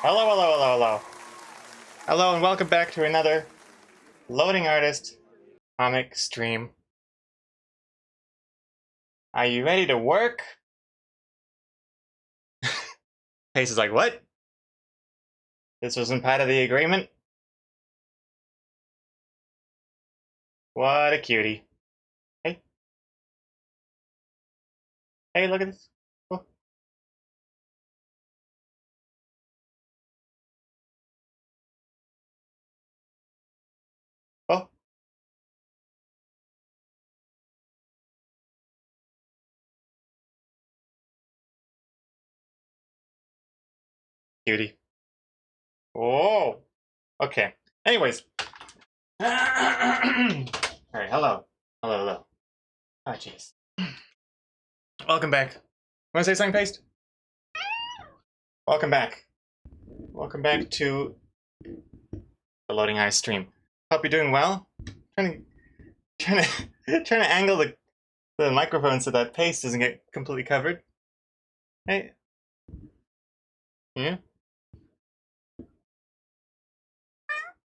Hello, hello, hello, hello. Hello, and welcome back to another Loading Artist comic stream. Are you ready to work? Pace is like, what? This wasn't part of the agreement? What a cutie. Hey. Hey, look at this. Oh, oh, cutie. Oh, okay. Anyways. Alright, hello. Hello, hello. Oh, jeez. Welcome back. Wanna say something, Paste? Welcome back. Welcome back to the Loading Eyes stream. Hope you're doing well. Trying to angle the microphone so that paste doesn't get completely covered. Hey. Yeah.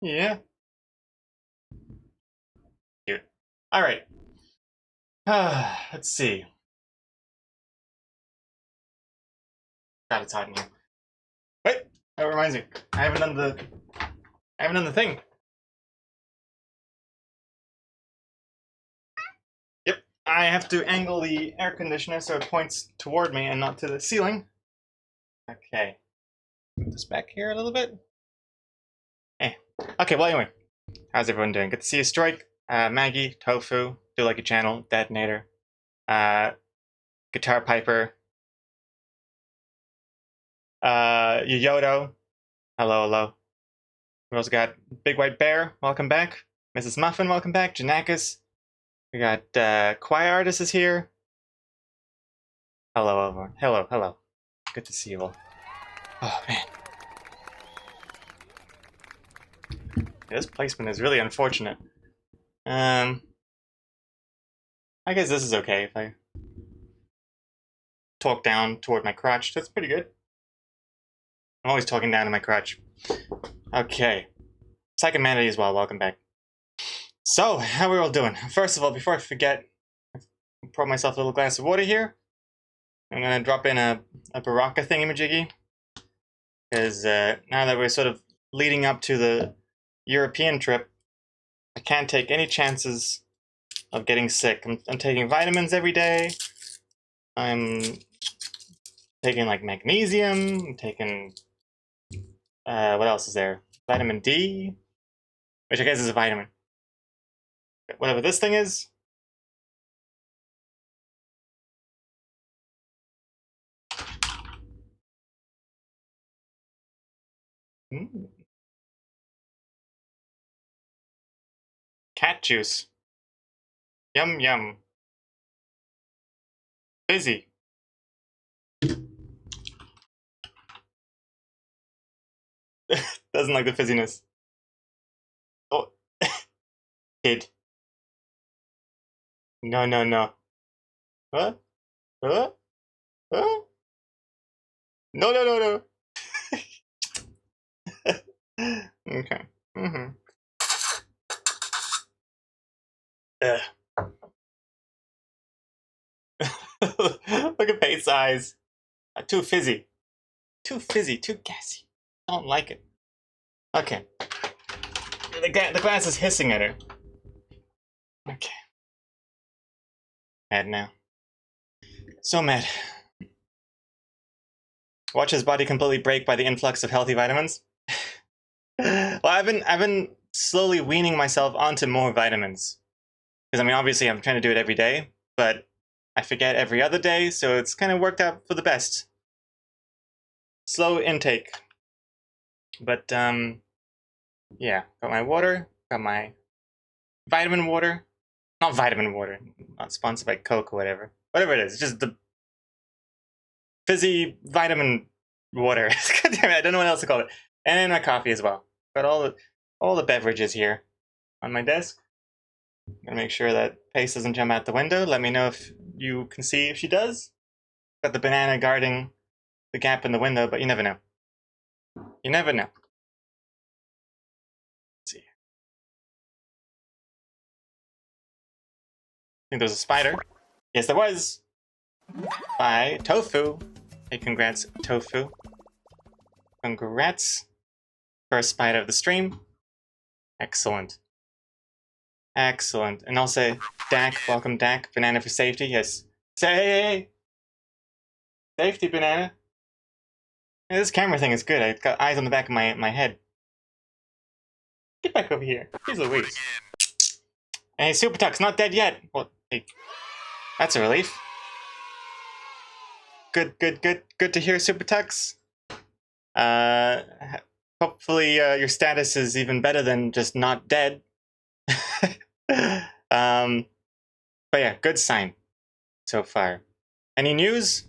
Yeah. Cute. All right. Let's see. God, it's hot in here. Wait. That reminds me. I haven't done the thing. Yep. I have to angle the air conditioner so it points toward me and not to the ceiling. Okay. Move this back here a little bit. Hey. Okay. Well, anyway, how's everyone doing? Good to see you, Strike. Maggie, Tofu, Do Like a Channel, Detonator, Guitar Piper, Yoyoto. Hello, hello. We also got Big White Bear, welcome back. Mrs. Muffin, welcome back. Janakis. We got Choir Artist is here. Hello, everyone. Hello, hello. Good to see you all. Oh, man. This placement is really unfortunate. I guess this is okay if I talk down toward my crotch. That's pretty good. I'm always talking down to my crotch. Okay. Psych Humanity as well, welcome back. So, how are we all doing? First of all, before I forget, I pour myself a little glass of water here. I'm gonna drop in a Baraka thingamajiggy. Because now that we're sort of leading up to the European trip, I can't take any chances of getting sick. I'm taking vitamins every day. I'm taking like magnesium. I'm taking what else is there? Vitamin D, which I guess is a vitamin. Whatever this thing is. Mm. Cat juice. Yum yum. Fizzy. Doesn't like the fizziness. Oh, kid. No, no, no. Huh? Huh? Huh? No, no, no, no. Okay. Mm-hmm. Look at Pate's eyes. Too fizzy. Too fizzy, too gassy. I don't like it. Okay. The glass is hissing at her. Okay. Mad now. So mad. Watch his body completely break by the influx of healthy vitamins. Well, I've been slowly weaning myself onto more vitamins. Because I mean, obviously, I'm trying to do it every day, but I forget every other day, so it's kind of worked out for the best. Slow intake. But yeah, got my water, got my vitamin water. Not vitamin water. Not sponsored by Coke or whatever. Whatever it is, it's just the fizzy vitamin water. God damn it, I don't know what else to call it. And my coffee as well. Got all the beverages here on my desk. Gonna make sure that Pace doesn't jump out the window. Let me know if you can see if she does. Got the banana guarding the gap in the window, but you never know. You never know. Let's see. I think there was a spider. Yes, there was. By Tofu. Hey, congrats, Tofu. Congrats. First spider of the stream. Excellent. Excellent. And also, Dak, welcome Dak. Banana for safety, yes. Say, hey. Safety, Banana. Yeah, this camera thing is good. I've got eyes on the back of my head. Get back over here. Here's Louise. Hey, Super Tuck's not dead yet. Well, hey, that's a relief. Good to hear, Super Tux. Hopefully your status is even better than just not dead. But yeah, good sign so far. Any news?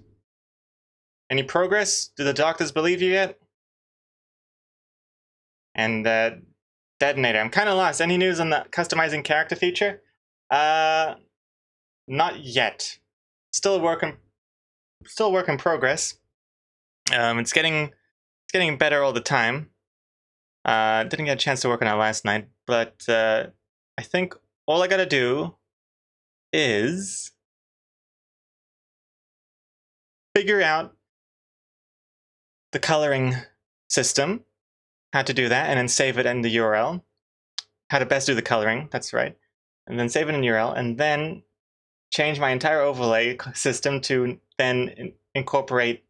Any progress? Do the doctors believe you yet? And Detonator, I'm kind of lost. Any news on the customizing character feature? Not yet. Still a work in progress. It's getting better all the time. Didn't get a chance to work on it last night, but I think all I gotta do is figure out the coloring system, how to do that, and then save it in the URL. How to best do the coloring, that's right. And then save it in the URL, and then change my entire overlay system to then incorporate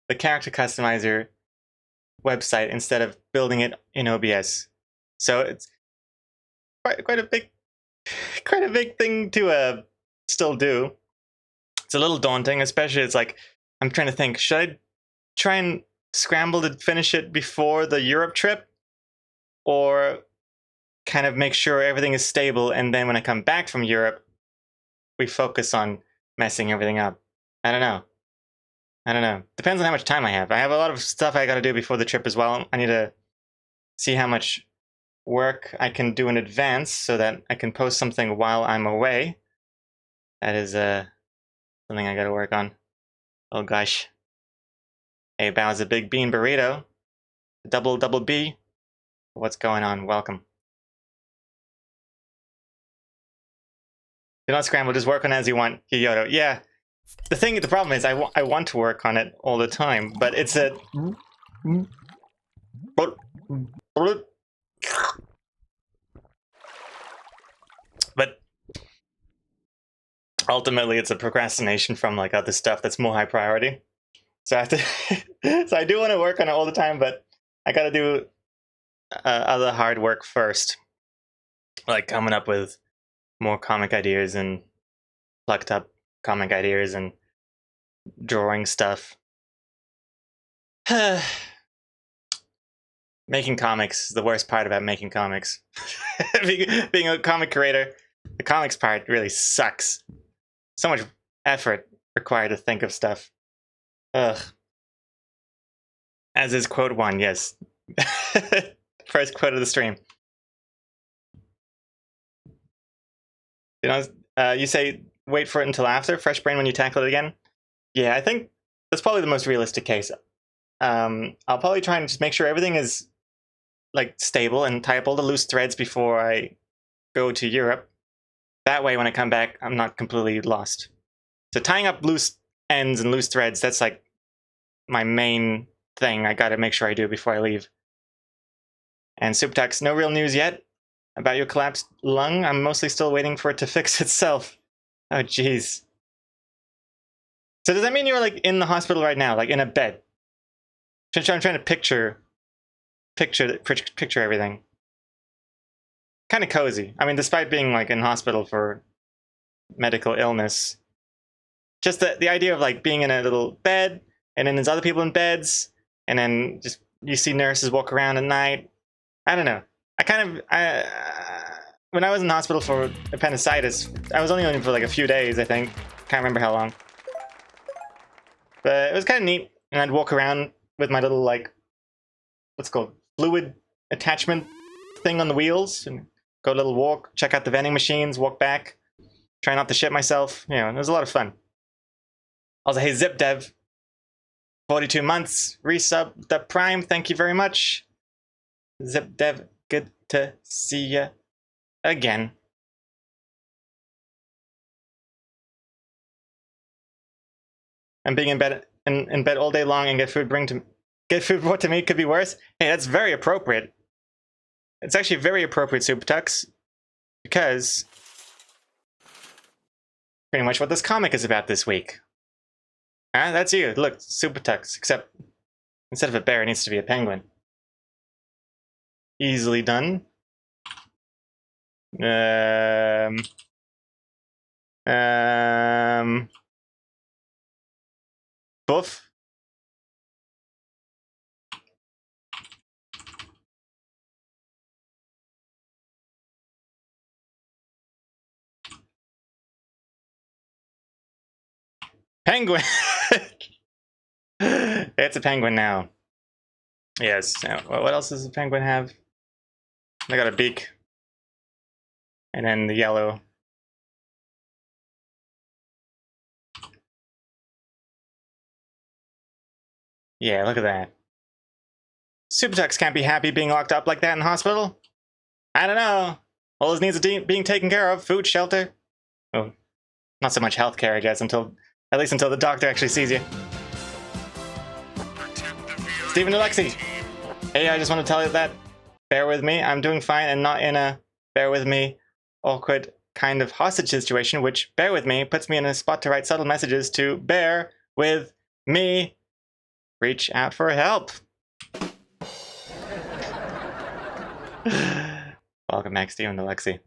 the character customizer website instead of building it in OBS. So it's quite a big thing to still do. It's a little daunting, especially it's like I'm trying to think, should I try and scramble to finish it before the Europe trip, or kind of make sure everything is stable, and then when I come back from Europe we focus on messing everything up? I don't know. Depends on how much time I have. I have a lot of stuff I gotta do before the trip as well. I need to see how much work I can do in advance so that I can post something while I'm away. That is something I gotta work on. Oh gosh. Hey, Bow's a big bean burrito. Double B. What's going on? Welcome. Do not scramble, just work on it as you want, Kiyoto. Yeah. The problem is I want to work on it all the time, but it's a... But ultimately it's a procrastination from like other stuff that's more high priority. So I have to... So I do want to work on it all the time, but I gotta do other hard work first. Like coming up with more comic ideas and plucked up comic ideas and drawing stuff. Making comics is the worst part about making comics. being a comic creator, the comics part really sucks. So much effort required to think of stuff. Ugh. As is quote 1, yes. First quote of the stream. You know, you say wait for it until after fresh brain when you tackle it again. Yeah, I think that's probably the most realistic case. I'll probably try and just make sure everything is like stable and tie up all the loose threads before I go to Europe. That way, when I come back, I'm not completely lost. So tying up loose ends and loose threads, that's like my main thing I gotta make sure I do before I leave. And Subtax, no real news yet about your collapsed lung. I'm mostly still waiting for it to fix itself. Oh, jeez. So does that mean you're like in the hospital right now, like in a bed? I'm trying to picture everything. Kind of cozy. I mean, despite being like in hospital for medical illness, just the idea of like being in a little bed, and then there's other people in beds, and then just you see nurses walk around at night. I don't know. When I was in the hospital for appendicitis, I was only in for like a few days, I think. Can't remember how long. But it was kind of neat, and I'd walk around with my little like, what's it called, fluid attachment thing on the wheels, and go a little walk, check out the vending machines, walk back, try not to shit myself. You know, it was a lot of fun. Also, hey, Zip Dev, 42 months. Resub the Prime. Thank you very much. Zip Dev, good to see you again. And being in bed all day long and get food brought to me could be worse. Hey, that's very appropriate. It's actually very appropriate, Super Tux, because pretty much what this comic is about this week. Huh? That's you. Look, Super Tux, except instead of a bear, it needs to be a penguin. Easily done. Boof. Penguin! It's a penguin now. Yes. Now, what else does a penguin have? They got a beak. And then the yellow. Yeah, look at that. Supertux can't be happy being locked up like that in the hospital. I don't know. All his needs are being taken care of. Food, shelter. Oh, not so much healthcare, I guess, at least until the doctor actually sees you. Stephen Alexi. Hey, I just want to tell you that. Bear with me. I'm doing fine and not in a bear with me awkward kind of hostage situation, which, bear with me, puts me in a spot to write subtle messages to bear with me. Reach out for help. Welcome back, Stephen Alexi.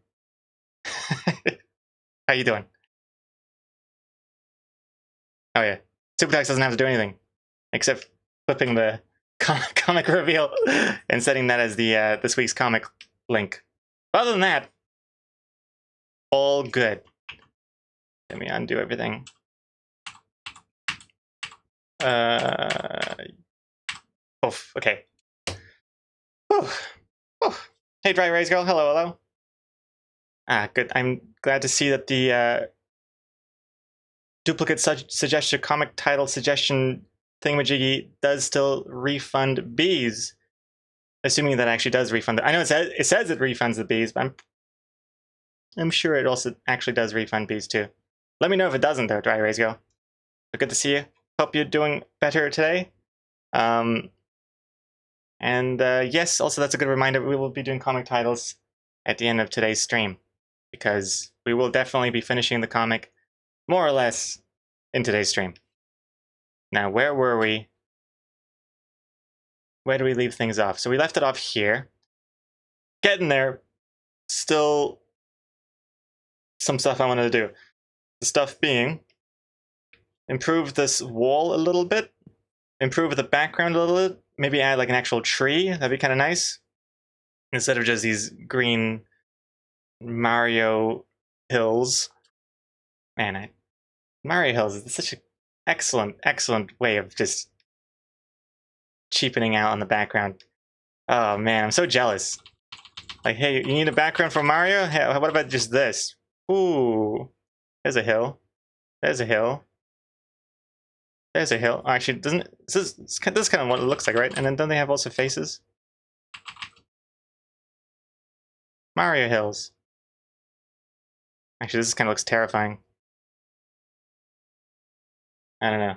How you doing? Oh yeah, Supertext doesn't have to do anything except flipping the comic reveal and setting that as the this week's comic link. But other than that, all good. Let me undo everything. Oof. Okay. Oof. Oof. Hey, Dry Rays Girl. Hello, hello. Ah, good. I'm glad to see that the duplicate suggestion comic title suggestion thingamajiggy does still refund bees. Assuming that actually does refund. I know it says it refunds the bees, but I'm sure it also actually does refund bees too. Let me know if it doesn't though, Dry Rays Girl. But good to see you. Hope you're doing better today. Yes, also that's a good reminder. We will be doing comic titles at the end of today's stream, because we will definitely be finishing the comic more or less in today's stream. Now, where were we? Where do we leave things off? So we left it off here. Getting there. Still some stuff I wanted to do. The stuff being improve this wall a little bit, improve the background a little bit, maybe add like an actual tree. That'd be kind of nice. Instead of just these green Mario hills. Man, Mario Hills is such an excellent way of just cheapening out on the background. Oh man, I'm so jealous. Like, hey, you need a background for Mario? Hey, what about just this? Ooh, there's a hill. There's a hill. There's a hill. Oh, actually, this is kind of what it looks like, right? And then don't they have also faces? Mario Hills. Actually, this kind of looks terrifying. I don't know.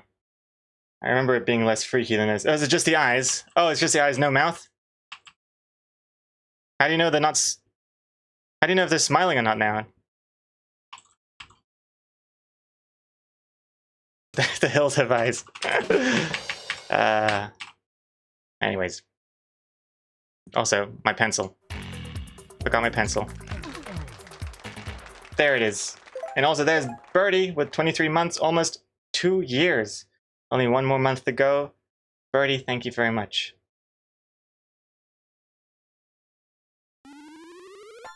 I remember it being less freaky than this. Oh, is it just the eyes? Oh, it's just the eyes, no mouth? How do you know they're not... How do you know if they're smiling or not now? The hills have eyes. Anyways. Also, my pencil. Forgot my pencil. There it is. And also there's Birdie with 23 months, almost 2 years. Only one more month to go. Birdie, thank you very much.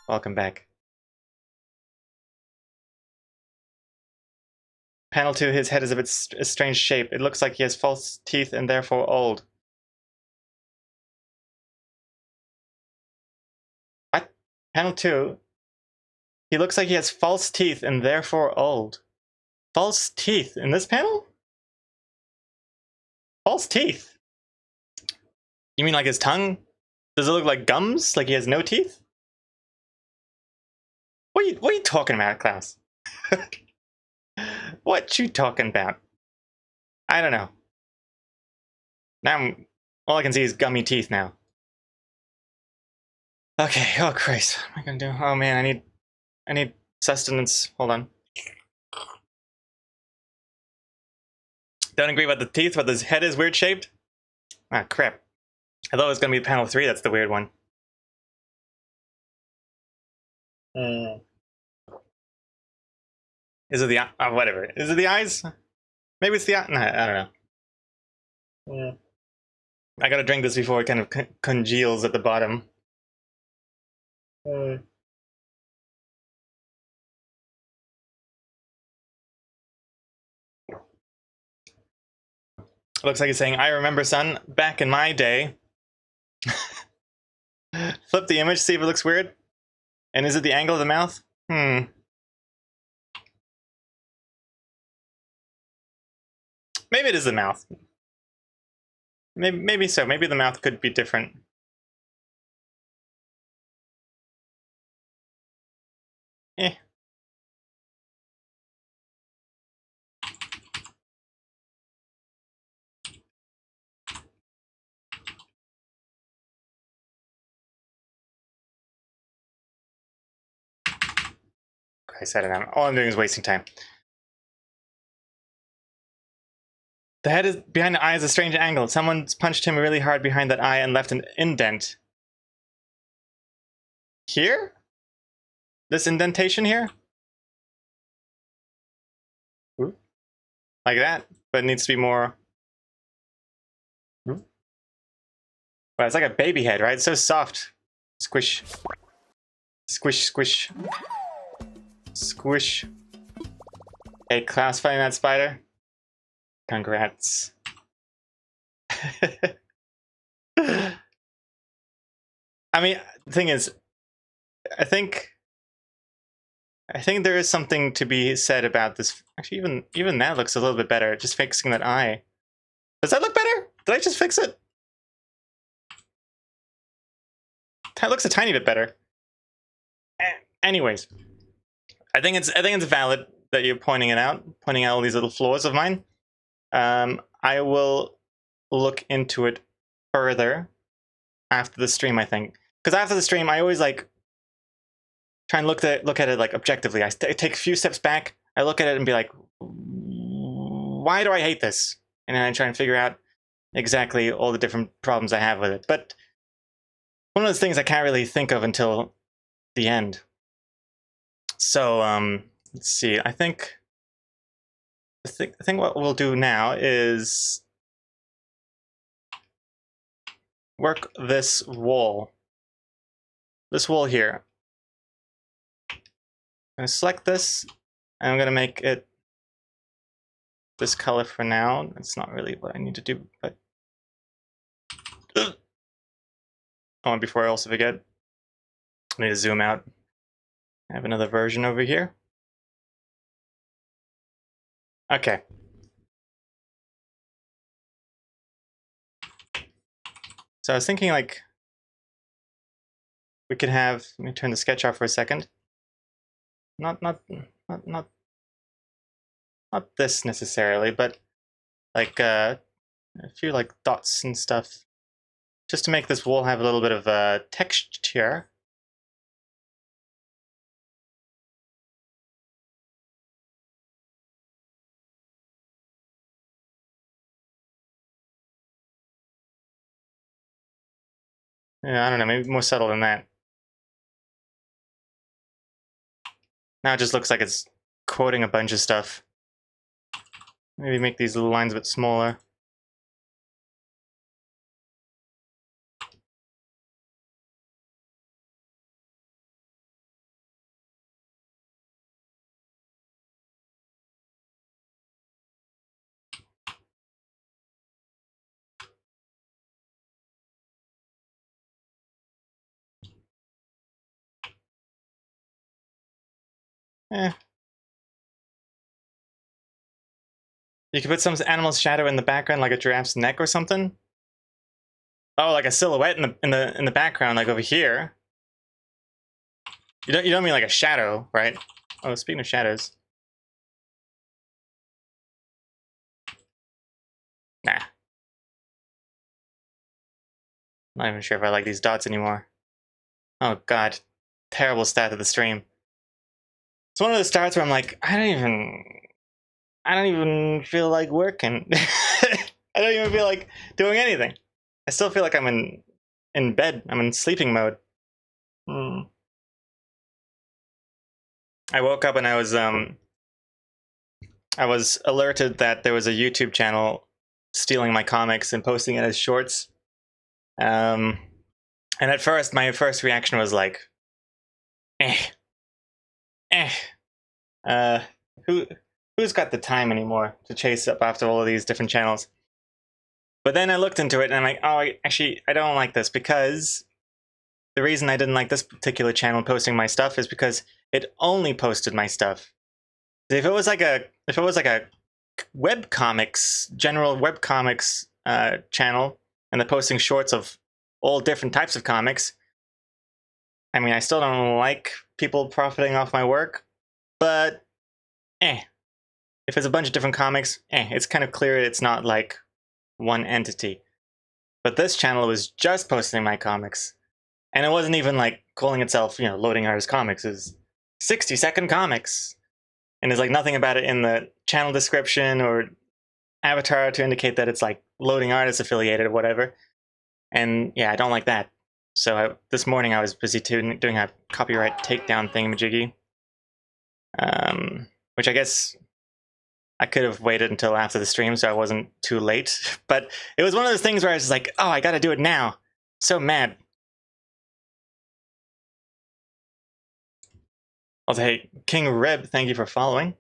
Welcome back. Panel 2, his head is a bit strange shape. It looks like he has false teeth and therefore old. What? Panel 2? He looks like he has false teeth and therefore old. False teeth in this panel? False teeth? You mean like his tongue? Does it look like gums? Like he has no teeth? What are you talking about, Klaus? What you talking about? I don't know. Now all I can see is gummy teeth now. Okay, oh Christ. What am I gonna do? Oh man, I need sustenance. Hold on. Don't agree about the teeth, but his head is weird shaped? Ah, crap. I thought it was gonna be panel 3, that's the weird one. Is it the whatever? Is it the eyes? Maybe it's the eye? Nah, I don't know. I gotta drink this before it kind of congeals at the bottom. Looks like he's saying, I remember, son, back in my day. Flip the image, see if it looks weird. And is it the angle of the mouth? Maybe it is the mouth. Maybe so. Maybe the mouth could be different. Eh. I said it. All I'm doing is wasting time. The head is behind the eye is a strange angle. Someone's punched him really hard behind that eye and left an indent. Here? This indentation here? Ooh. Like that, but it needs to be more. Ooh. Wow, it's like a baby head, right? It's so soft. Squish. Squish, squish. Squish. Hey, Klaus fighting that spider? Congrats. I mean, the thing is, I think there is something to be said about this. Actually, even that looks a little bit better. Just fixing that eye. Does that look better? Did I just fix it? That looks a tiny bit better. Anyways, I think it's valid that you're pointing out all these little flaws of mine. I will look into it further after the stream, I think, because after the stream, I always like try and look at it like objectively. I take a few steps back. I look at it and be like, why do I hate this? And then I try and figure out exactly all the different problems I have with it. But one of those things I can't really think of until the end. So let's see. I think what we'll do now is work this wall. This wall here. I'm going to select this, and I'm going to make it this color for now. That's not really what I need to do, but oh, before I also forget, I need to zoom out. I have another version over here. Okay. So I was thinking like we could have, let me turn the sketch off for a second. Not this necessarily, but like a few like dots and stuff, just to make this wall have a little bit of texture. Yeah, I don't know, maybe more subtle than that. Now it just looks like it's quoting a bunch of stuff. Maybe make these little lines a bit smaller. Eh. You could put some animal's shadow in the background, like a giraffe's neck or something. Oh, like a silhouette in the background, like over here. You don't mean like a shadow, right? Oh, speaking of shadows. Nah. Not even sure if I like these dots anymore. Oh god. Terrible start to the stream. It's one of those starts where I'm like, I don't even feel like working. I don't even feel like doing anything. I still feel like I'm in bed. I'm in sleeping mode. I woke up and I was alerted that there was a YouTube channel stealing my comics and posting it as shorts. And at first, my first reaction was like, eh, eh. Uh, who's got the time anymore to chase up after all of these different channels? But then I looked into it and I'm like, oh, I don't like this, because the reason I didn't like this particular channel posting my stuff is because it only posted my stuff. If it was like a web comics, general web comics channel, and they're posting shorts of all different types of comics, I mean, I still don't like people profiting off my work, but if it's a bunch of different comics, it's kind of clear it's not like one entity. But this channel was just posting my comics, and it wasn't even like calling itself, Loading Artist Comics. Is 60-second comics, and there's like nothing about it in the channel description or avatar to indicate that it's like Loading Artist affiliated or whatever. And yeah, I don't like that. So this morning I was busy doing a copyright takedown thingamajiggy, which I guess I could have waited until after the stream so I wasn't too late. But it was one of those things where I was just like, oh, I gotta do it now. So mad. Also, hey, King Rib, thank you for following.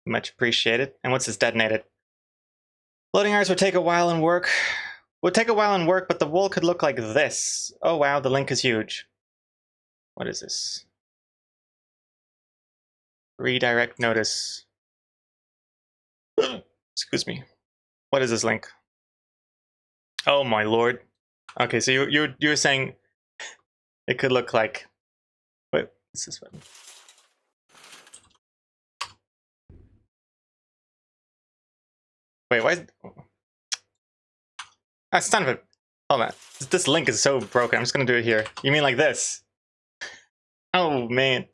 Much appreciated. And what's this detonated? Loading hours would take a while and work. Would take a while and work, but the wool could look like this. Oh wow, the link is huge. What is this? Redirect notice. Excuse me. What is this link? Oh my lord. Okay, so you were saying it could look like. Wait, what's this one? Wait, why is it... Ah, son of a... Hold on. This link is so broken. I'm just gonna do it here. You mean like this? Oh man.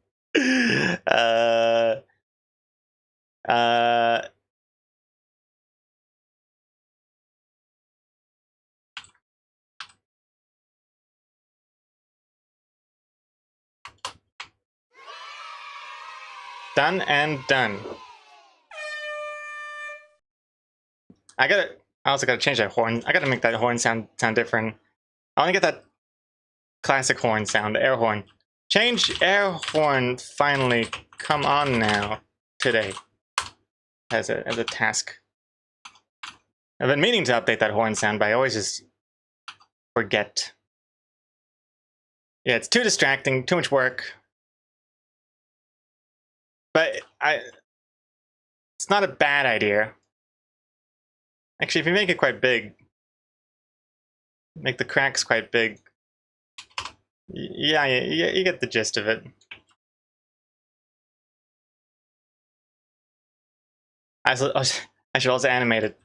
Done and done. I also gotta change that horn. I gotta make that horn sound different. I wanna get that classic horn sound, the air horn. Change air horn finally. Come on now. Today. As a task. I've been meaning to update that horn sound, but I always just forget. Yeah, it's too distracting, too much work. But it's not a bad idea. Actually, if you make it quite big, make the cracks quite big, yeah, you get the gist of it. I should also animate it.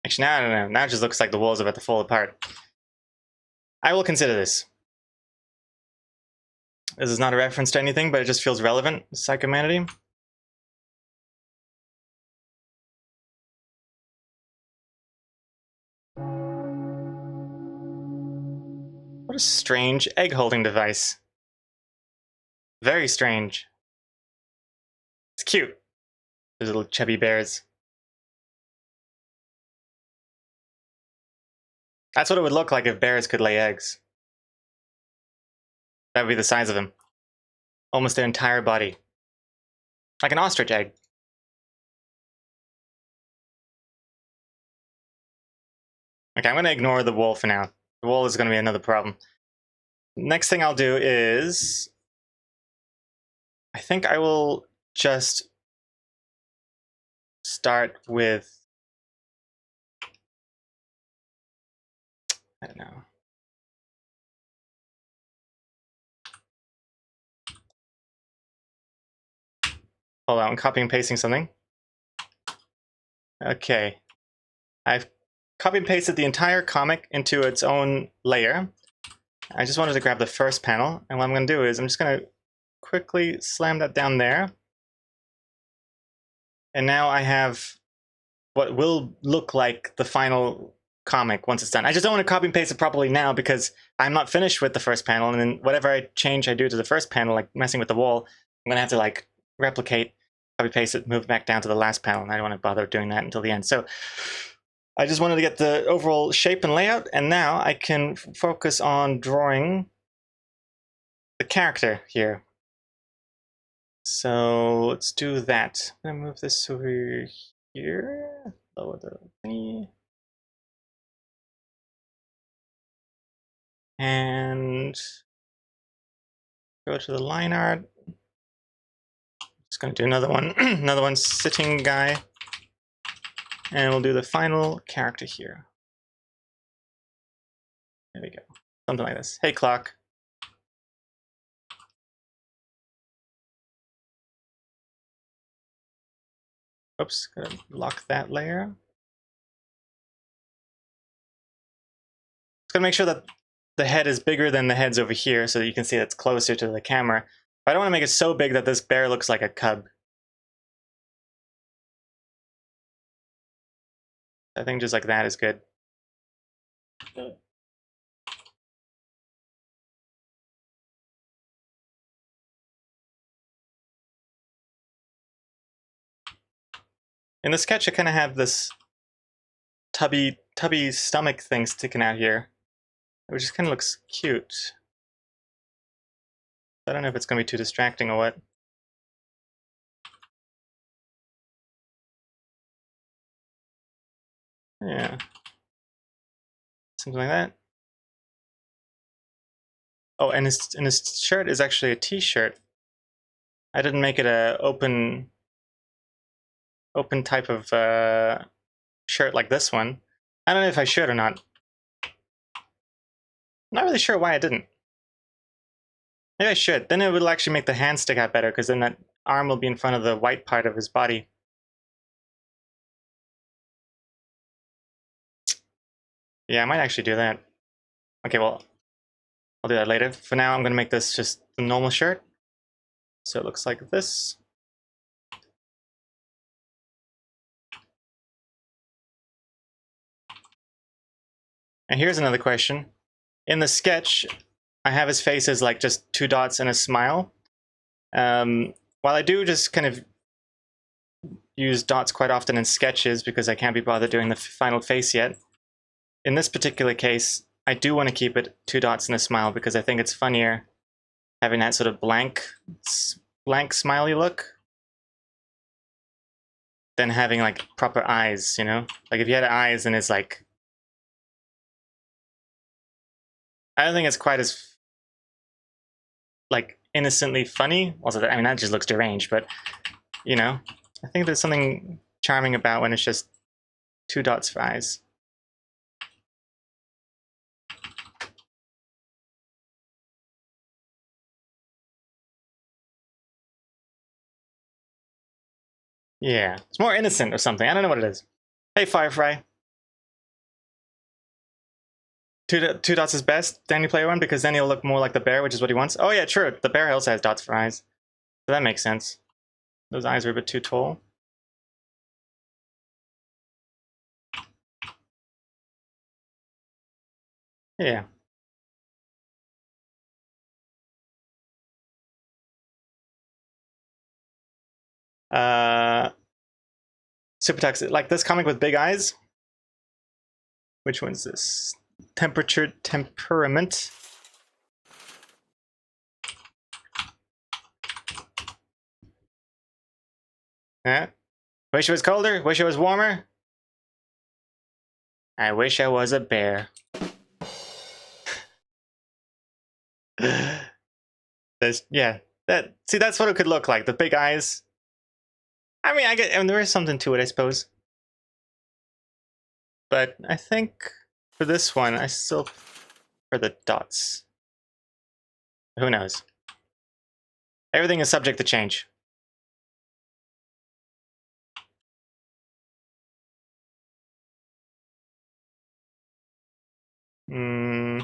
Actually, now I don't know. Now it just looks like the wall's about to fall apart. I will consider this. This is not a reference to anything, but it just feels relevant. Psychomanity. What a strange egg-holding device. Very strange. It's cute. Those little chubby bears. That's what it would look like if bears could lay eggs. That would be the size of them. Almost their entire body. Like an ostrich egg. Okay, I'm going to ignore the wool for now. The wool is going to be another problem. Next thing I'll do is I think I will just start with, I don't know. Hold on, I'm copying and pasting something. Okay. I've copy and pasted the entire comic into its own layer. I just wanted to grab the first panel, and what I'm going to do is I'm just going to quickly slam that down there. And now I have what will look like the final comic once it's done. I just don't want to copy and paste it properly now because I'm not finished with the first panel, and then whatever I do to the first panel, like messing with the wall, I'm going to have to like replicate, copy paste it, move back down to the last panel, and I don't want to bother doing that until the end. So I just wanted to get the overall shape and layout, and now I can focus on drawing the character here. So let's do that. I'm gonna move this over here, lower the thingy, and go to the line art. Just gonna do another one, another one sitting guy, and we'll do the final character here. There we go, something like this. Hey, clock. Oops, gotta lock that layer. Just gotta make sure that the head is bigger than the heads over here so that you can see it's closer to the camera. But I don't want to make it so big that this bear looks like a cub. I think just like that is good. In the sketch, I kind of have this tubby stomach thing sticking out here, which just kind of looks cute. I don't know if it's going to be too distracting or what. Yeah. Something like that. Oh, and his shirt is actually a t-shirt. I didn't make it a open type of shirt like this one. I don't know if I should or not. I'm not really sure why I didn't. Maybe I should. Then it would actually make the hand stick out better, because then that arm will be in front of the white part of his body. Yeah, I might actually do that. Okay, well, I'll do that later. For now, I'm going to make this just a normal shirt. So it looks like this. And here's another question. In the sketch, I have his face as like just 2 dots and a smile. While I do just kind of use dots quite often in sketches because I can't be bothered doing the final face yet, in this particular case, I do want to keep it 2 dots and a smile because I think it's funnier having that sort of blank smiley look than having like proper eyes, you know? Like if you had eyes and it's like, I don't think it's quite as like innocently funny. Also, I mean, that just looks deranged, but you know, I think there's something charming about when it's just 2 dots for eyes. Yeah, it's more innocent or something. I don't know what it is. Hey, Firefly. Two dots is best, Danny Player One, because then he'll look more like the bear, which is what he wants. Oh yeah, true. The bear also has dots for eyes. So that makes sense. Those eyes are a bit too tall. Yeah. Super toxic. Like this comic with big eyes. Which one's this? Temperature Temperament. Yeah. Wish it was colder. Wish it was warmer. I wish I was a bear. Yeah. See, that's what it could look like. The big eyes. I mean, there is something to it, I suppose. But I think for this one, I still for the dots. Who knows? Everything is subject to change. Hmm.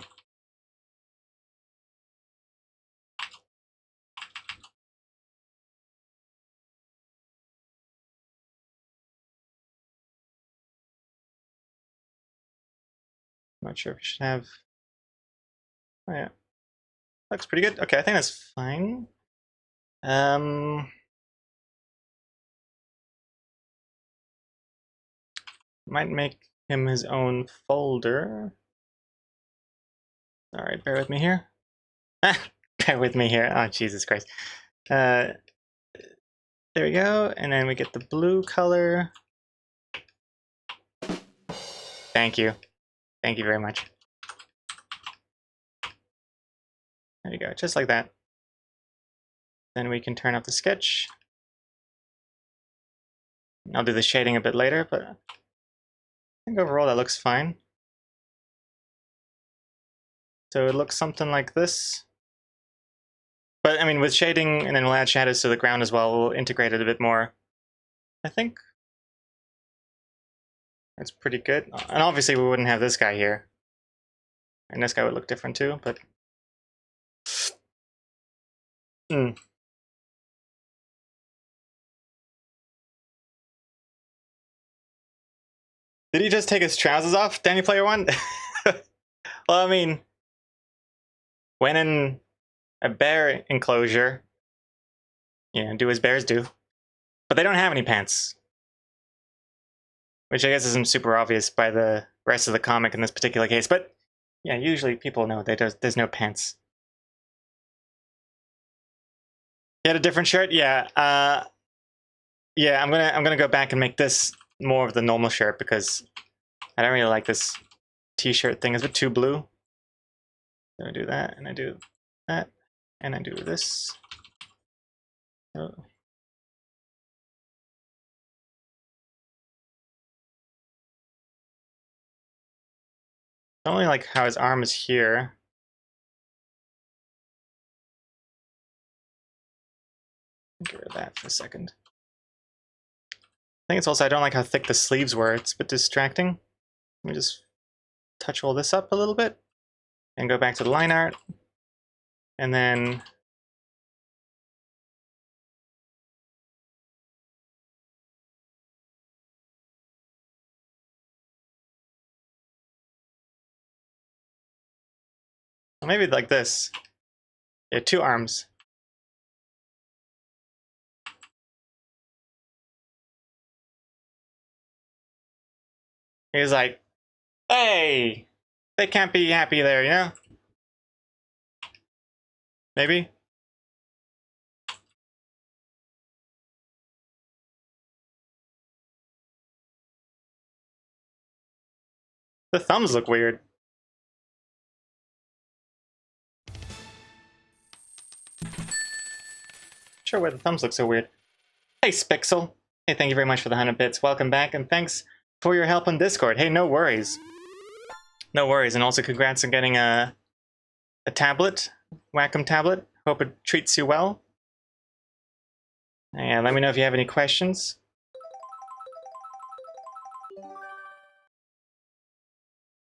Not sure if we should have. Oh yeah, looks pretty good. Okay, I think that's fine. Might make him his own folder. All right, bear with me here. Bear with me here. Oh, Jesus Christ. There we go. And then we get the blue color. Thank you. Thank you very much. There you go, just like that. Then we can turn off the sketch. I'll do the shading a bit later, but I think overall that looks fine. So it looks something like this. But I mean, with shading, and then we'll add shadows to the ground as well, we'll integrate it a bit more. I think that's pretty good. And obviously we wouldn't have this guy here. And this guy would look different too, but... Mm. Did he just take his trousers off, Danny Player One? Well, I mean, when in a bear enclosure, do as bears do. But they don't have any pants. Which I guess isn't super obvious by the rest of the comic in this particular case, but yeah, usually people know there's no pants. You had a different shirt? Yeah. Yeah, I'm gonna go back and make this more of the normal shirt because I don't really like this t-shirt thing. It's a bit too blue. So I do that, and I do that, and I do this. Oh. I only like how his arm is here. Get rid of that for a second. I think it's also, I don't like how thick the sleeves were. It's a bit distracting. Let me just touch all this up a little bit and go back to the line art. And then maybe like this. Yeah, 2 arms. He's like, hey, they can't be happy there, you know? Maybe? The thumbs look weird. Sure why the thumbs look so weird. Hey, Spixel. Hey, thank you very much for the 100 bits. Welcome back, and thanks for your help on Discord. Hey, no worries. No worries, and also congrats on getting a tablet, Wacom tablet. Hope it treats you well. And let me know if you have any questions.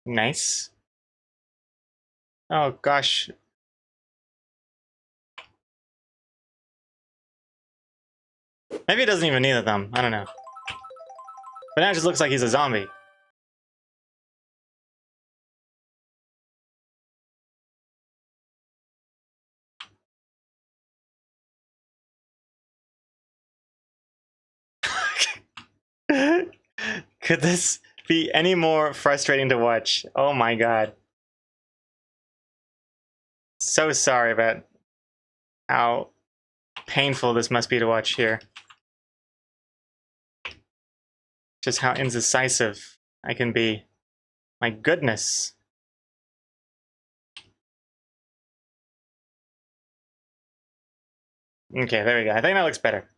Nice. Oh gosh. Maybe it doesn't even need a thumb. I don't know. But now it just looks like he's a zombie. Could this be any more frustrating to watch? Oh my god. So sorry about how painful this must be to watch here. Just how indecisive I can be. My goodness. Okay, there we go. I think that looks better.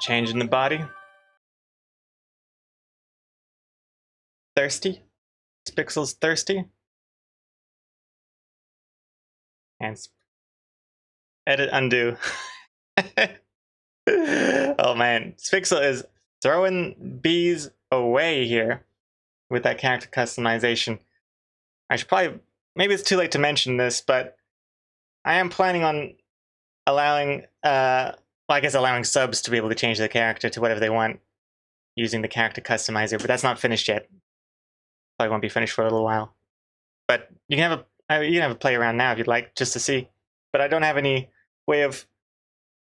Change in the body. Thirsty. Spixel's thirsty. And edit undo. Oh man, Spixel is throwing bees away here with that character customization. I should probably, maybe it's too late to mention this, but I am planning on allowing, well, I guess allowing subs to be able to change the character to whatever they want using the character customizer, but that's not finished yet. Probably won't be finished for a little while. But you can have a play around now if you'd like, just to see. But I don't have any way of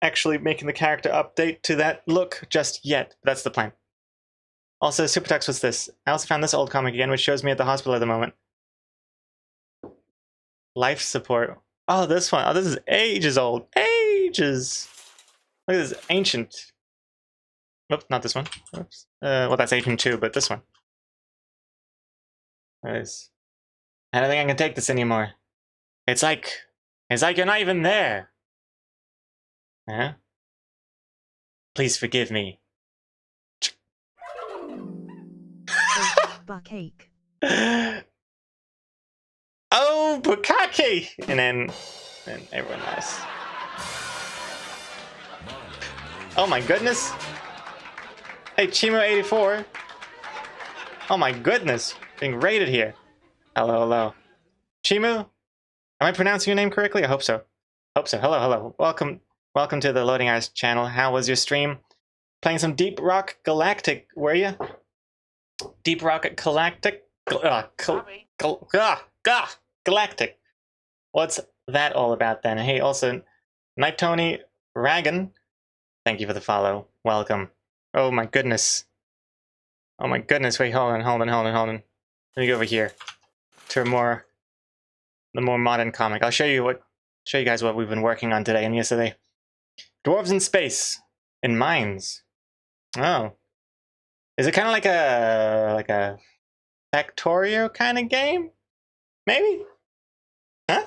actually making the character update to that look just yet. But that's the plan. Also, Super Tux, what's this? I also found this old comic again, which shows me at the hospital at the moment. Life support. Oh, this one. Oh, this is ages old. Ages. Look at this, ancient. Oops, not this one. Oops. Well, that's ancient too, but this one. Nice. I don't think I can take this anymore. It's like you're not even there. Huh? Please forgive me. Buckake. Oh, Bukake! And then everyone else. Oh my goodness! Hey, Chimo84. Oh my goodness, being raided here. Hello, hello. Chimo? Am I pronouncing your name correctly? I hope so. Hope so. Hello, hello. Welcome to the Loading Hours channel. How was your stream? Playing some Deep Rock Galactic, were you? Deep Rock Galactic? Galactic. What's that all about then? Hey, also, Night Tony Ragan, thank you for the follow. Welcome. Oh my goodness. Oh my goodness. Wait, hold on. Let me go over here to the more modern comic. I'll show you guys what we've been working on today and yesterday. Dwarves in space, in mines. Oh, is it kind of like a Factorio kind of game? Maybe? Huh?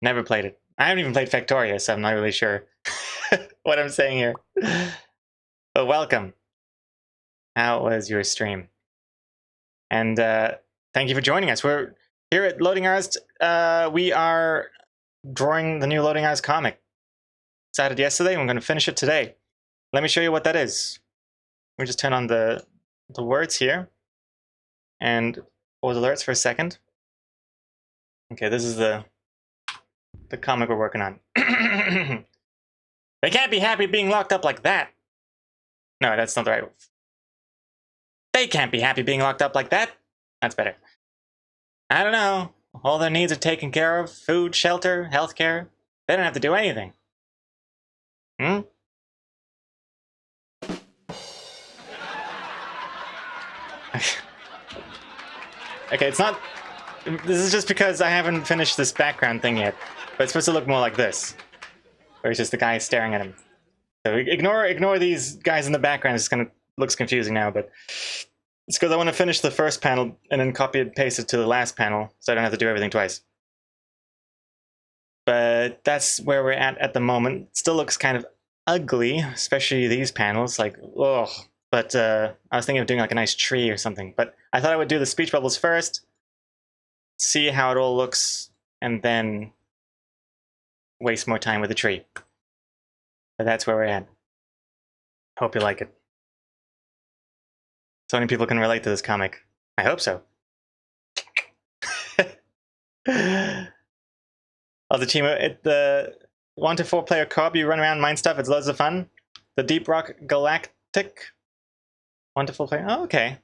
Never played it. I haven't even played Factorio, so I'm not really sure what I'm saying here. But welcome. How was your stream? And thank you for joining us. We're here at Loading Hours. We are drawing the new Loading Hours comic. Started yesterday, and we're going to finish it today. Let me show you what that is. Let me just turn on the words here. And pause alerts for a second. Okay, this is the comic we're working on. They can't be happy being locked up like that. No, that's not the right. They can't be happy being locked up like that. That's better. I don't know. All their needs are taken care of. Food, shelter, healthcare. They don't have to do anything. Hmm? Okay, it's not... This is just because I haven't finished this background thing yet. But it's supposed to look more like this. Where it's just the guy staring at him. So ignore these guys in the background. It's kind of looks confusing now, but it's because I want to finish the first panel and then copy and paste it to the last panel, so I don't have to do everything twice. But that's where we're at the moment. It still looks kind of ugly, especially these panels. Like, ugh. But I was thinking of doing like a nice tree or something. But I thought I would do the speech bubbles first, see how it all looks, and then waste more time with the tree. But that's where we're at. Hope you like it. So many people can relate to this comic. I hope so. Oh, the team, the 1 to 4 player co-op, you run around, mine stuff, it's loads of fun. The Deep Rock Galactic, 1 to 4 player, oh, okay.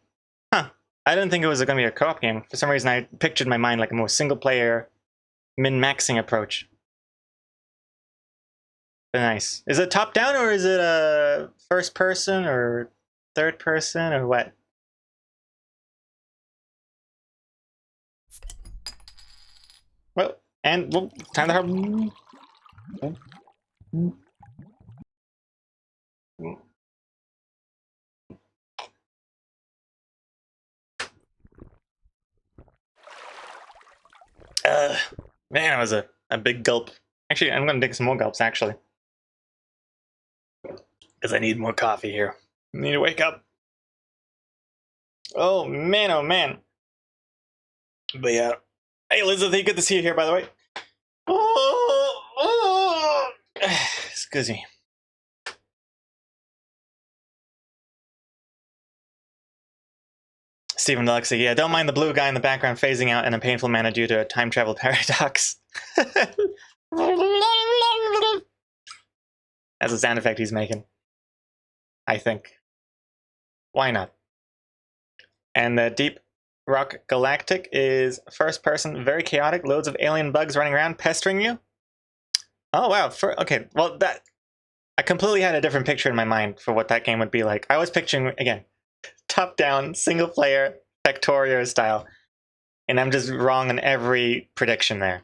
Huh, I didn't think it was going to be a co-op game. For some reason, I pictured in my mind like a more single player, min-maxing approach. But nice. Is it top down or is it a first person or third person or what? Well, and well, time to have. Man, that was a big gulp. Actually, I'm gonna take some more gulps, actually. Because I need more coffee here. I need to wake up. Oh man, oh man. But yeah. Hey Elizabeth, good to see you here, by the way. Oh. Excuse me. Stephen Luxy, yeah, don't mind the blue guy in the background phasing out in a painful manner due to a time travel paradox. That's a sound effect he's making. I think. Why not? And the Deep Rock Galactic is first person, very chaotic, loads of alien bugs running around pestering you. Oh wow, okay, well that I completely had a different picture in my mind for what that game would be like. I was picturing, again, top-down, single-player, Factorio style, and I'm just wrong in every prediction there.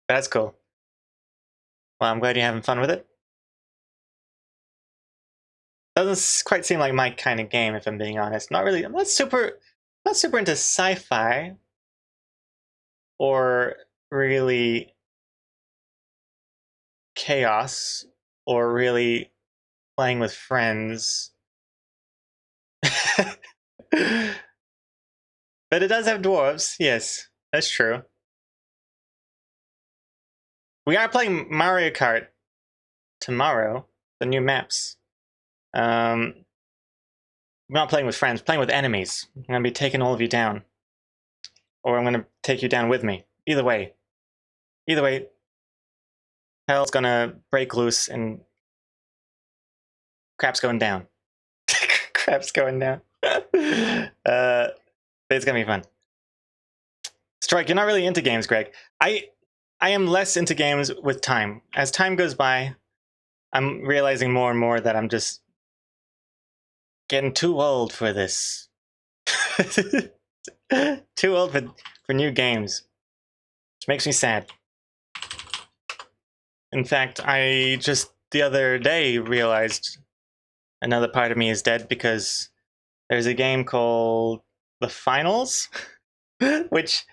That's cool. Well, I'm glad you're having fun with it. Doesn't quite seem like my kind of game, if I'm being honest. Not really. I'm not super into sci-fi or really chaos or really playing with friends. But it does have dwarves. Yes, that's true. We are playing Mario Kart tomorrow. The new maps. I'm not playing with friends. Playing with enemies. I'm gonna be taking all of you down, or I'm gonna take you down with me. Either way, hell's gonna break loose and crap's going down. Crap's going down. But it's gonna be fun. Strike, you're not really into games, Greg. I am less into games with time. As time goes by, I'm realizing more and more that I'm just getting too old for this. Too old for new games. Which makes me sad. In fact, I just the other day realized another part of me is dead because there's a game called The Finals, which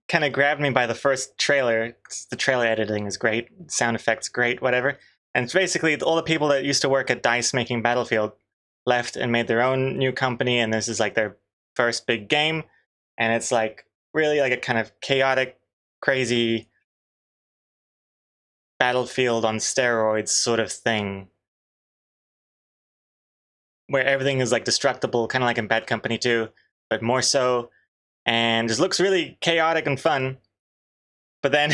kind of grabbed me by the first trailer. The trailer editing is great, sound effects great, whatever. And it's basically all the people that used to work at DICE making Battlefield left and made their own new company, and this is like their first big game. And it's like really like a kind of chaotic, crazy Battlefield on steroids sort of thing, where everything is like destructible, kind of like in Bad Company 2, but more so, and just looks really chaotic and fun. But then,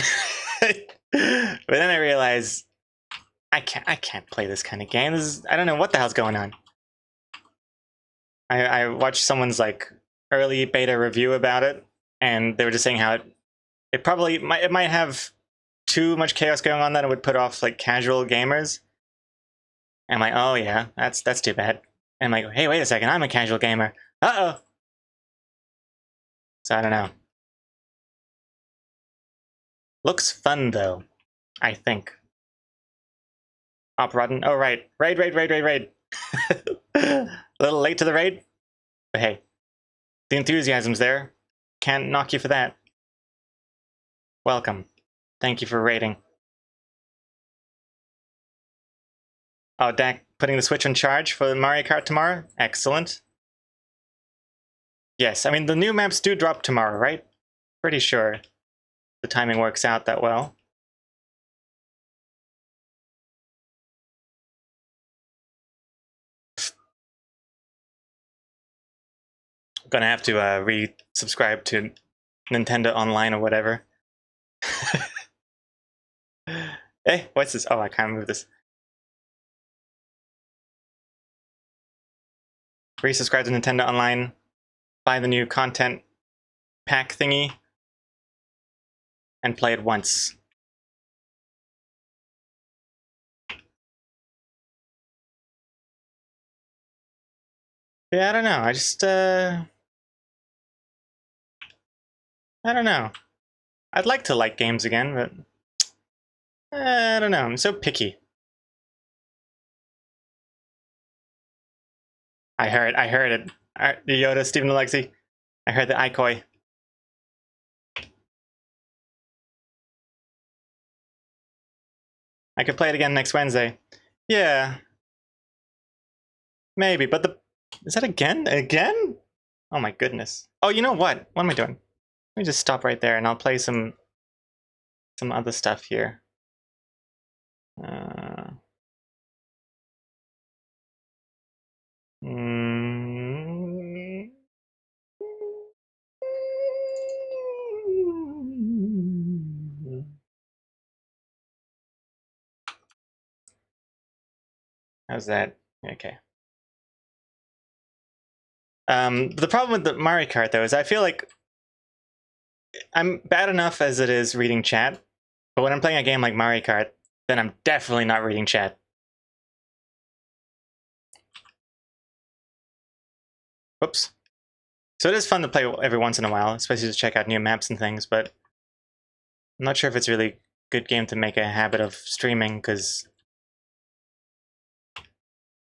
I realize I can't play this kind of game. I don't know what the hell's going on. I watched someone's like early beta review about it, and they were just saying how it might have too much chaos going on that it would put off like casual gamers. And I'm like, oh yeah, that's too bad. And I'm like, hey, wait a second, I'm a casual gamer. Uh-oh. So I don't know. Looks fun though, I think. Op Rodden. Oh right. Raid. A little late to the raid. But hey, the enthusiasm's there. Can't knock you for that. Welcome. Thank you for raiding. Oh, Dak putting the Switch on charge for Mario Kart tomorrow? Excellent. Yes, I mean, the new maps do drop tomorrow, right? Pretty sure the timing works out that well. Gonna have to resubscribe to Nintendo Online or whatever. Hey, what's this? Oh, I can't move this. Resubscribe to Nintendo Online, buy the new content pack thingy, and play it once. Yeah, I don't know. I don't know. I'd like to like games again, but I don't know. I'm so picky. I heard it. Yoda, Stephen Alexi. I heard the Ikoi. I could play it again next Wednesday. Yeah. Maybe, but is that again? Again? Oh my goodness. Oh, you know what? What am I doing? Let me just stop right there and I'll play some other stuff here. Mm. How's that? Okay. The problem with the Mario Kart though is I feel like I'm bad enough as it is reading chat, but when I'm playing a game like Mario Kart, then I'm definitely not reading chat. Whoops. So it is fun to play every once in a while, especially to check out new maps and things, but I'm not sure if it's really a good game to make a habit of streaming, because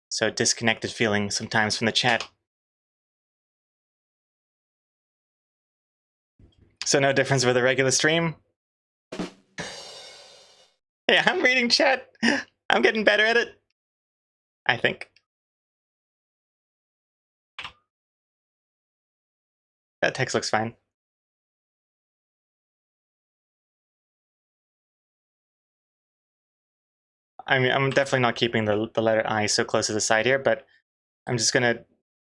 so disconnected feeling sometimes from the chat. So no difference with a regular stream? Yeah, I'm reading chat. I'm getting better at it, I think. That text looks fine. I mean, I'm definitely not keeping the letter I so close to the side here, but I'm just going to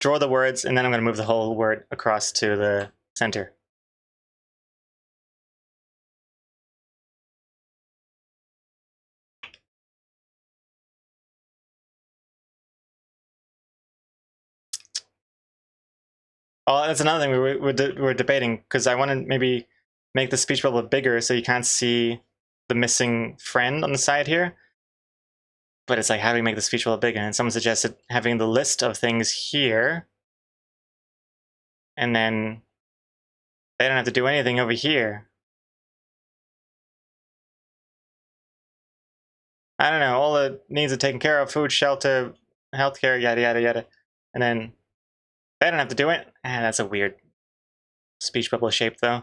draw the words, and then I'm going to move the whole word across to the center. Oh, that's another thing we're debating, because I want to maybe make the speech bubble bigger so you can't see the missing friend on the side here. But it's like, how do we make the speech bubble bigger? And someone suggested having the list of things here, and then they don't have to do anything over here. I don't know, all the needs are taken care of: food, shelter, healthcare, yada, yada, yada. And then they don't have to do it. That's a weird speech bubble shape, though.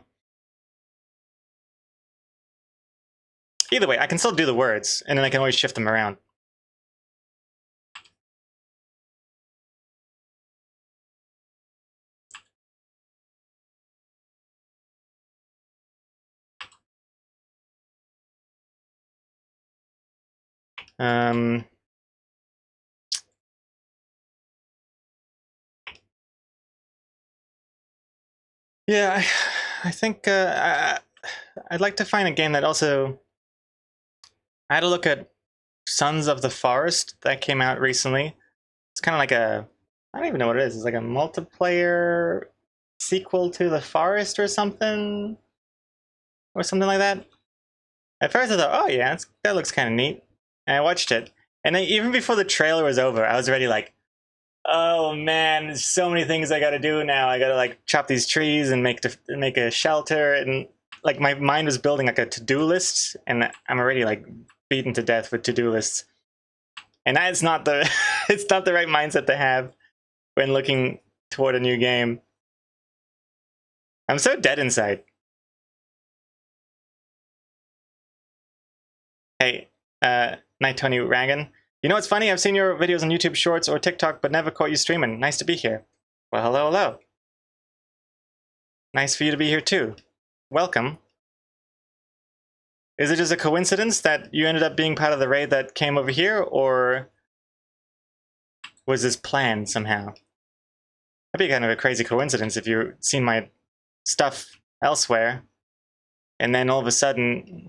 Either way, I can still do the words, and then I can always shift them around. Yeah, I think I'd like to find a game that also... I had a look at Sons of the Forest that came out recently. It's kind of like a... I don't even know what it is. It's like a multiplayer sequel to The Forest or something? Or something like that. At first I thought, oh yeah, that looks kind of neat. And I watched it. And then even before the trailer was over, I was already like, oh man, there's so many things I gotta do now. I gotta like chop these trees and make a shelter, and like my mind was building like a to-do list, and I'm already like beaten to death with to-do lists. And that's not the it's not the right mindset to have when looking toward a new game. I'm so dead inside. Hey, Night Tony Rangan. You know what's funny? I've seen your videos on YouTube Shorts or TikTok, but never caught you streaming. Nice to be here. Well, hello, hello. Nice for you to be here too. Welcome. Is it just a coincidence that you ended up being part of the raid that came over here, or was this planned somehow? That'd be kind of a crazy coincidence if you've seen my stuff elsewhere, and then all of a sudden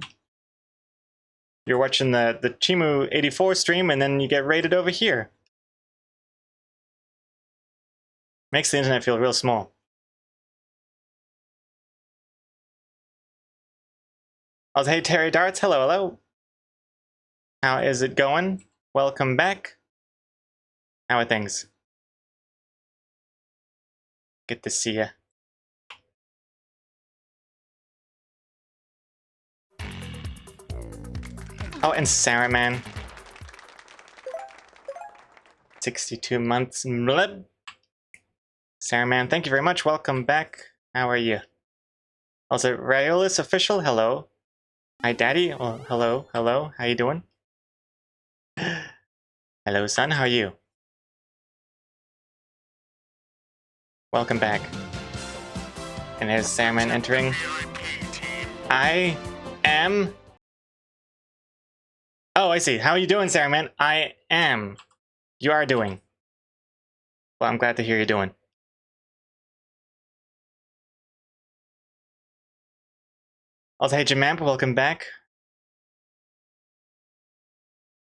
you're watching the Chimu84 stream, and then you get raided over here. Makes the internet feel real small. Oh, hey Terry Darts, hello, hello. How is it going? Welcome back. How are things? Good to see ya. Oh, and Sarah, man. 62 months. Blip. Saruman, thank you very much. Welcome back. How are you? Also, Rayolis Official, hello. Hi, Daddy. Oh, hello, hello. How you doing? Hello, son. How are you? Welcome back. And there's Saruman entering. I am... Oh, I see. How are you doing, Saruman? I am. You are doing. Well, I'm glad to hear you're doing. Also, hey, Jamamp, welcome back.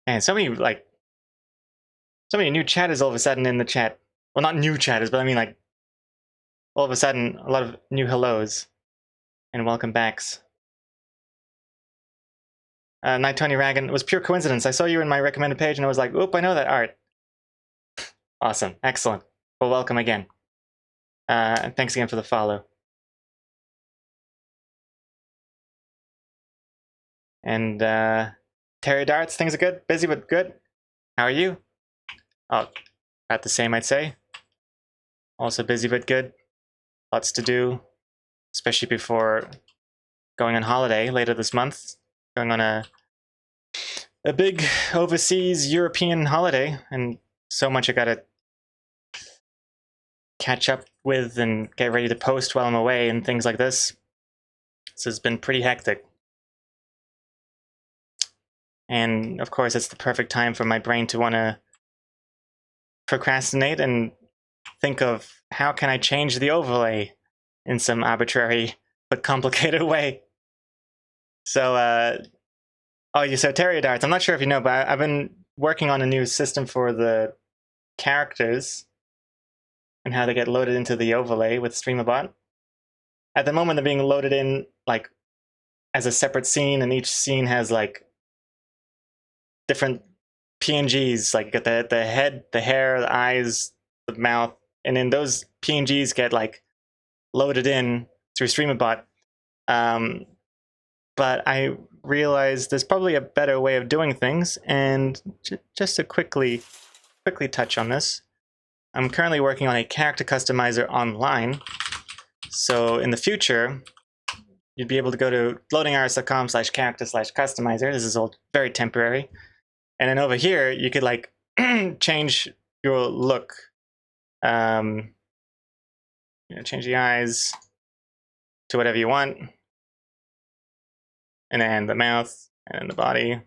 And so many new chatters all of a sudden in the chat. Well, not new chatters, but I mean like all of a sudden a lot of new hellos and welcome backs. Night Tony Ragan, it was pure coincidence. I saw you in my recommended page and I was like, oop, I know that art. Awesome, excellent. Well, welcome again. And thanks again for the follow. And Terry Darts, things are good, busy but good. How are you? Oh, about the same, I'd say. Also busy but good. Lots to do, especially before going on holiday later this month. Going on a big overseas European holiday, and so much I gotta catch up with and get ready to post while I'm away and things like this. This has been pretty hectic. And of course, it's the perfect time for my brain to want to procrastinate and think of how can I change the overlay in some arbitrary but complicated way. So, so Terry Darts, I'm not sure if you know, but I've been working on a new system for the characters and how they get loaded into the overlay with StreamerBot. At the moment, they're being loaded in like as a separate scene, and each scene has like different PNGs, like got the head, the hair, the eyes, the mouth, and then those PNGs get like loaded in through StreamerBot. But I realized there's probably a better way of doing things, and just to quickly touch on this, I'm currently working on a character customizer online. So in the future, you'd be able to go to loadingrs.com/character/customizer. This is all very temporary. And then over here, you could like change your look. Change the eyes to whatever you want. And then the mouth and the body,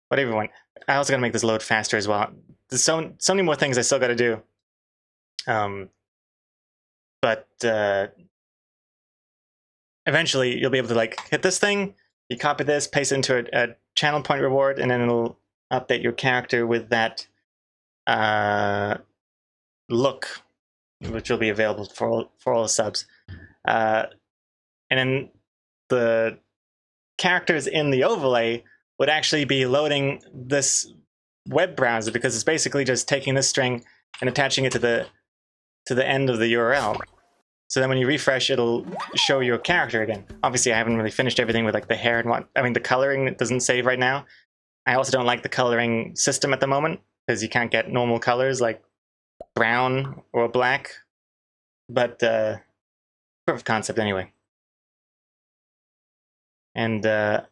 whatever you want. I also gotta make this load faster as well. There's so many more things I still gotta do. But eventually you'll be able to like hit this thing, you copy this, paste it into a channel point reward, and then it'll update your character with that look, which will be available for all the subs. And then the characters in the overlay would actually be loading this web browser, because it's basically just taking this string and attaching it to the end of the URL. So then when you refresh, it'll show your character again. Obviously, I haven't really finished everything with like the hair and the coloring doesn't save right now. I also don't like the coloring system at the moment, because you can't get normal colors like brown or black. But proof of concept anyway. And then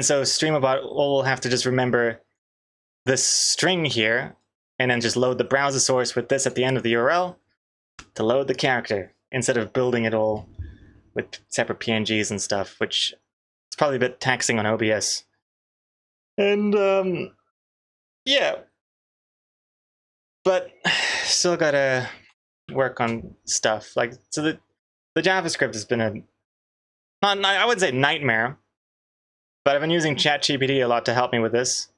so StreamerBot will have to just remember this string here, and then just load the browser source with this at the end of the URL to load the character, instead of building it all with separate PNGs and stuff, which is probably a bit taxing on OBS. And yeah, but still gotta work on stuff. Like, so the JavaScript has been I wouldn't say nightmare, but I've been using ChatGPT a lot to help me with this.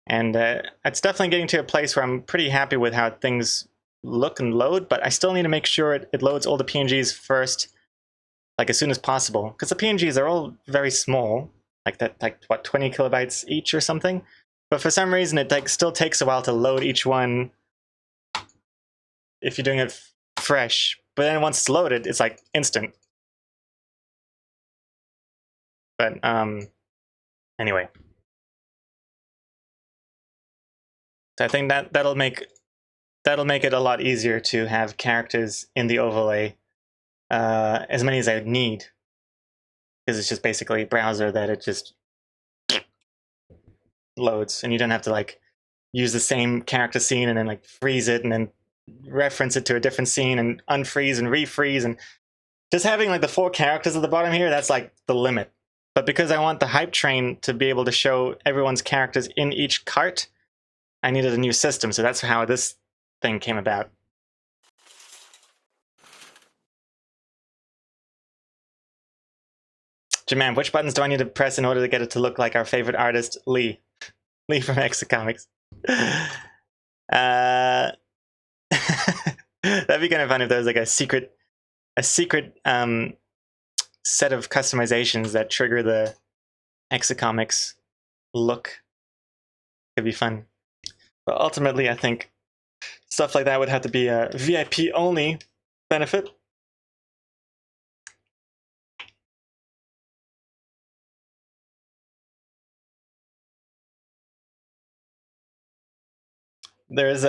And it's definitely getting to a place where I'm pretty happy with how things look and load, but I still need to make sure it loads all the PNGs first, like as soon as possible, because the PNGs are all very small, like what, 20 kilobytes each or something. But for some reason, it still takes a while to load each one if you're doing it fresh. But then once it's loaded, it's like instant. But anyway. So I think that'll make that'll make it a lot easier to have characters in the overlay, as many as I need, because it's just basically a browser that it just loads, and you don't have to like use the same character scene and then like freeze it and then reference it to a different scene and unfreeze and refreeze. And just having like the 4 characters at the bottom here, that's like the limit. But because I want the hype train to be able to show everyone's characters in each cart, I needed a new system. So that's how this thing came about. Jaman, which buttons do I need to press in order to get it to look like our favorite artist, Lee? Lee from Exit Comics. That'd be kind of fun if there was like a secret set of customizations that trigger the Exit Comics look. Could be fun. But ultimately, I think stuff like that would have to be a VIP only benefit. There's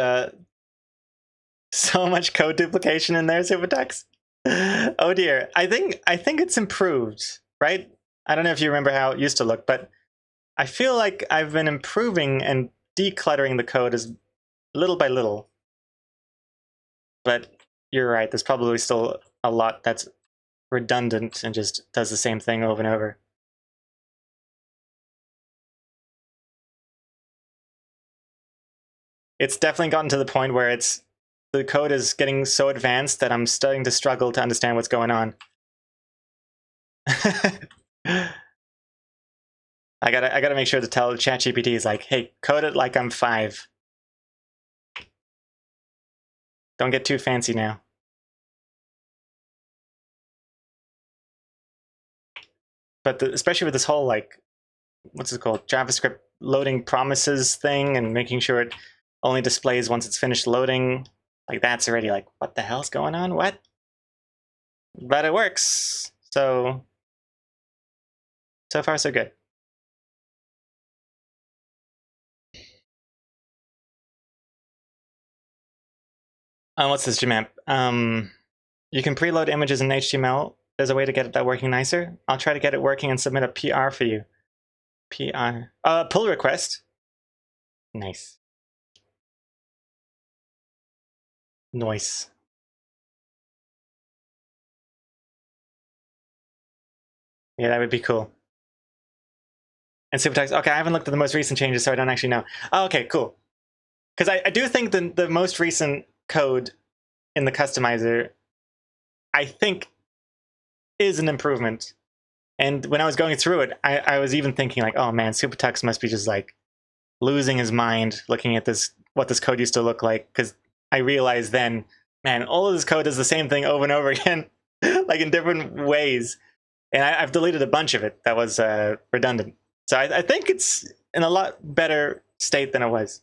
so much code duplication in there, Supertux. Oh dear. I think it's improved, right? I don't know if you remember how it used to look, but I feel like I've been improving and decluttering the code as little by little. But you're right, there's probably still a lot that's redundant and just does the same thing over and over. It's definitely gotten to the point where the code is getting so advanced that I'm starting to struggle to understand what's going on. I gotta make sure to tell ChatGPT is like, hey, code it like I'm 5. Don't get too fancy now. But especially with this whole like, what's it called, JavaScript loading promises thing and making sure it only displays once it's finished loading, like that's already like, what the hell's going on? What? But it works. So far so good. What's this, Jamamp? You can preload images in HTML. There's a way to get that working nicer. I'll try to get it working and submit a PR for you. PR. Pull request. Nice. Nice. Yeah, that would be cool. And Supertext. Okay, I haven't looked at the most recent changes, so I don't actually know. Oh, okay, cool. Because I do think the most recent code in the customizer, I think, is an improvement. And when I was going through it, I was even thinking like, oh man, Supertux must be just like losing his mind looking at this, what this code used to look like. Because I realized then, man, all of this code does the same thing over and over again, like in different ways. And I've deleted a bunch of it that was redundant. So I think it's in a lot better state than it was.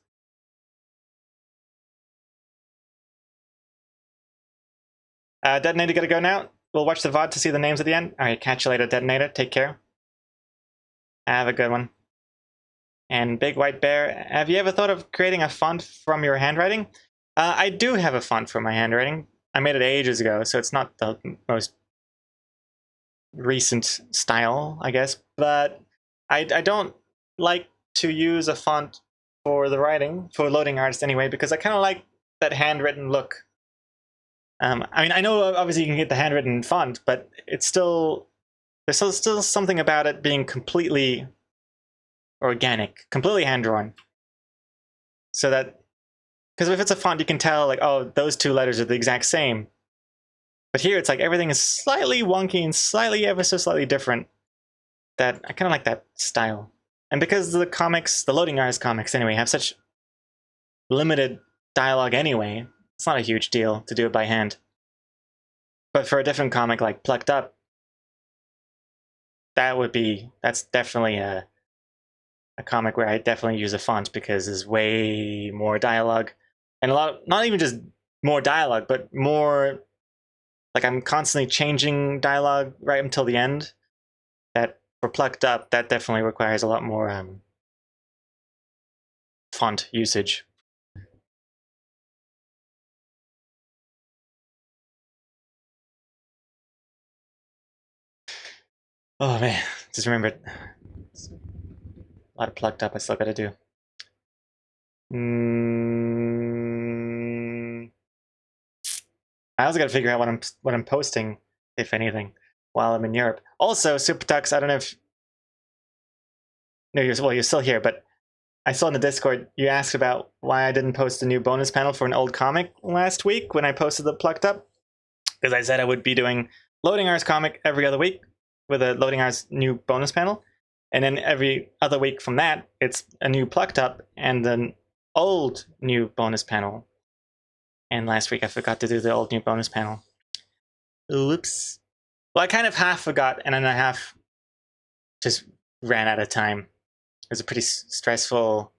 Detonator gotta go now. We'll watch the VOD to see the names at the end. All right, catch you later, Detonator. Take care. Have a good one. And Big White Bear, have you ever thought of creating a font from your handwriting? I do have a font for my handwriting. I made it ages ago, so it's not the most recent style, I guess. But I don't like to use a font for the writing, for loading artists anyway, because I kind of like that handwritten look. I mean, I know obviously you can get the handwritten font, but it's still, there's still something about it being completely organic, completely hand-drawn. So that, because if it's a font, you can tell like, oh, those 2 letters are the exact same. But here it's like everything is slightly wonky and slightly, ever so slightly different. That I kind of like that style. And because the comics, the loading artist comics anyway, have such limited dialogue anyway, it's not a huge deal to do it by hand. But for a different comic like Plucked Up, that's definitely a comic where I definitely use a font because there's way more dialogue. And a lot, not even just more dialogue, but more, like I'm constantly changing dialogue right until the end. That for Plucked Up, that definitely requires a lot more font usage. Oh man, just remembered. A lot of plucked up I still gotta do. I also gotta figure out what I'm posting, if anything, while I'm in Europe. Also, Super Tux, I don't know if no, you're still here, but I saw in the Discord you asked about why I didn't post a new bonus panel for an old comic last week when I posted the plucked up. Because I said I would be doing Loading Hours comic every other week with a Loading Hours new bonus panel. And then every other week from that, it's a new plucked up and an old new bonus panel. And last week I forgot to do the old new bonus panel. Oops. Well, I kind of half forgot, and then I half just ran out of time. It was a pretty stressful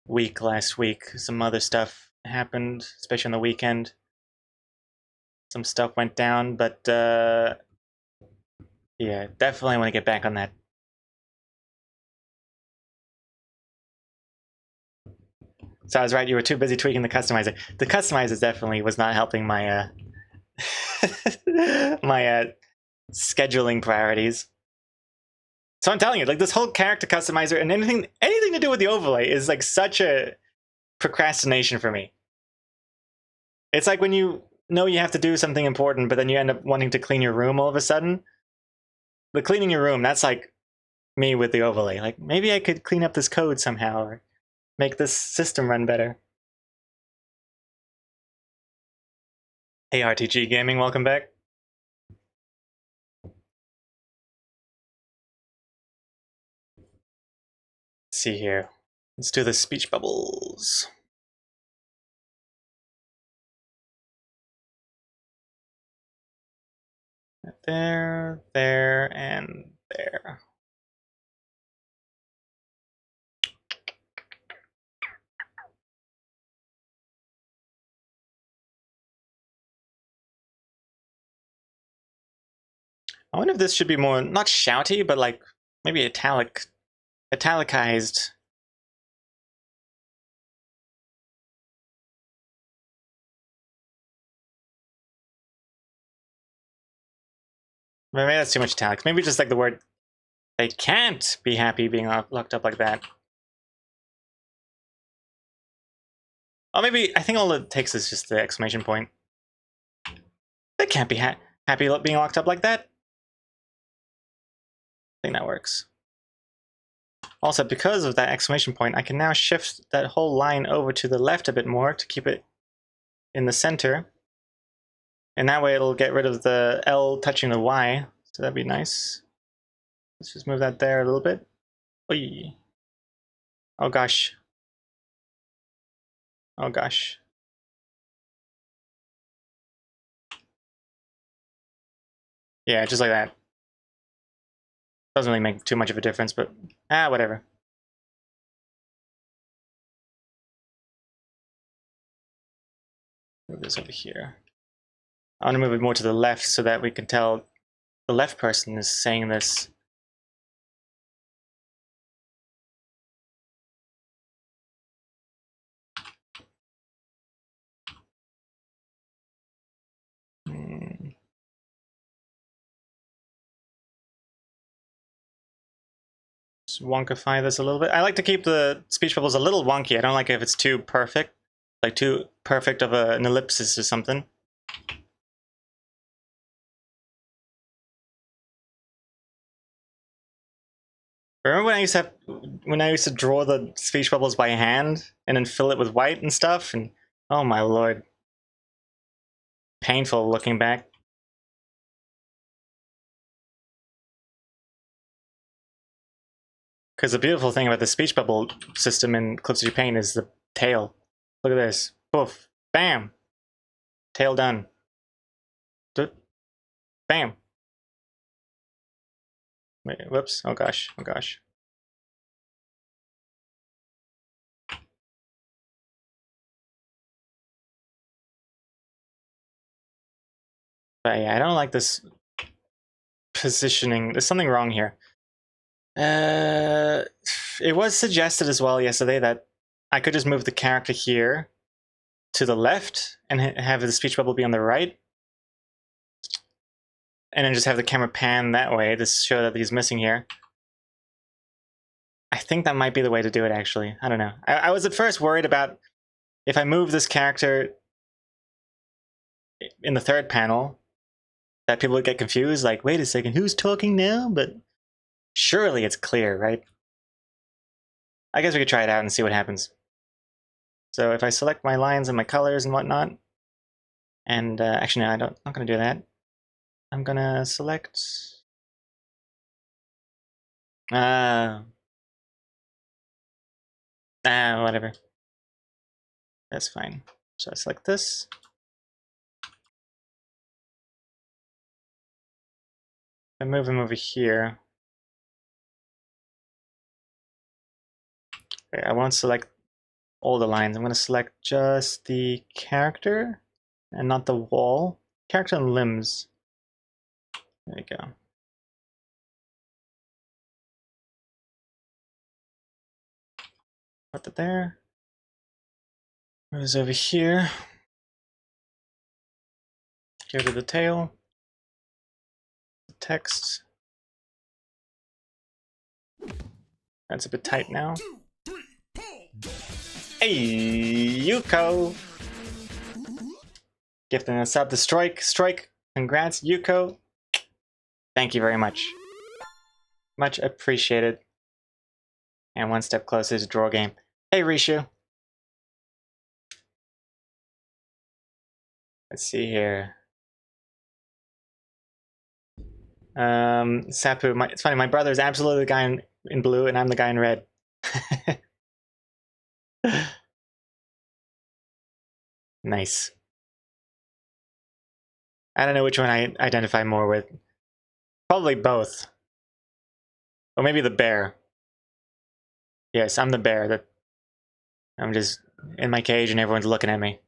week last week. Some other stuff happened, especially on the weekend. Some stuff went down, but yeah, definitely want to get back on that. So I was right, you were too busy tweaking the customizer. The customizer definitely was not helping my my scheduling priorities. So I'm telling you, like this whole character customizer and anything to do with the overlay is like such a procrastination for me. It's like when you know you have to do something important, but then you end up wanting to clean your room all of a sudden. The cleaning your room, that's like me with the overlay. Like maybe I could clean up this code somehow or make this system run better. Hey RTG Gaming, welcome back. Let's see here. Let's do the speech bubbles. There, there, and there. I wonder if this should be more, not shouty, but like maybe italicized. Maybe that's too much italics. Maybe just like the word, they can't be happy being locked up like that. Oh, maybe, I think all it takes is just the exclamation point. They can't be happy being locked up like that. I think that works. Also, because of that exclamation point, I can now shift that whole line over to the left a bit more to keep it in the center. And that way it'll get rid of the L touching the Y. So that'd be nice. Let's just move that there a little bit. Oy. Oh gosh. Oh gosh. Yeah, just like that. Doesn't really make too much of a difference, but whatever. Move this over here. I want to move it more to the left so that we can tell the left person is saying this. Just wonkify this a little bit. I like to keep the speech bubbles a little wonky. I don't like if it's too perfect, like too perfect of an ellipsis or something. Remember when I used to draw the speech bubbles by hand and then fill it with white and stuff? And oh my lord, painful looking back. Because the beautiful thing about the speech bubble system in Clips Paint is the tail. Look at this. Poof. Bam. Tail done. Bam. Wait, whoops. Oh gosh. Oh gosh. But yeah, I don't like this positioning. There's something wrong here. It was suggested as well yesterday that I could just move the character here to the left and have the speech bubble be on the right. and then just have the camera pan that way to show that he's missing here. I think that might be the way to do it, actually. I don't know. I was at first worried about if I move this character in the third panel, that people would get confused, like, wait a second, who's talking now? But surely it's clear, right? I guess we could try it out and see what happens. So if I select my lines and my colors and whatnot, and actually no, I'm not going to do that. I'm going to select... whatever. That's fine. So I select this. I move him over here. Okay, I won't select all the lines. I'm going to select just the character and not the wall. Character and limbs. There you go. Put that there. Moves over here. Go to the tail. The text. That's a bit tight now. Hey, Yuko! Gifting us up to Strike. Strike. Congrats, Yuko. Thank you very much. Much appreciated. And one step closer to draw game. Hey, Rishu. Let's see here. Sapu, it's funny, my brother is absolutely the guy in blue and I'm the guy in red. Nice. I don't know which one I identify more with. Probably both. Or maybe the bear. Yes, I'm the bear. That I'm just in my cage and everyone's looking at me.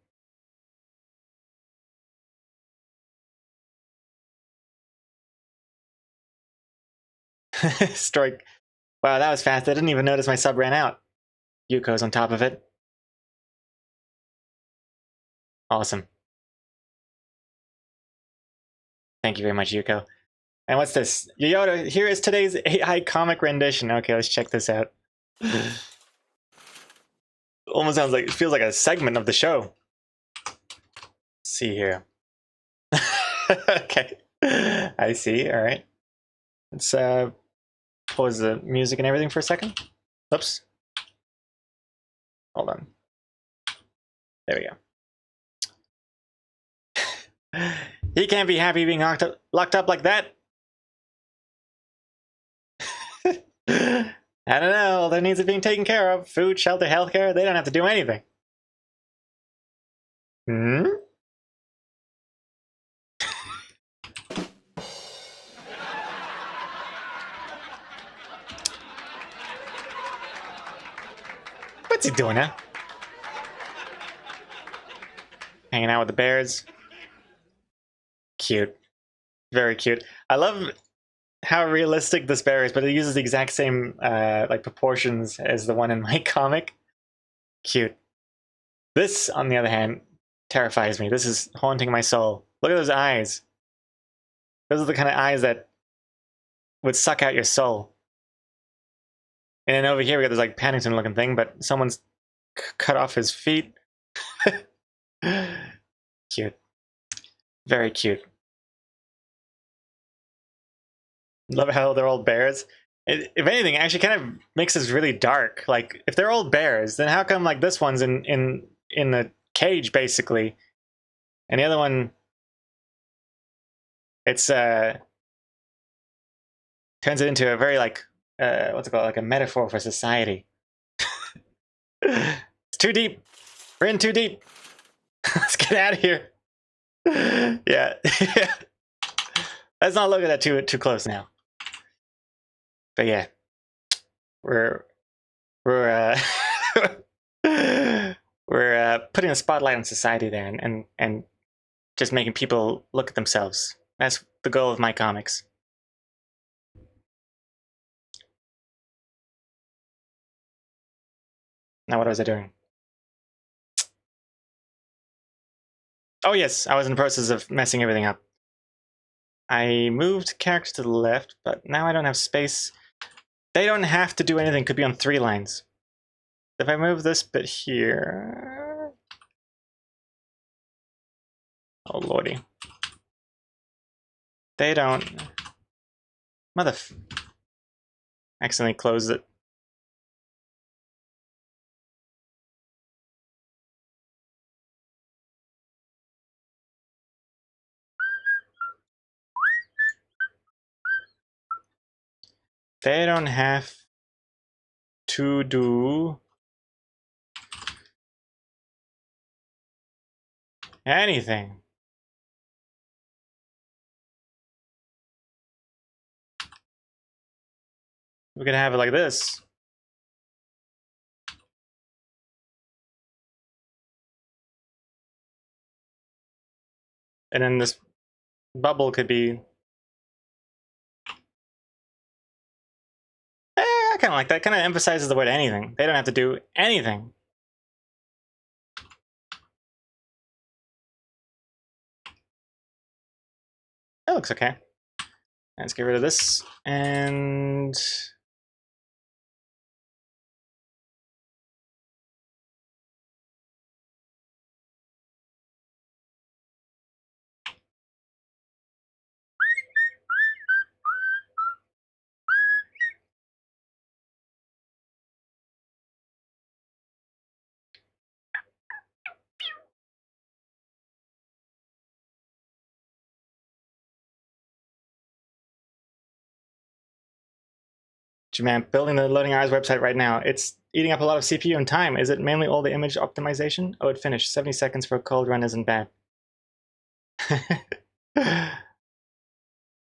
Strike. Wow, that was fast. I didn't even notice my sub ran out. Yuko's on top of it. Awesome. Thank you very much, Yuko. And what's this? Yoyoda, here is today's AI comic rendition. Okay, let's check this out. Almost sounds like, it feels like a segment of the show. Let's see here. Okay. I see, all right. Let's pause the music and everything for a second. Oops. Hold on. There we go. He can't be happy being locked up like that. I don't know. All their needs are being taken care of. Food, shelter, healthcare. They don't have to do anything. Hmm? What's he doing now? Hanging out with the bears. Cute. Very cute. I love how realistic this bear is, but it uses the exact same like proportions as the one in my comic. Cute. This, on the other hand, terrifies me. This is haunting my soul. Look at those eyes. Those are the kind of eyes that would suck out your soul. And then over here we got this like Paddington looking thing, but someone's cut off his feet. Cute. Very cute. Love how they're all bears. If anything, it actually kind of makes this really dark. Like, if they're all bears, then how come like this one's in the cage basically, and the other one, it's turns it into a very like what's it called, like a metaphor for society. It's too deep. We're in too deep. Let's get out of here. Yeah. Let's not look at that too close now. But yeah, we're we're putting a spotlight on society there, and just making people look at themselves. That's the goal of my comics. Now, what was I doing? Oh yes, I was in the process of messing everything up. I moved character to the left, but now I don't have space. They don't have to do anything, could be on 3 lines. If I move this bit here... Oh lordy. They don't... Accidentally closed it. They don't have to do anything. We could have it like this. And then this bubble could be... I kind of like that. Kind of emphasizes the word anything. They don't have to do anything. That looks okay. Let's get rid of this. And... Man, building the Loading Hours website right now. It's eating up a lot of CPU and time. Is it mainly all the image optimization? Oh, it finished. 70 seconds for a cold run isn't bad.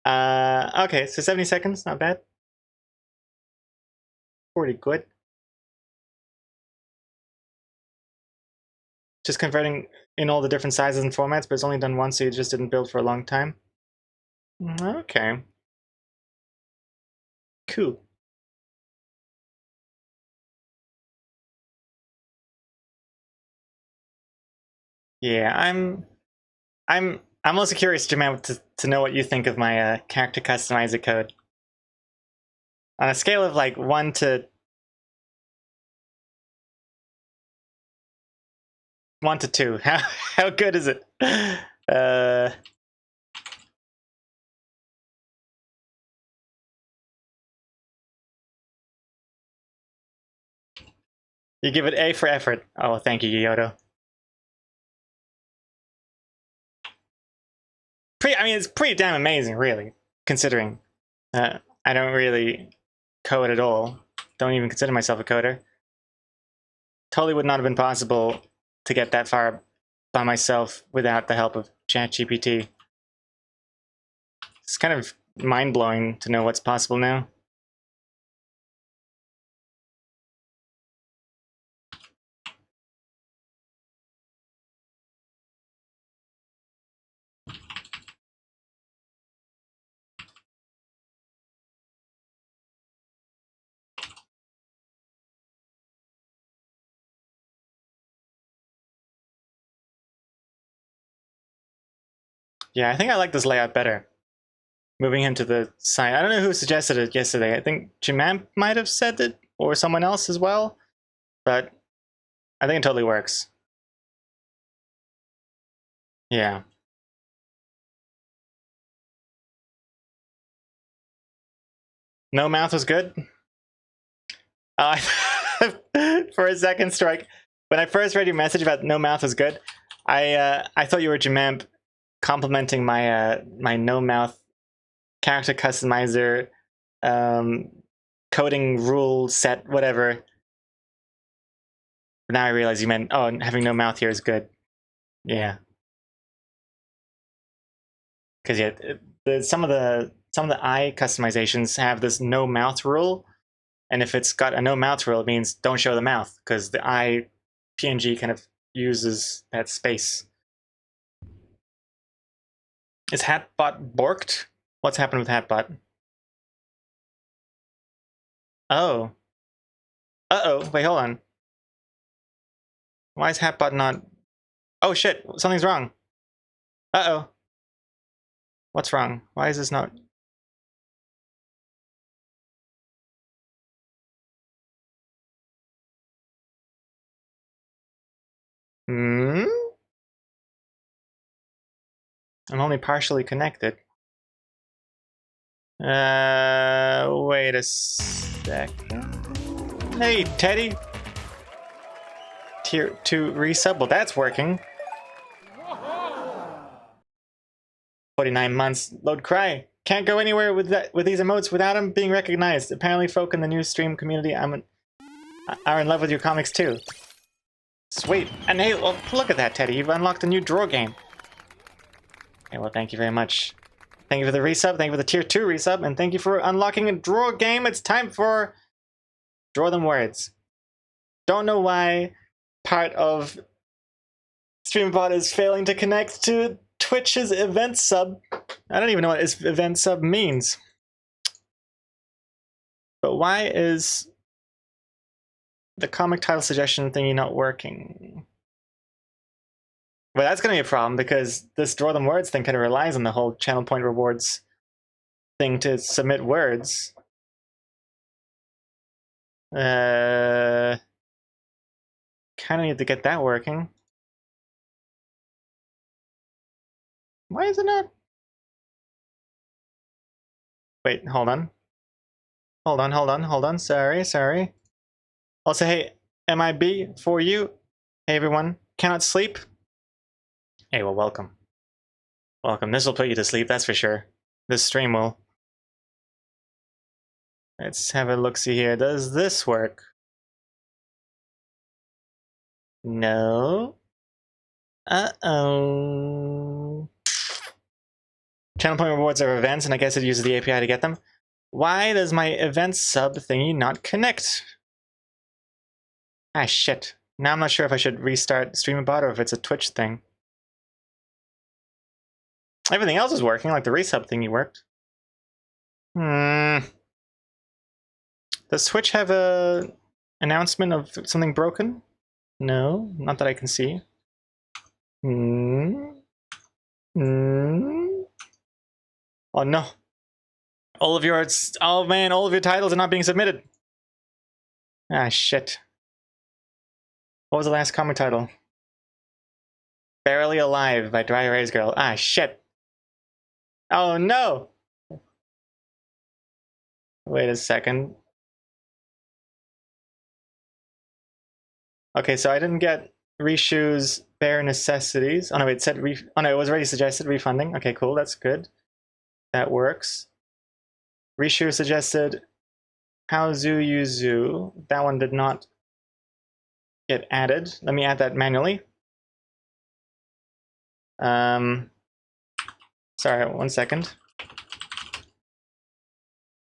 Okay, so 70 seconds, not bad. Pretty good. Just converting in all the different sizes and formats, but it's only done once, so you just didn't build for a long time. Okay. Cool. Yeah, I'm also curious, Jamal, to know what you think of my character customizer code. On a scale of like 1 to 2, how good is it? You give it A for effort. Oh, thank you, Yodo. I mean, it's pretty damn amazing, really, considering I don't really code at all. Don't even consider myself a coder. Totally would not have been possible to get that far by myself without the help of ChatGPT. It's kind of mind-blowing to know what's possible now. Yeah, I think I like this layout better. Moving him to the side. I don't know who suggested it yesterday. I think Jimam might have said it, or someone else as well. But I think it totally works. Yeah. No mouth was good? For a second strike, when I first read your message about no mouth was good, I thought you were Jimam complimenting my my no mouth character customizer coding rule set, whatever. But now I realize you meant, oh, having no mouth here is good. Yeah. Because yeah, some of the eye customizations have this no mouth rule, and if it's got a no mouth rule, it means don't show the mouth because the eye PNG kind of uses that space. Is Hatbot borked? What's happened with Hatbot? Oh. Uh-oh. Wait, hold on. Why is Hatbot not... Oh shit, something's wrong. Uh-oh. What's wrong? Why is this not... Hmm? I'm only partially connected. Wait a second. Hey, Teddy! Tier 2 resub? Well, that's working. 49 months. Load cry. Can't go anywhere with these emotes without them being recognized. Apparently folk in the new stream community are in love with your comics too. Sweet. And hey, well, look at that, Teddy. You've unlocked a new draw game. Okay, well, thank you very much. Thank you for the resub, thank you for the tier 2 resub, and thank you for unlocking a draw game. It's time for Draw Them Words. Don't know why part of StreamBot is failing to connect to Twitch's event sub. I don't even know what this event sub means. But why is the comic title suggestion thingy not working? Well, that's going to be a problem because this Draw Them Words thing kind of relies on the whole channel point rewards thing to submit words. Kind of need to get that working. Why is it not? Wait, hold on. Hold on. Sorry. Also, hey, MIB for you. Hey, everyone. Cannot sleep? Hey, well, welcome. Welcome. This will put you to sleep, that's for sure. This stream will. Let's have a look-see here. Does this work? No. Uh-oh. Channel point rewards are events, and I guess it uses the API to get them. Why does my event sub thingy not connect? Ah, shit. Now I'm not sure if I should restart StreamBot or if it's a Twitch thing. Everything else is working, like the resub thingy worked. Does Twitch have a announcement of something broken? No, not that I can see. Oh no. All of your titles are not being submitted. Ah, shit. What was the last comic title? Barely Alive by Dry Erase Girl. Ah, shit. Oh no! Wait a second. Okay, so I didn't get Rishu's Bare Necessities. Oh no, it said it was already suggested refunding. Okay, cool, that's good. That works. Rishu suggested How Zoo Yuzu. That one did not get added. Let me add that manually. Sorry, one second.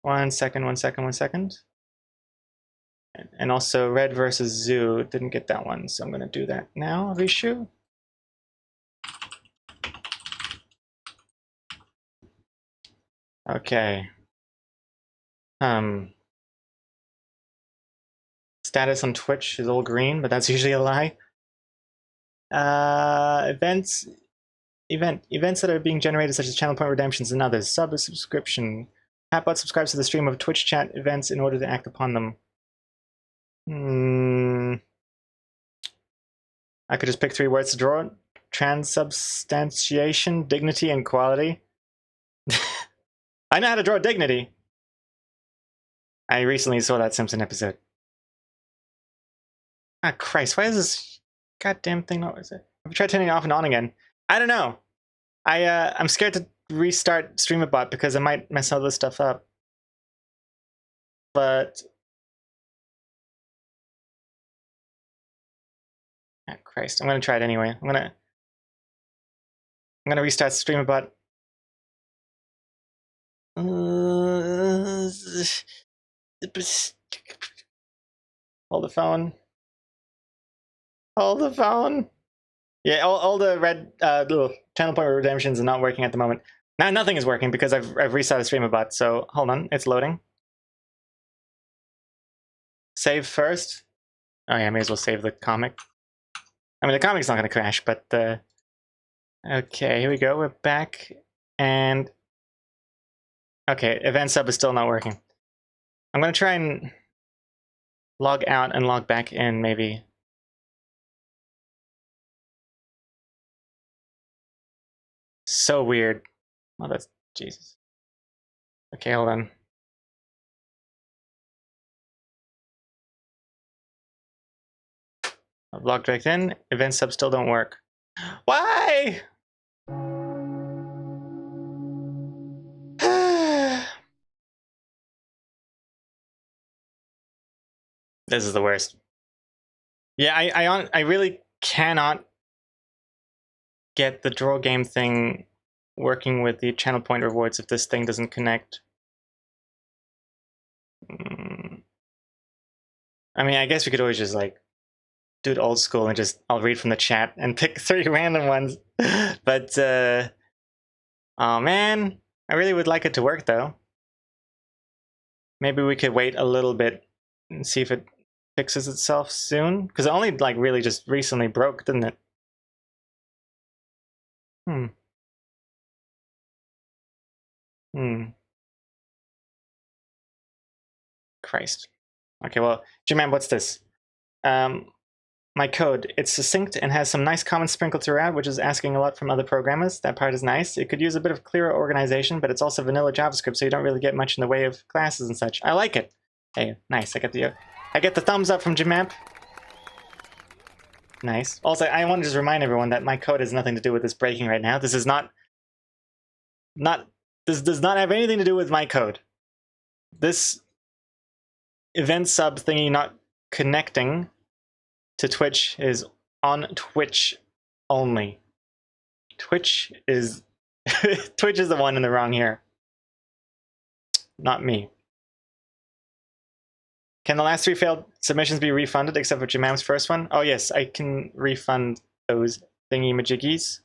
One second. And also Red versus Zoo, didn't get that one, so I'm gonna do that now, Rishu. Okay. Status on Twitch is all green, but that's usually a lie. Events that are being generated, such as channel point redemptions and others. Subscription. Hatbot subscribes to the stream of Twitch chat events in order to act upon them. I could just pick 3 words to draw. Transubstantiation, dignity, and quality. I know how to draw dignity. I recently saw that Simpson episode. Ah, Christ, why is this goddamn thing not... I've tried turning it off and on again. I don't know. I'm scared to restart StreamBot because I might mess all this stuff up. But... Ah, Christ, I'm gonna try it anyway. I'm gonna restart StreamBot. Hold the phone. Hold the phone. Yeah, all the red channel point redemptions are not working at the moment. Now nothing is working because I've restarted StreamBot. So hold on, it's loading. Save first. Oh yeah, I may as well save the comic. I mean, the comic's not going to crash, but okay, here we go. We're back, and Okay, event sub is still not working. I'm gonna try and log out and log back in, maybe. So weird. Oh, that's Jesus. Okay, hold on. I've logged back in. Event subs still don't work. Why? This is the worst. Yeah, I really cannot get the draw game thing working with the channel point rewards if this thing doesn't connect. I mean, I guess we could always just like do it old school and just I'll read from the chat and pick 3 random ones. But oh man, I really would like it to work though. Maybe we could wait a little bit and see if it fixes itself soon, because it only like really just recently broke, didn't it? Christ. Okay, well, Jim, what's this? My code. It's succinct and has some nice comments sprinkled throughout, which is asking a lot from other programmers. That part is nice. It could use a bit of clearer organization, but it's also vanilla JavaScript, so you don't really get much in the way of classes and such. I like it. Hey, nice. I get the thumbs up from Jimamp. Nice. Also, I want to just remind everyone that my code has nothing to do with this breaking right now. This is not this does not have anything to do with my code. This event sub thingy not connecting to Twitch is on Twitch only. Twitch is Twitch is the one in the wrong here, not me. Can the last 3 failed submissions be refunded except for Jimam's first one? Oh yes, I can refund those thingy majiggies.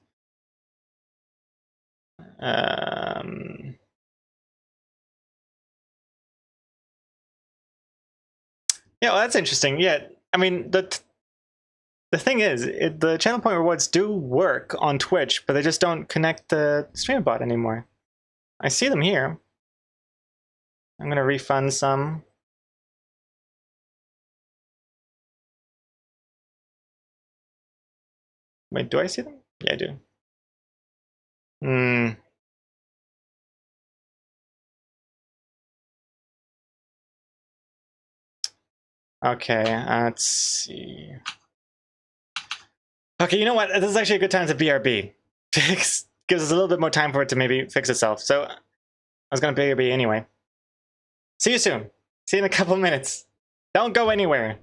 Yeah, well, that's interesting. Yeah, I mean the thing is, the channel point rewards do work on Twitch, but they just don't connect the stream bot anymore. I see them here. I'm gonna refund some. Wait, do I see them? Yeah, I do. Okay, let's see. Okay, you know what? This is actually a good time to BRB. Gives us a little bit more time for it to maybe fix itself. So I was gonna BRB anyway. See you soon. See you in a couple minutes. Don't go anywhere.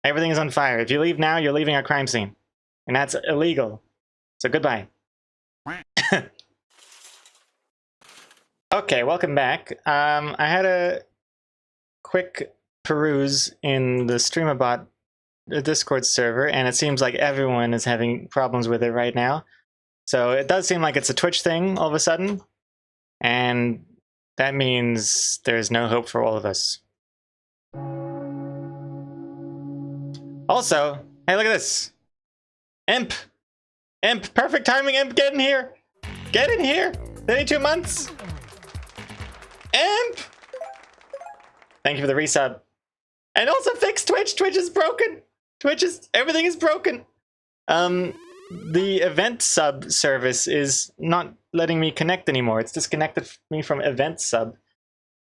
Everything is on fire. If you leave now, you're leaving our crime scene. And that's illegal. So goodbye. Okay, welcome back. I had a quick peruse in the StreamerBot Discord server, and it seems like everyone is having problems with it right now. So it does seem like it's a Twitch thing all of a sudden, and that means there's no hope for all of us. Also, hey, look at this. Imp! Imp! Perfect timing, Imp! Get in here! Get in here! 32 months! Imp! Thank you for the resub. And also fix Twitch! Twitch is broken! Everything is broken! The event sub service is not letting me connect anymore. It's disconnected me from event sub.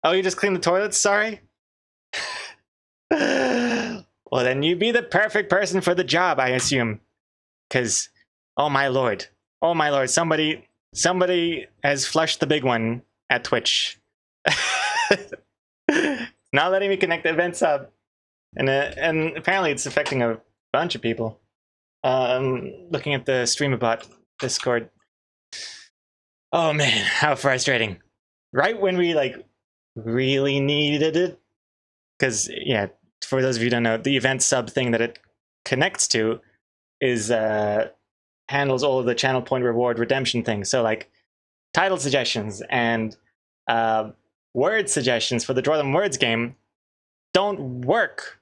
Oh, you just cleaned the toilets? Sorry? Well, then you be the perfect person for the job, I assume. Because, oh my lord, somebody has flushed the big one at Twitch. Not letting me connect the event sub, and apparently it's affecting a bunch of people. Looking at the StreamerBot Discord. Oh man, how frustrating! Right when we like really needed it, because yeah, for those of you who don't know, the event sub thing that it connects to is handles all of the channel point reward redemption things. So like title suggestions and word suggestions for the Draw Them Words game don't work.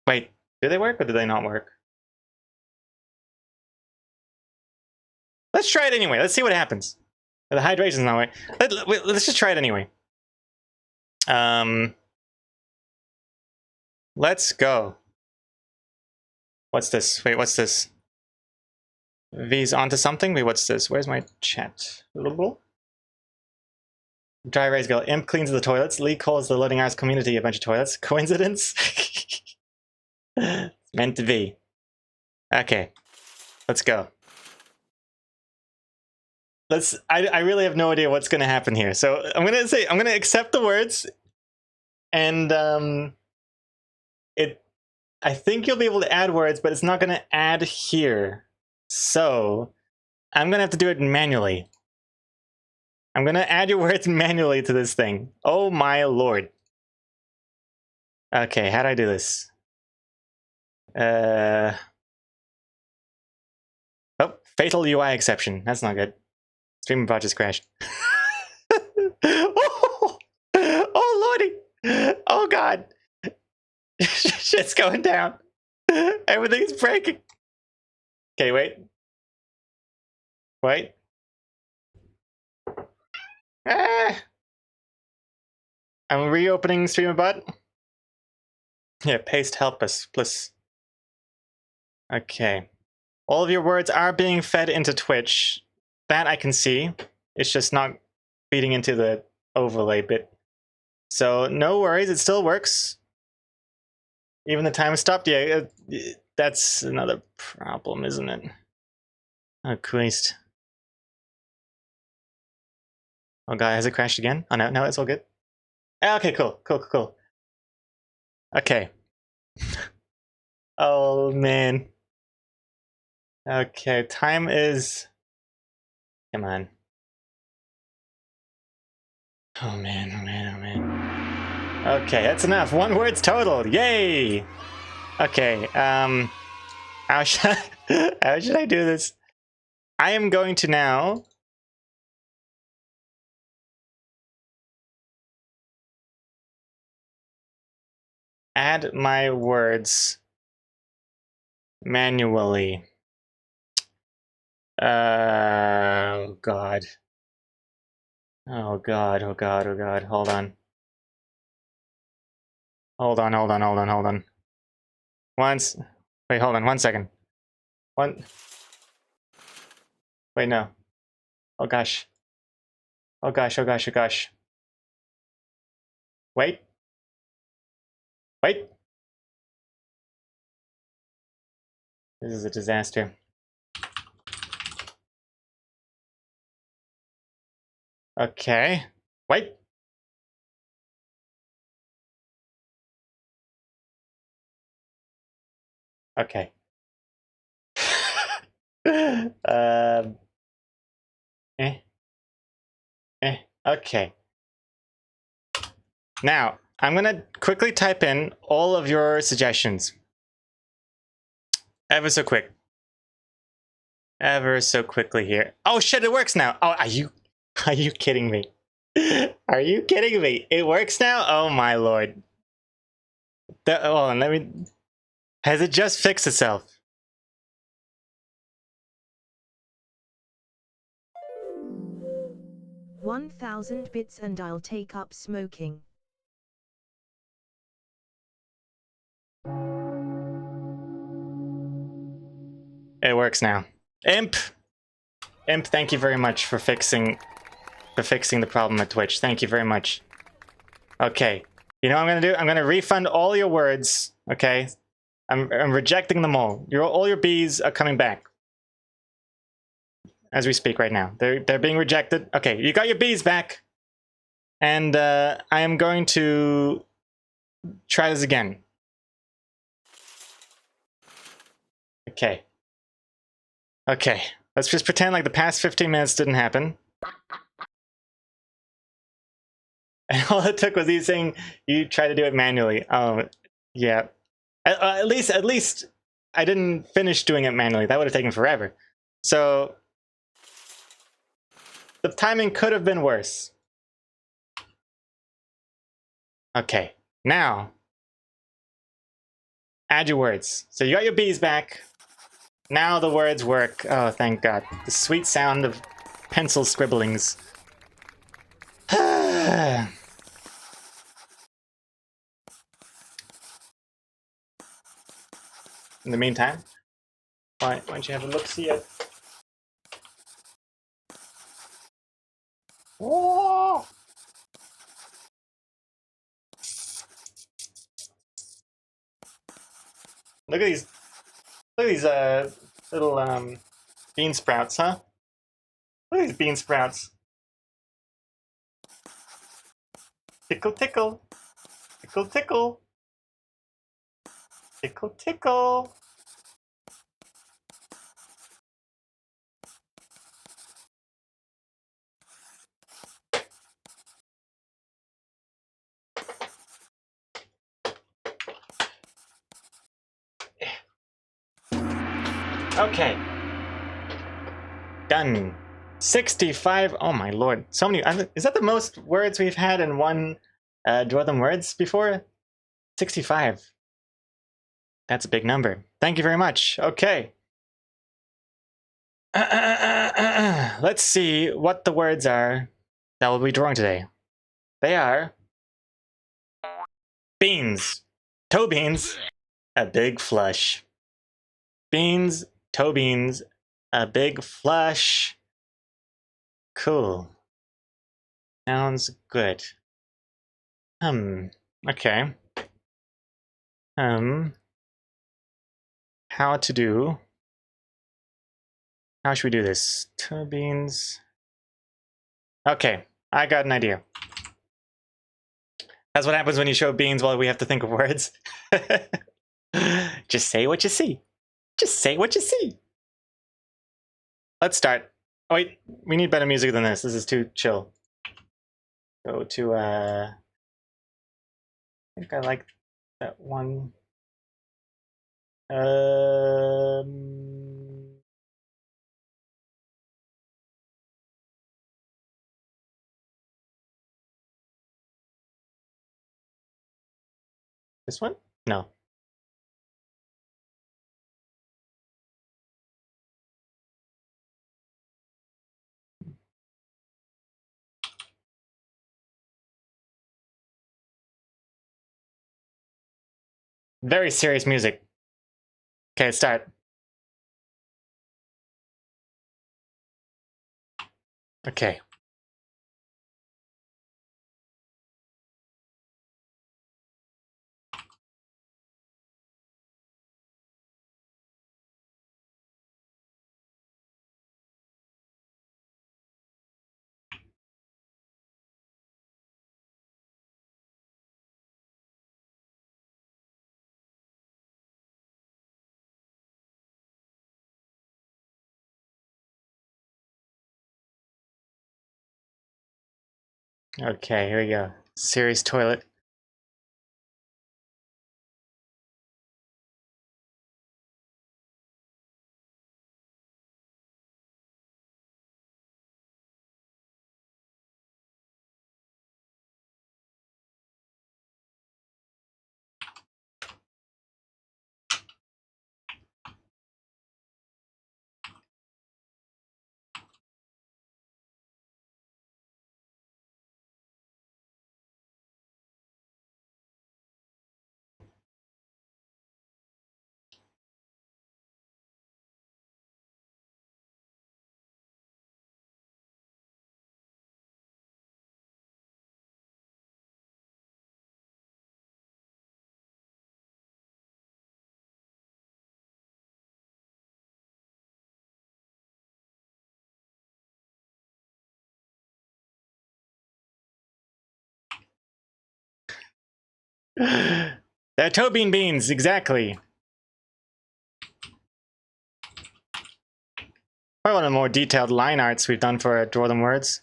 Wait, do they work or do they not work? Let's try it anyway. Let's see what happens. The hydration's not right. Let's just try it anyway. Let's go. What's this? Wait, what's this? V's onto something? Wait, what's this? Where's my chat? Dry raise girl. Imp cleans the toilets. Lee calls the Loading Hours community a bunch of toilets. Coincidence? It's meant to be. Okay. Let's go. I really have no idea what's gonna happen here. So I'm gonna accept the words, and I think you'll be able to add words, but it's not gonna add here. So I'm gonna have to do it manually. I'm gonna add your words manually to this thing. Oh my lord. Okay, how do I do this? Oh, fatal UI exception. That's not good. Streaming bot just crashed. Oh, oh lordy! Oh god! Shit's going down. Everything's breaking. Okay, wait. Wait. Ah! I'm reopening streamer bot. Yeah, paste help us, please. Okay. All of your words are being fed into Twitch. That I can see. It's just not feeding into the overlay bit. So no worries, it still works. Even the time stopped. Yeah, that's another problem, isn't it? Oh, Christ. Oh god, has it crashed again? Oh no, it's all good. Okay, cool. Okay. Oh man. Okay, time is... Come on. Oh man. Okay, that's enough. 1 word's total. Yay! Okay, how should I do this? I am going to now add my words manually. Oh god. Oh god. Hold on. Hold on. Wait, hold on 1 second. Wait, no. Oh gosh. Wait. This is a disaster. Okay. Wait. Okay. Okay. Now, I'm gonna quickly type in all of your suggestions. Ever so quickly here. Oh shit, it works now. Oh, are you kidding me? Are you kidding me? It works now? Oh my lord. Hold on, let me... Has it just fixed itself? $1,000 bits and I'll take up smoking. It works now. Imp, thank you very much for fixing the problem at Twitch. Thank you very much. Okay. You know what I'm gonna do? I'm gonna refund all your words. Okay. I'm rejecting them all. All your B's are coming back as we speak right now. They're being rejected. Okay, you got your B's back, and I am going to try this again. Okay. Let's just pretend like the past 15 minutes didn't happen. And all it took was you saying you tried to do it manually. Oh, yeah. At least I didn't finish doing it manually. That would have taken forever. So the timing could have been worse. Okay, now add your words. So you got your B's back. Now the words work. Oh, thank God. The sweet sound of pencil scribblings. In the meantime, why don't you have a look-see at... Whoa! Look at these little bean sprouts, huh? Look at these bean sprouts. Tickle, tickle. Tickle, tickle. Tickle, tickle. Okay. Done. 65. Oh my lord. So many. Is that the most words we've had in one Draw Them Words before? 65. That's a big number. Thank you very much. Okay. Let's see what the words are that we'll be drawing today. They are beans, toe beans, a big flush. Beans, toe beans, a big flush. Cool. Sounds good. Okay. How to do... How should we do this? Toe beans... Okay, I got an idea. That's what happens when you show beans while we have to think of words. Just say what you see. Just say what you see. Let's start. Oh wait, we need better music than this. This is too chill. Go to, I think I like that one. This one? No. Very serious music. Okay, start. Okay. Okay, here we go. Serious toilet. They're toe bean beans, exactly. Probably one of the more detailed line arts we've done for Draw Them Words.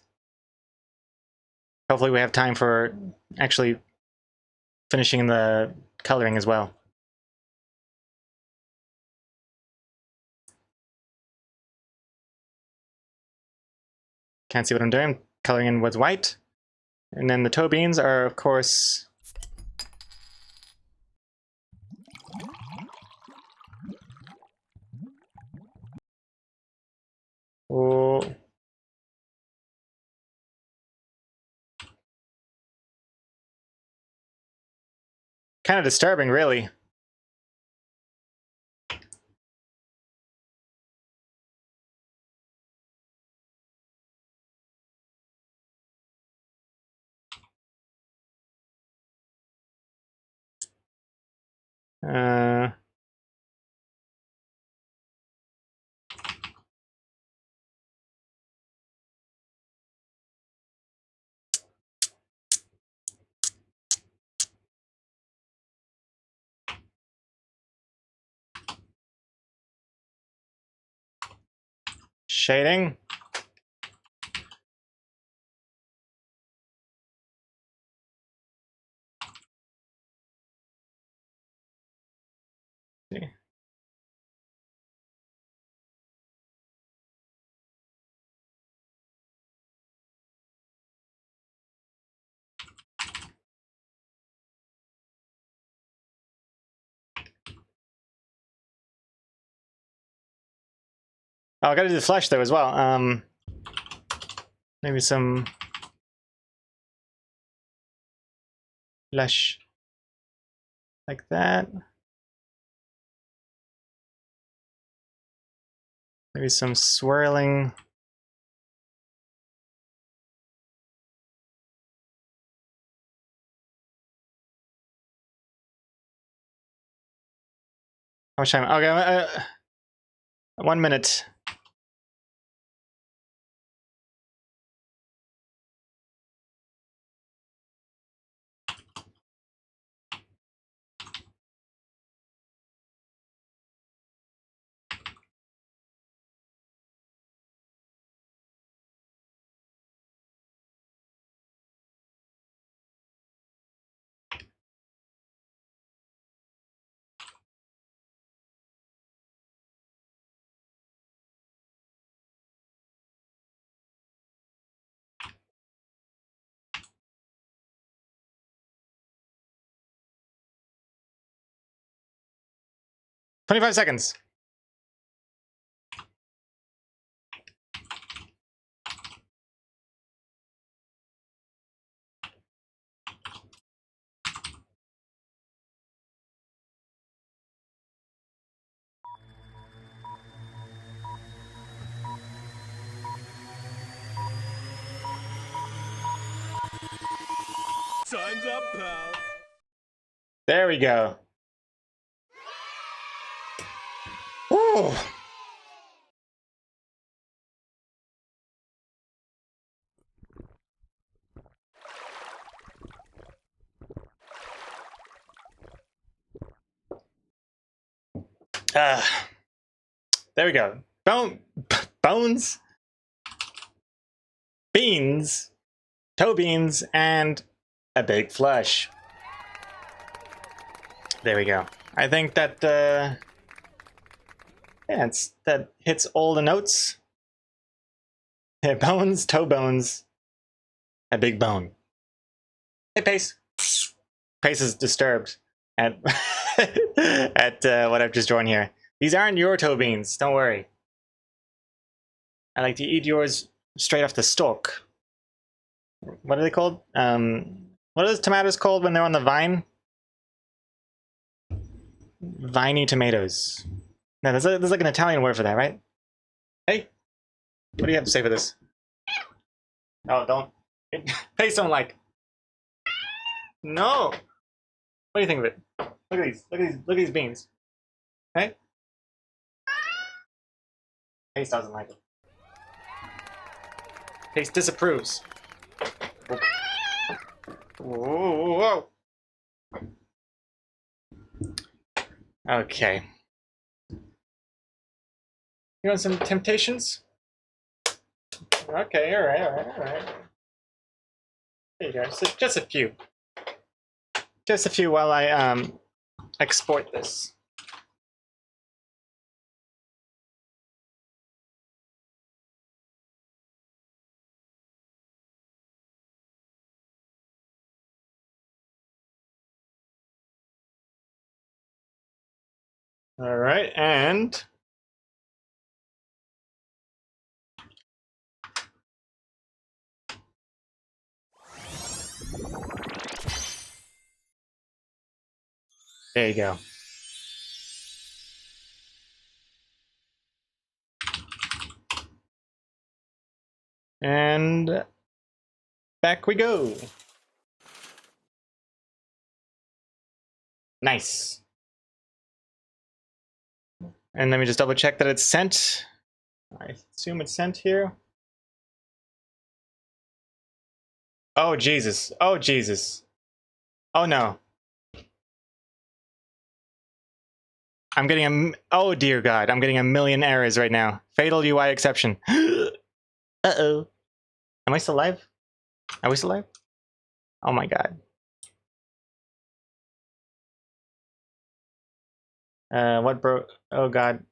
Hopefully we have time for actually finishing the coloring as well. Can't see what I'm doing. I'm coloring in with white. And then the toe beans are, of course... Oh. Kind of disturbing, really. Uh, Shading. Oh, I gotta do the flesh though as well. Maybe some flesh like that. Maybe some swirling. How much time? Okay, 1 minute. $25 seconds. Time's up, pal. There we go. Ooh. There we go. Bones, beans, toe beans, and a big flush. There we go. I think that yeah, that hits all the notes. Yeah, bones, toe bones, a big bone. Hey, Pace. Pace is disturbed at at what I've just drawn here. These aren't your toe beans. Don't worry. I like to eat yours straight off the stalk. What are they called? What are those tomatoes called when they're on the vine? Viney tomatoes. No, there's like an Italian word for that, right? Hey, what do you have to say for this? Oh, don't. Pace don't like. No. What do you think of it? Look at these. Look at these. Look at these beans. Hey. Pace doesn't like it. Pace disapproves. Whoa. Okay. You want some temptations? Okay, alright. There you go. Just a few. Just a few while I export this. Alright, and There you go. And back we go. Nice. And let me just double check that it's sent. I assume it's sent here. Oh, Jesus. Oh, Jesus. Oh, no. I'm getting a... Oh, dear God. I'm getting a million errors right now. Fatal UI exception. Uh-oh. Am I still live? Are we still live? Oh, my God. What broke? Oh, God.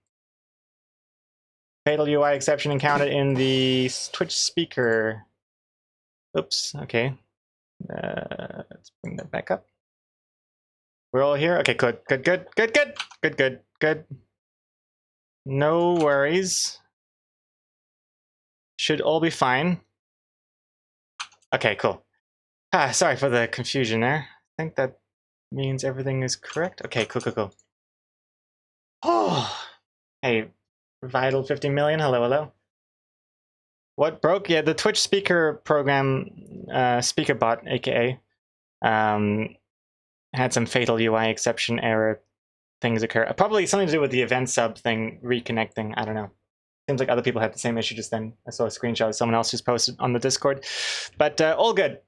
Fatal UI exception encountered in the Twitch speaker. Oops. Okay. Let's bring that back up. We're all here? Okay, good, good, good, good, good, good, good, good. No worries. Should all be fine. Okay, cool. Sorry for the confusion there. I think that means everything is correct. Okay, cool, cool, cool. Oh, hey, Vital 50 million, hello, hello. What broke? Yeah, the Twitch speaker program, SpeakerBot, aka, had some fatal UI exception error things occur. Probably something to do with the event sub thing reconnecting. I don't know. Seems like other people had the same issue just then. I saw a screenshot of someone else just posted on the Discord. But all good.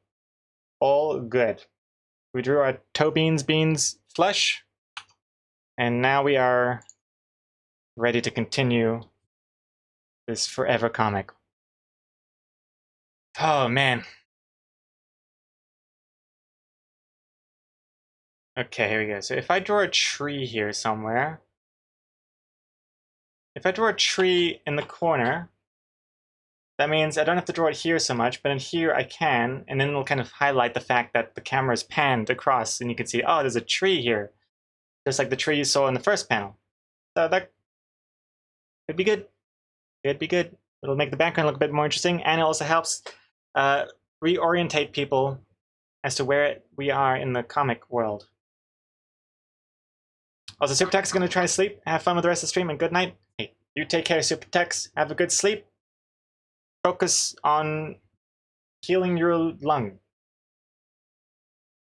All good. We drew our toe beans flesh. And now we are ready to continue this forever comic. Oh, man. Okay, here we go. So if I draw a tree here somewhere, if I draw a tree in the corner, that means I don't have to draw it here so much, but in here I can, and then it'll kind of highlight the fact that the camera is panned across, and you can see, oh, there's a tree here, just like the tree you saw in the first panel. So that could be good. Could be good. It'll make the background look a bit more interesting, and it also helps reorientate people as to where we are in the comic world. Also, Supertex is going to try to sleep. Have fun with the rest of the stream, and good night. Hey, you take care, Supertex. Have a good sleep. Focus on healing your lung.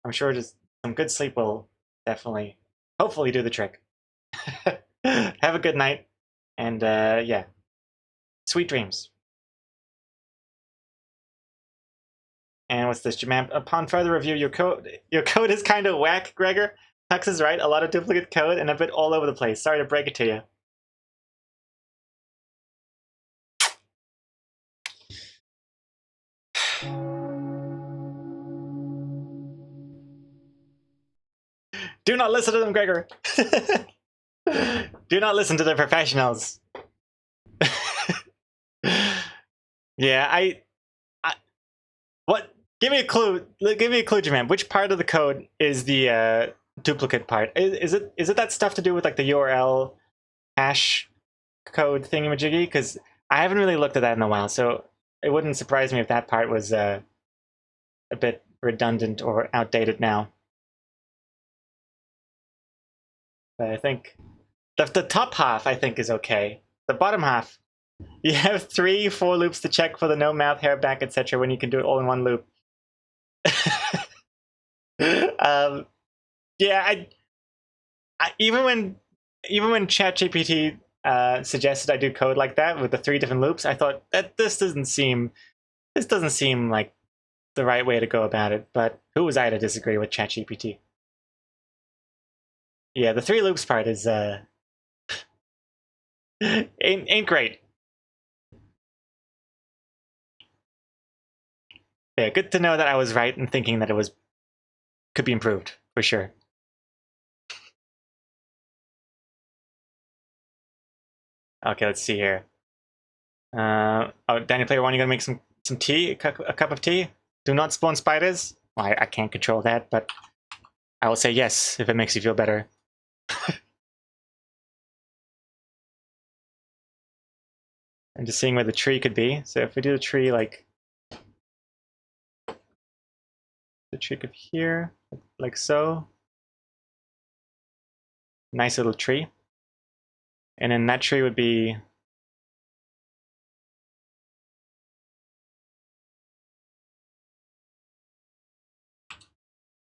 I'm sure just some good sleep will definitely, hopefully, do the trick. Have a good night, and yeah, sweet dreams. And what's this, Jamam? Upon further review, your code is kind of whack, Gregor. Tux is right. A lot of duplicate code and a bit all over the place. Sorry to break it to you. Do not listen to them, Gregor. Do not listen to the professionals. Yeah, I what? Give me a clue. Give me a clue, Jamam. Which part of the code is the duplicate part? Is it that stuff to do with like the URL hash code thingamajiggy? Because I haven't really looked at that in a while, so it wouldn't surprise me if that part was a bit redundant or outdated now. But I think the top half I think is okay. The bottom half, you have 3 for loops to check for the no mouth, hair back, etc. when you can do it all in one loop. Yeah, even when ChatGPT suggested I do code like that with the 3 different loops, I thought that this doesn't seem like the right way to go about it. But who was I to disagree with ChatGPT? Yeah, the 3 loops part is ain't great. Yeah, good to know that I was right in thinking that it could be improved for sure. Okay, let's see here. Oh, Daniel Player One, you gonna make some tea? A cup of tea? Do not spawn spiders. Well, I can't control that, but I will say yes if it makes you feel better. I'm just seeing where the tree could be. So if we do the tree like the tree could be here, like so. nice little tree. And then that tree would be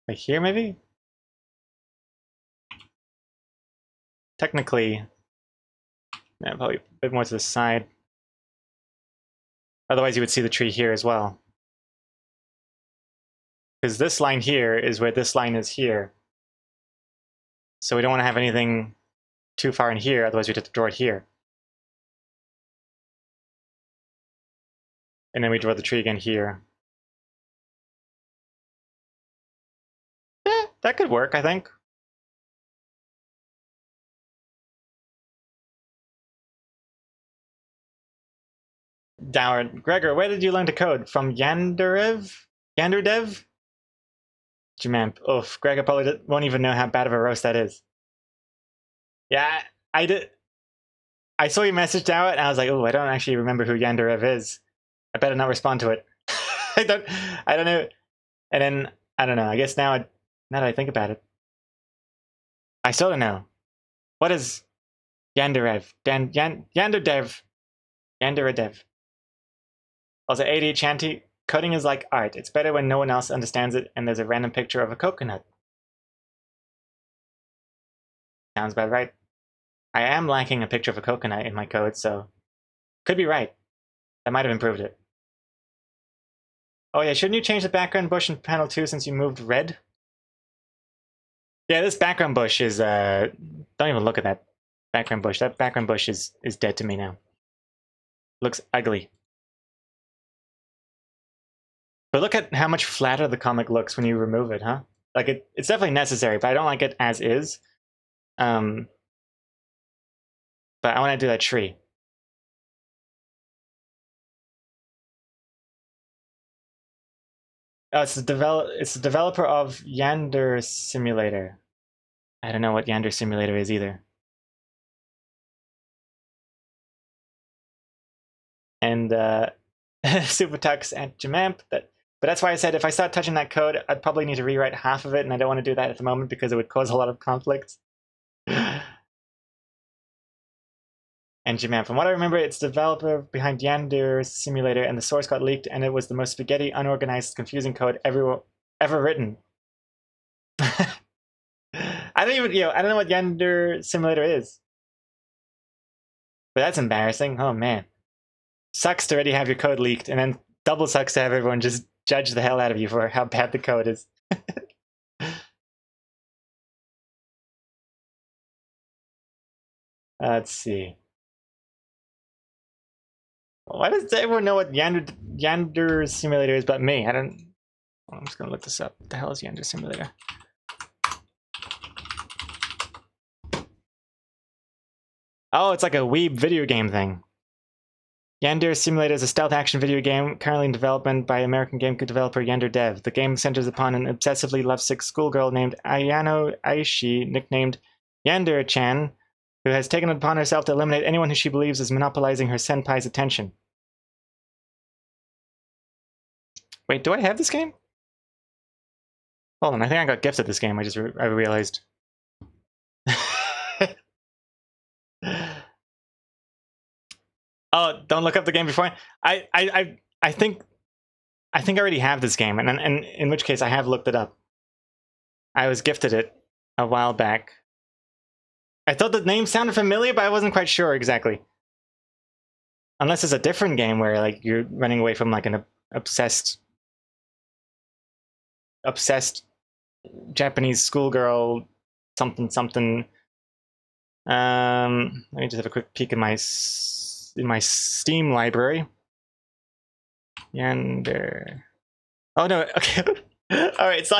like here, maybe? Technically, yeah, probably a bit more to the side. Otherwise, you would see the tree here as well. Because this line here is where this line is here. So we don't want to have anything too far in here, otherwise we'd have to draw it here. And then we draw the tree again here. Yeah, that could work, I think. Down. Gregor, where did you learn to code? From Yanderev? Yanderdev? Man, oof, Gregor probably won't even know how bad of a roast that is. Yeah, I did. I saw you messaged out, and I was like, oh, I don't actually remember who Yanderev is. I better not respond to it. I don't know. And then, I don't know, I guess now that I think about it, I still don't know. What is Yanderev? Yanderdev? Yanderedev. Also, AD Chanty, coding is like art. It's better when no one else understands it and there's a random picture of a coconut. Sounds about right. I am lacking a picture of a coconut in my code, so could be right. That might have improved it. Oh yeah, shouldn't you change the background bush in panel 2 since you moved red? Yeah, this background bush is don't even look at that background bush. That background bush is dead to me now. Looks ugly. But look at how much flatter the comic looks when you remove it, huh? Like it's definitely necessary, but I don't like it as is. But I want to do that tree. Oh, it's the developer of Yander Simulator. I don't know what Yander Simulator is either. And Super Tux and Jamamp. But that's why I said if I start touching that code, I'd probably need to rewrite half of it, and I don't want to do that at the moment because it would cause a lot of conflicts. And Jamamp. From what I remember, it's the developer behind Yander Simulator, and the source got leaked, and it was the most spaghetti, unorganized, confusing code ever written. I don't even, I don't know what Yander Simulator is. But that's embarrassing. Oh man. Sucks to already have your code leaked, and then double sucks to have everyone just judge the hell out of you for how bad the code is. Let's see. Why does everyone know what Yander Simulator is but me? I don't. I'm just gonna look this up. What the hell is Yander Simulator? Oh, it's like a weeb video game thing. Yander Simulator is a stealth action video game currently in development by American game developer Yander Dev. The game centers upon an obsessively lovesick schoolgirl named Ayano Aishi, nicknamed Yander-chan, who has taken it upon herself to eliminate anyone who she believes is monopolizing her senpai's attention. Wait, do I have this game? Hold on, I think I got gifted this game. I realized. Oh, don't look up the game before. I think I already have this game, and in which case I have looked it up. I was gifted it a while back. I thought the name sounded familiar, but I wasn't quite sure exactly. Unless it's a different game where like you're running away from like an obsessed Japanese schoolgirl, something. Let me just have a quick peek in my Steam library. Yander. Oh no, okay. All right, so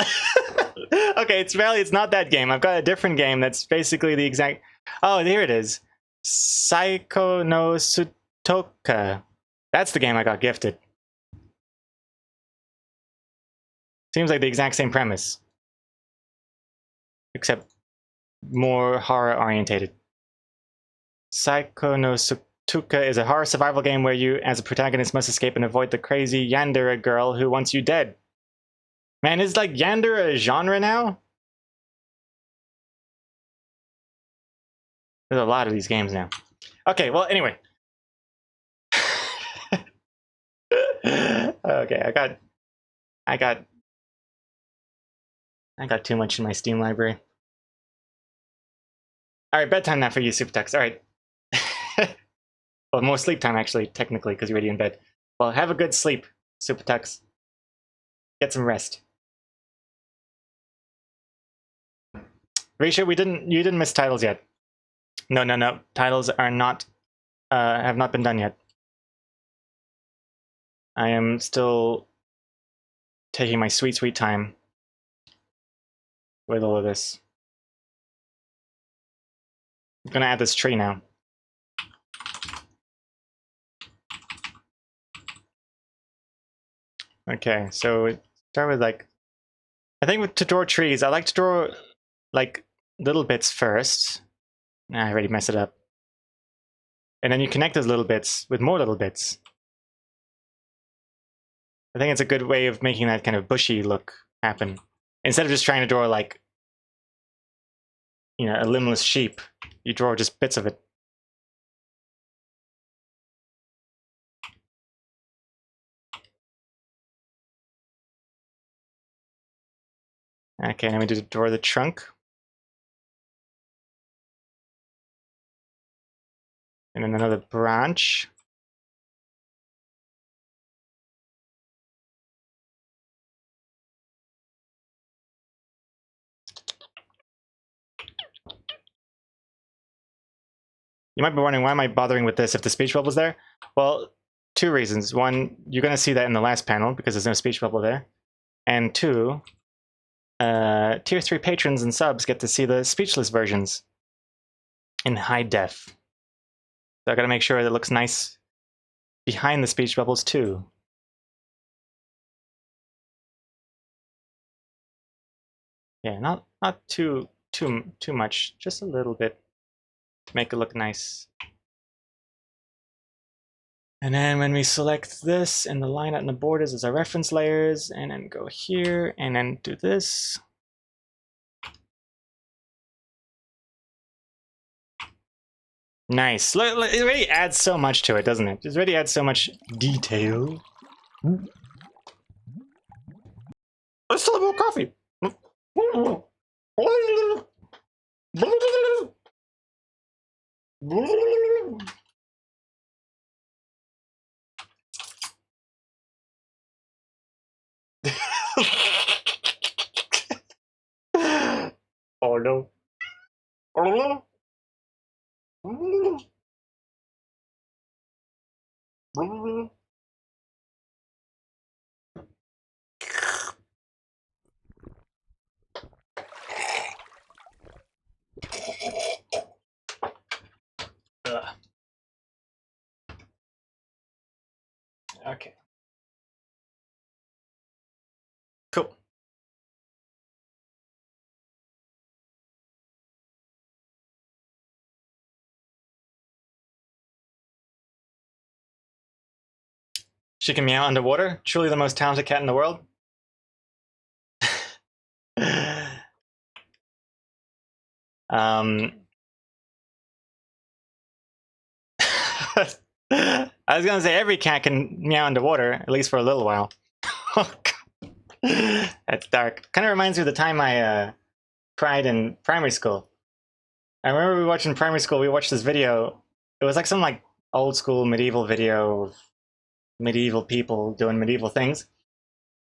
okay, it's not that game. I've got a different game that's basically the exact. Oh, here it is. Saiko no Sutoka. That's the game I got gifted. Seems like the exact same premise, except more horror orientated. Saiko no Sutoka is a horror survival game where you, as a protagonist, must escape and avoid the crazy Yandere girl who wants you dead. Man, is like Yandere a genre now? There's a lot of these games now. Okay, well, anyway. Okay, I got too much in my Steam library. All right, bedtime now for you, Supertex. All right. Well, more sleep time actually, technically, because you're already in bed. Well, have a good sleep, Supertex. Get some rest. Risha, you didn't miss titles yet. No. Titles are not, have not been done yet. I am still taking my sweet, sweet time with all of this. I'm gonna add this tree now. Okay, so start with like, I think to draw trees, I like to draw like little bits first. I already messed it up. And then you connect those little bits with more little bits. I think it's a good way of making that kind of bushy look happen. Instead of just trying to draw like, you know, a limbless sheep, you draw just bits of it. Okay, now we do draw the trunk. And then another branch. You might be wondering, why am I bothering with this if the speech bubble's there? Well, two reasons. One, you're going to see that in the last panel because there's no speech bubble there. And two, tier 3 patrons and subs get to see the speechless versions in high def. So I gotta make sure that it looks nice behind the speech bubbles too. Yeah, not too much, just a little bit to make it look nice. And then when we select this and the line out in the borders as our reference layers, and then go here and then do this. Nice. It really adds so much to it, doesn't it? It really adds so much detail. Let's still have more coffee. Oh no. Okay. Cool. She can meow underwater. Truly the most talented cat in the world. I was gonna say every cat can meow underwater, at least for a little while. That's dark. Kind of reminds me of the time I cried in primary school. I remember we watched in primary school. We watched this video. It was like some like old school medieval video of medieval people doing medieval things.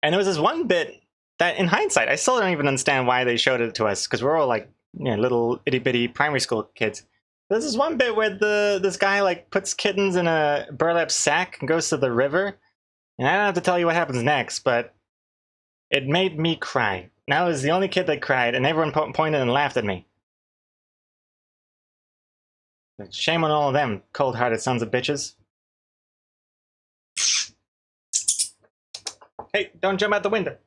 And there was this one bit that, in hindsight, I still don't even understand why they showed it to us, because we're all like, you know, little itty bitty primary school kids. There's this one bit where this guy like puts kittens in a burlap sack and goes to the river. And I don't have to tell you what happens next, but it made me cry. And I was the only kid that cried, and everyone pointed and laughed at me. Shame on all of them, cold-hearted sons of bitches. Hey, don't jump out the window.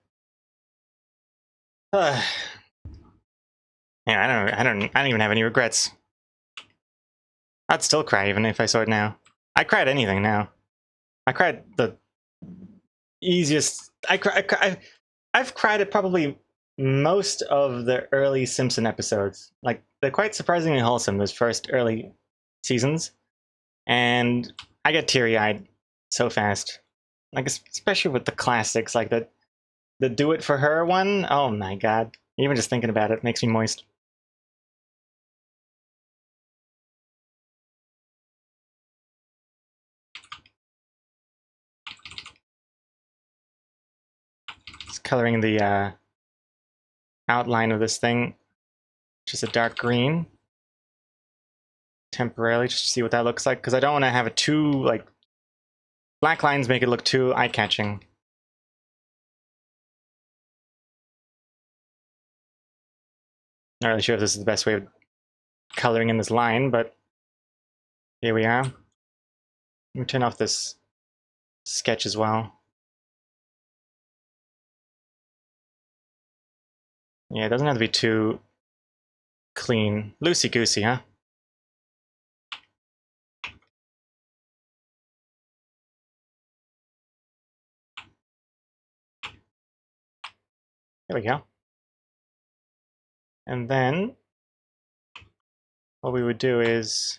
Yeah, I don't even have any regrets. I'd still cry even if I saw it now. I cry at anything now. I cried the easiest. I've cried at probably most of the early Simpson episodes. Like, they're quite surprisingly wholesome, those first early seasons. And I get teary-eyed so fast. Like, especially with the classics, like the Do It For Her one. Oh my god. Even just thinking about it makes me moist. Just coloring the outline of this thing. Just a dark green. Temporarily, just to see what that looks like. Because I don't want to have it too, like... Black lines make it look too eye-catching. Not really sure if this is the best way of coloring in this line, but here we are. Let me turn off this sketch as well. Yeah, it doesn't have to be too clean. Loosey-goosey, huh? There we go. And then what we would do is...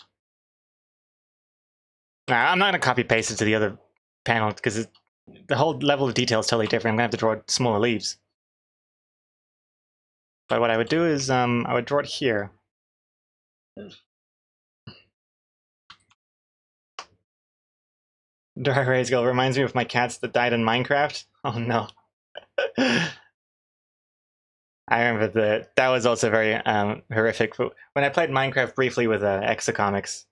Nah, I'm not going to copy paste it to the other panel because the whole level of detail is totally different. I'm going to have to draw smaller leaves. But what I would do is I would draw it here. Dry Rays Girl reminds me of my cats that died in Minecraft. Oh no. I remember that was also very horrific. But when I played Minecraft briefly with Exacomics,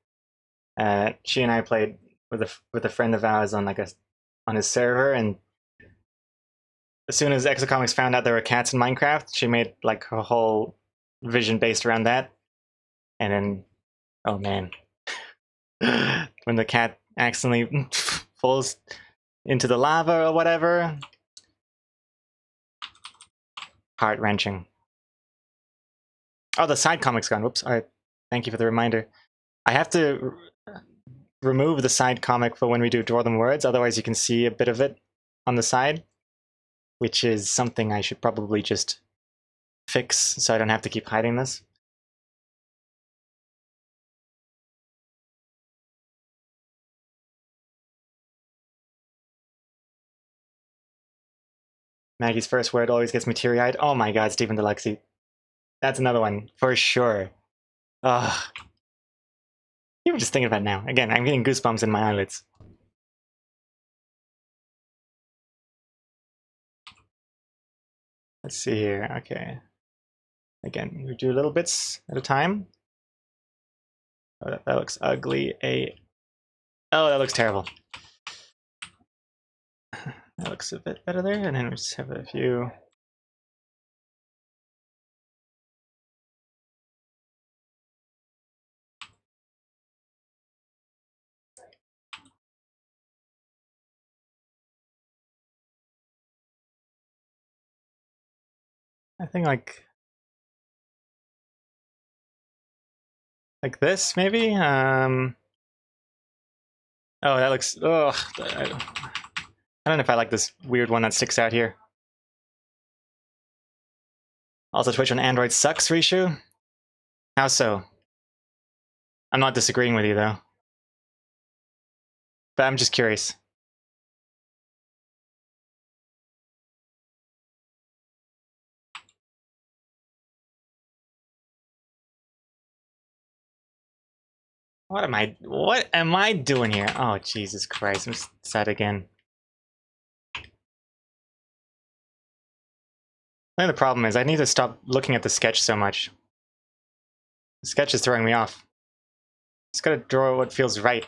she and I played with a friend of ours on on his server, and as soon as Exacomics found out there were cats in Minecraft, she made like her whole vision based around that. And then, oh man, when the cat accidentally falls into the lava or whatever, heart wrenching. Oh, the side comic's gone. Whoops. All right. Thank you for the reminder. I have to remove the side comic for when we do Draw Them Words, otherwise you can see a bit of it on the side, which is something I should probably just fix so I don't have to keep hiding this. Maggie's first word always gets me teary-eyed. Oh my god, Stephen Deluxe. That's another one, for sure. Ugh. Even just thinking about it now. Again, I'm getting goosebumps in my eyelids. Let's see here. Okay. Again, we do little bits at a time. Oh, that looks ugly. Oh, that looks terrible. That looks a bit better there. And then we just have a few. I think like this maybe. Oh, that looks. Oh, I don't know if I like this weird one that sticks out here. Also, Twitch on Android sucks, Rishu. How so? I'm not disagreeing with you though, but I'm just curious. What am I doing here? Oh, Jesus Christ, I'm sad again. I think the problem is I need to stop looking at the sketch so much. The sketch is throwing me off. Just gotta draw what feels right.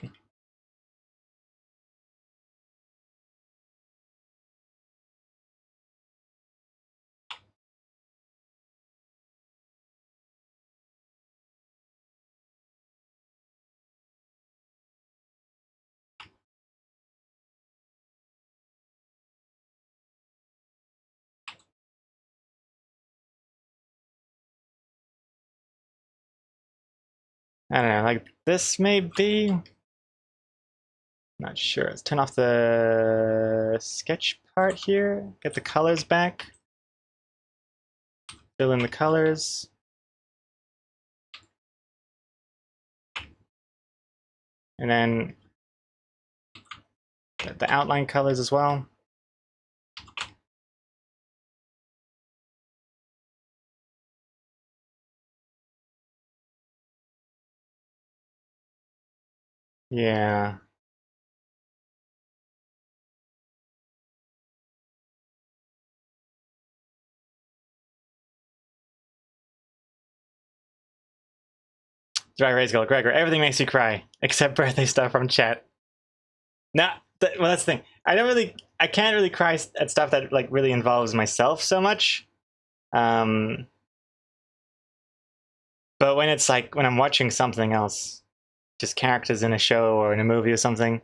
I don't know, like this maybe? Not sure. Let's turn off the sketch part here, get the colors back. fill in the colors. And then the outline colors as well. Yeah. Dry Rays Go, Gregor, everything makes you cry, except birthday stuff from chat. No, well, that's the thing. I can't really cry at stuff that like really involves myself so much. But when it's like when I'm watching something else, just characters in a show or in a movie or something,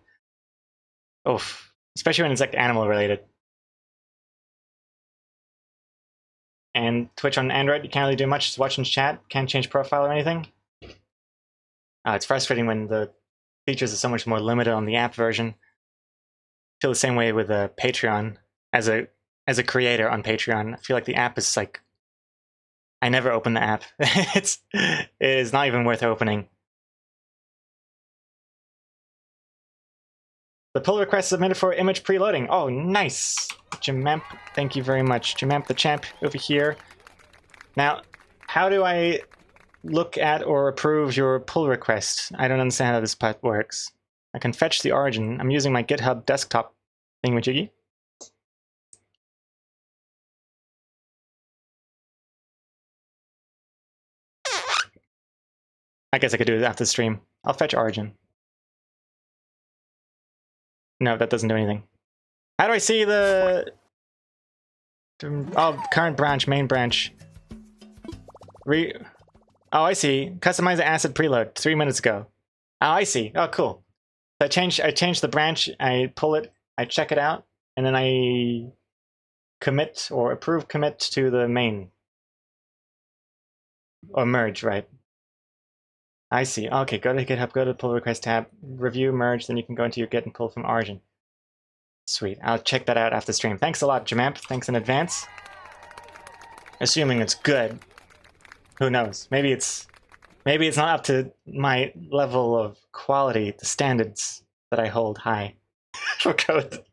oof. Especially when it's like animal related. And Twitch on Android, you can't really do much. Just watch and chat. Can't change profile or anything. It's frustrating when the features are so much more limited on the app version. I feel the same way with Patreon. As a creator on Patreon, I feel like the app is like I never open the app. It is not even worth opening. The pull request submitted for image preloading. Oh, nice. Jamamp, thank you very much. Jamamp the champ over here. Now, how do I look at or approve your pull request? I don't understand how this part works. I can fetch the origin. I'm using my GitHub desktop thingamajiggy. I guess I could do it after the stream. I'll fetch origin. No, that doesn't do anything. How do I see the... Oh, current branch, main branch. Oh, I see. Customize the asset preload 3 minutes ago. Oh, I see. Oh, cool. So I change the branch, I pull it, I check it out, and then I commit or approve commit to the main. Or merge, right? I see. Okay, go to GitHub, go to the pull request tab, review, merge, then you can go into your Git and pull from origin. Sweet. I'll check that out after stream. Thanks a lot, Jamamp. Thanks in advance. Assuming it's good. Who knows? Maybe it's not up to my level of quality, the standards that I hold high for code.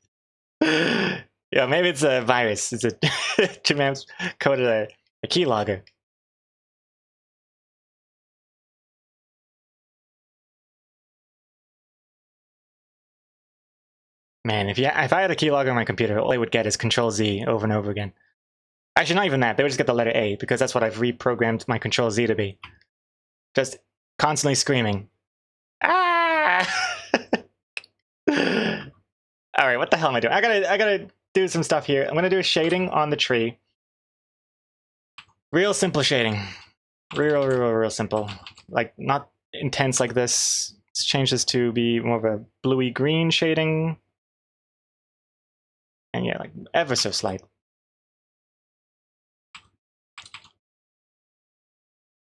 Yeah, maybe it's a virus. It's a Jamamp's coded a keylogger. Man, if I had a keylogger on my computer, all I would get is Control Z over and over again. Actually, not even that. They would just get the letter A because that's what I've reprogrammed my Control Z to be. Just constantly screaming. Ah! All right, what the hell am I doing? I gotta do some stuff here. I'm gonna do a shading on the tree. Real simple shading. Real simple. Like not intense like this. Let's change this to be more of a bluey green shading. And yeah, like ever so slight.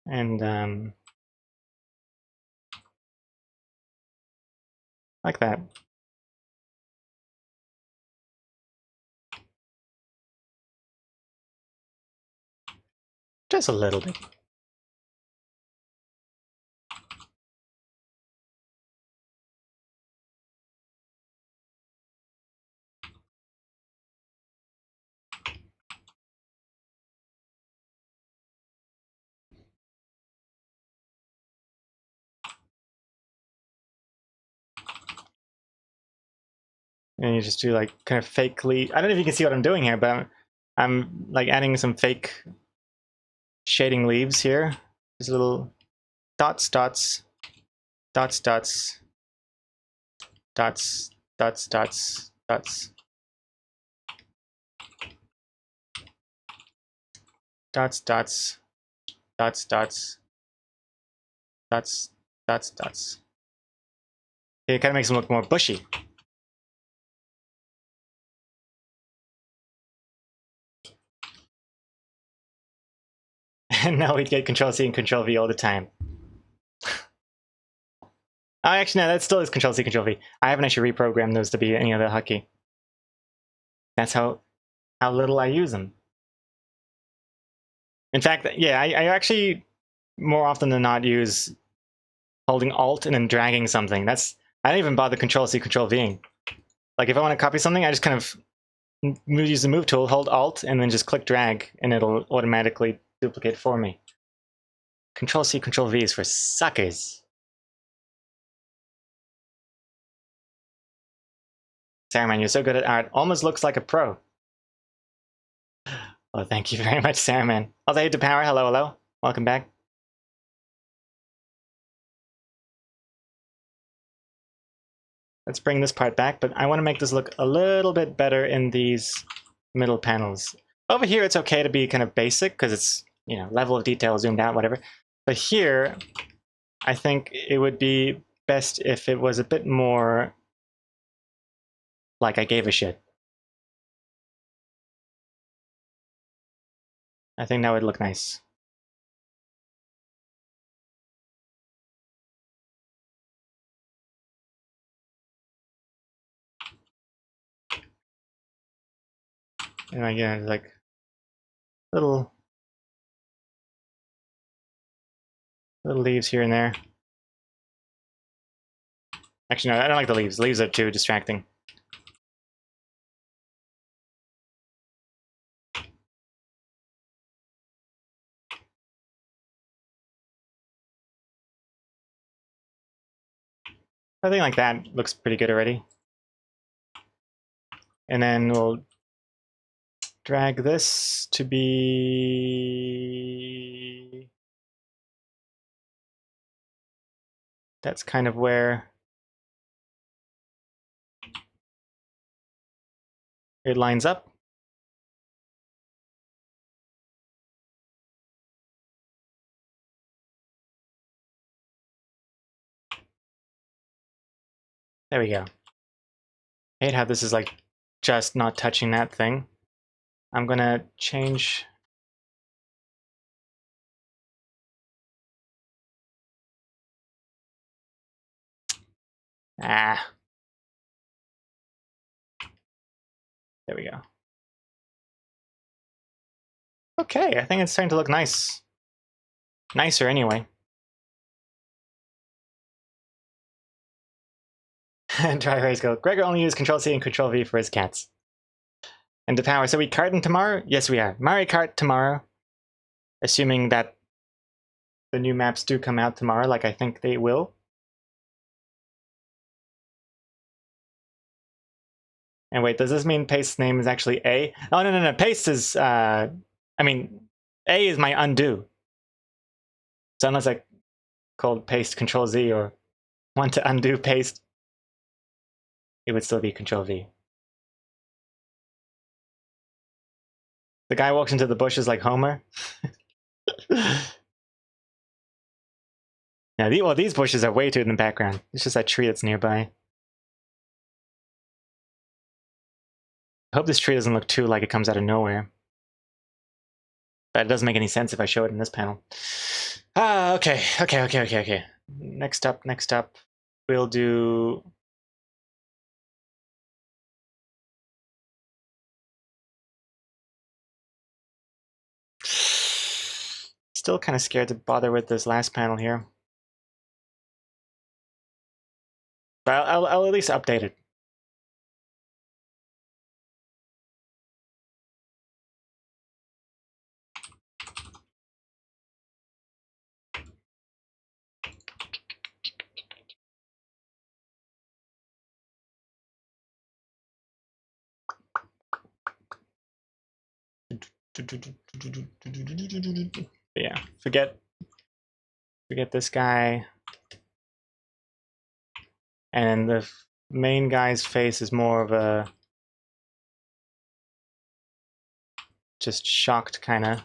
And like that. Just a little bit. And you just do like kind of fakely. I don't know if you can see what I'm doing here, but I'm like adding some fake shading leaves here. Just little dots, dots, dots, dots, dots, dots, dots, dots, dots, dots, dots, dots, dots, dots, dots. It kind of makes them look more bushy. And now we get Control C and Control V all the time. Oh, actually, no, that still is Control C, Control V. I haven't actually reprogrammed those to be any other hotkey. That's how little I use them. In fact, yeah, I actually more often than not use holding Alt and then dragging something. I don't even bother Control C, Control V. Like if I want to copy something, I just kind of use the move tool, hold Alt, and then just click drag, and it'll automatically duplicate for me. Control C, Control V is for suckers. Saruman, you're so good at art. Almost looks like a pro. Well, thank you very much, Saruman. Also, hey, to Power. Hello, hello. Welcome back. Let's bring this part back, but I want to make this look a little bit better in these middle panels. Over here, it's okay to be kind of basic because it's, you know, level of detail zoomed out, whatever. But here, I think it would be best if it was a bit more like I gave a shit. I think that would look nice. And again, like little leaves here and there. Actually, no, I don't like the leaves. The leaves are too distracting. I think like that looks pretty good already. And then we'll drag this to be... That's kind of where it lines up. There we go. I hate how this is like just not touching that thing. I'm gonna change... Ah. There we go. Okay, I think it's starting to look nice. Nicer anyway. Dry erase go. Gregor only used Control C and Control V for his cats. And the power. So we karting tomorrow? Yes, we are. Mario Kart tomorrow. Assuming that the new maps do come out tomorrow, like I think they will. And wait, does this mean Paste's name is actually A? Oh, no. Paste is, I mean, A is my undo. So unless I called Paste Control Z or want to undo Paste, it would still be Control V. The guy walks into the bushes like Homer. Now, well, these bushes are way too in the background. It's just that tree that's nearby. I hope this tree doesn't look too like it comes out of nowhere. But it doesn't make any sense if I show it in this panel. Ah, okay. Next up, we'll do... Still kind of scared to bother with this last panel here. But I'll at least update it. Yeah, forget this guy. And the main guy's face is more of a just shocked kind of.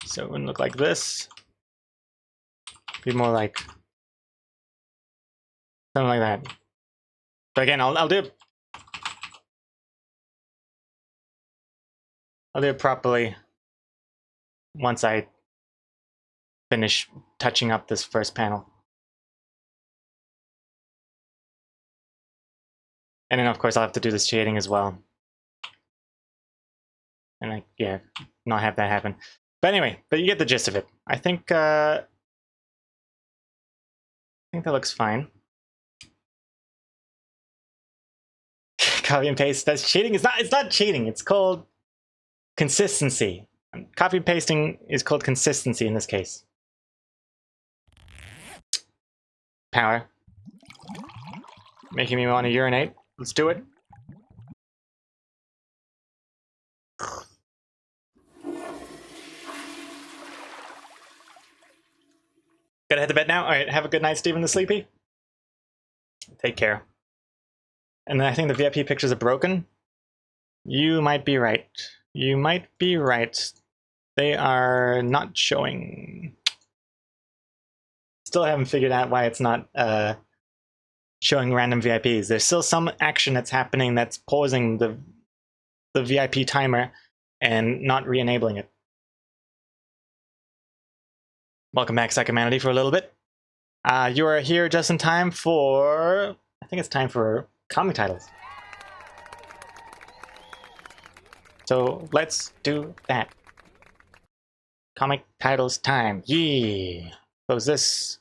So it wouldn't look like this. Be more like something like that. But again, I'll do it properly once I finish touching up this first panel. And then of course I'll have to do this shading as well. And yeah, not have that happen. But anyway, but you get the gist of it. I think that looks fine. Copy and paste. That's cheating. It's not cheating. It's called consistency. Copy and pasting is called consistency in this case. Power. Making me want to urinate. Let's do it. Gotta head to bed now? Alright, have a good night, Stephen the Sleepy. Take care. And then I think the VIP pictures are broken. You might be right. You might be right. They are not showing. Still haven't figured out why it's not showing random VIPs. There's still some action that's happening that's pausing the VIP timer and not re-enabling it. Welcome back, Psychomanity, for a little bit. You are here just in time for... I think it's time for comic titles. So let's do that. Comic titles time. Yee! Close this.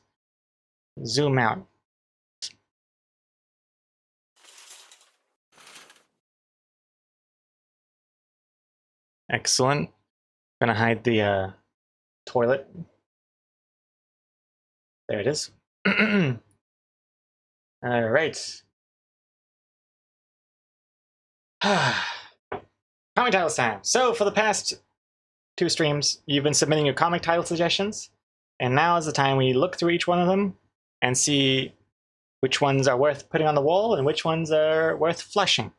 Zoom out. Excellent. Gonna hide the toilet. There it is. All right. Comic titles time. So for the past 2 streams, you've been submitting your comic title suggestions, and now is the time we look through each one of them and see which ones are worth putting on the wall and which ones are worth flushing.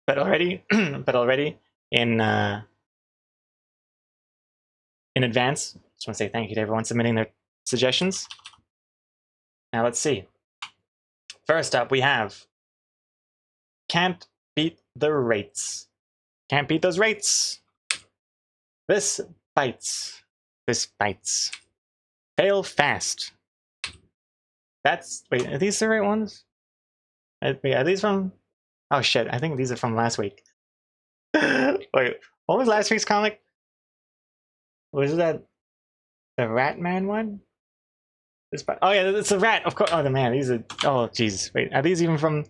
But already, in advance, just want to say thank you to everyone submitting their suggestions. Now let's see. First up, we have Can't Beat the Rates. Can't beat those rates. This bites. This bites. Fail fast. That's... Wait, are these the right ones? Wait, are these from... Oh shit, I think these are from last week. Wait, what was last week's comic? Was that the Rat Man one? Oh yeah, it's a rat, of course. Oh, the man, these are... Oh, jeez. Wait, are these even from...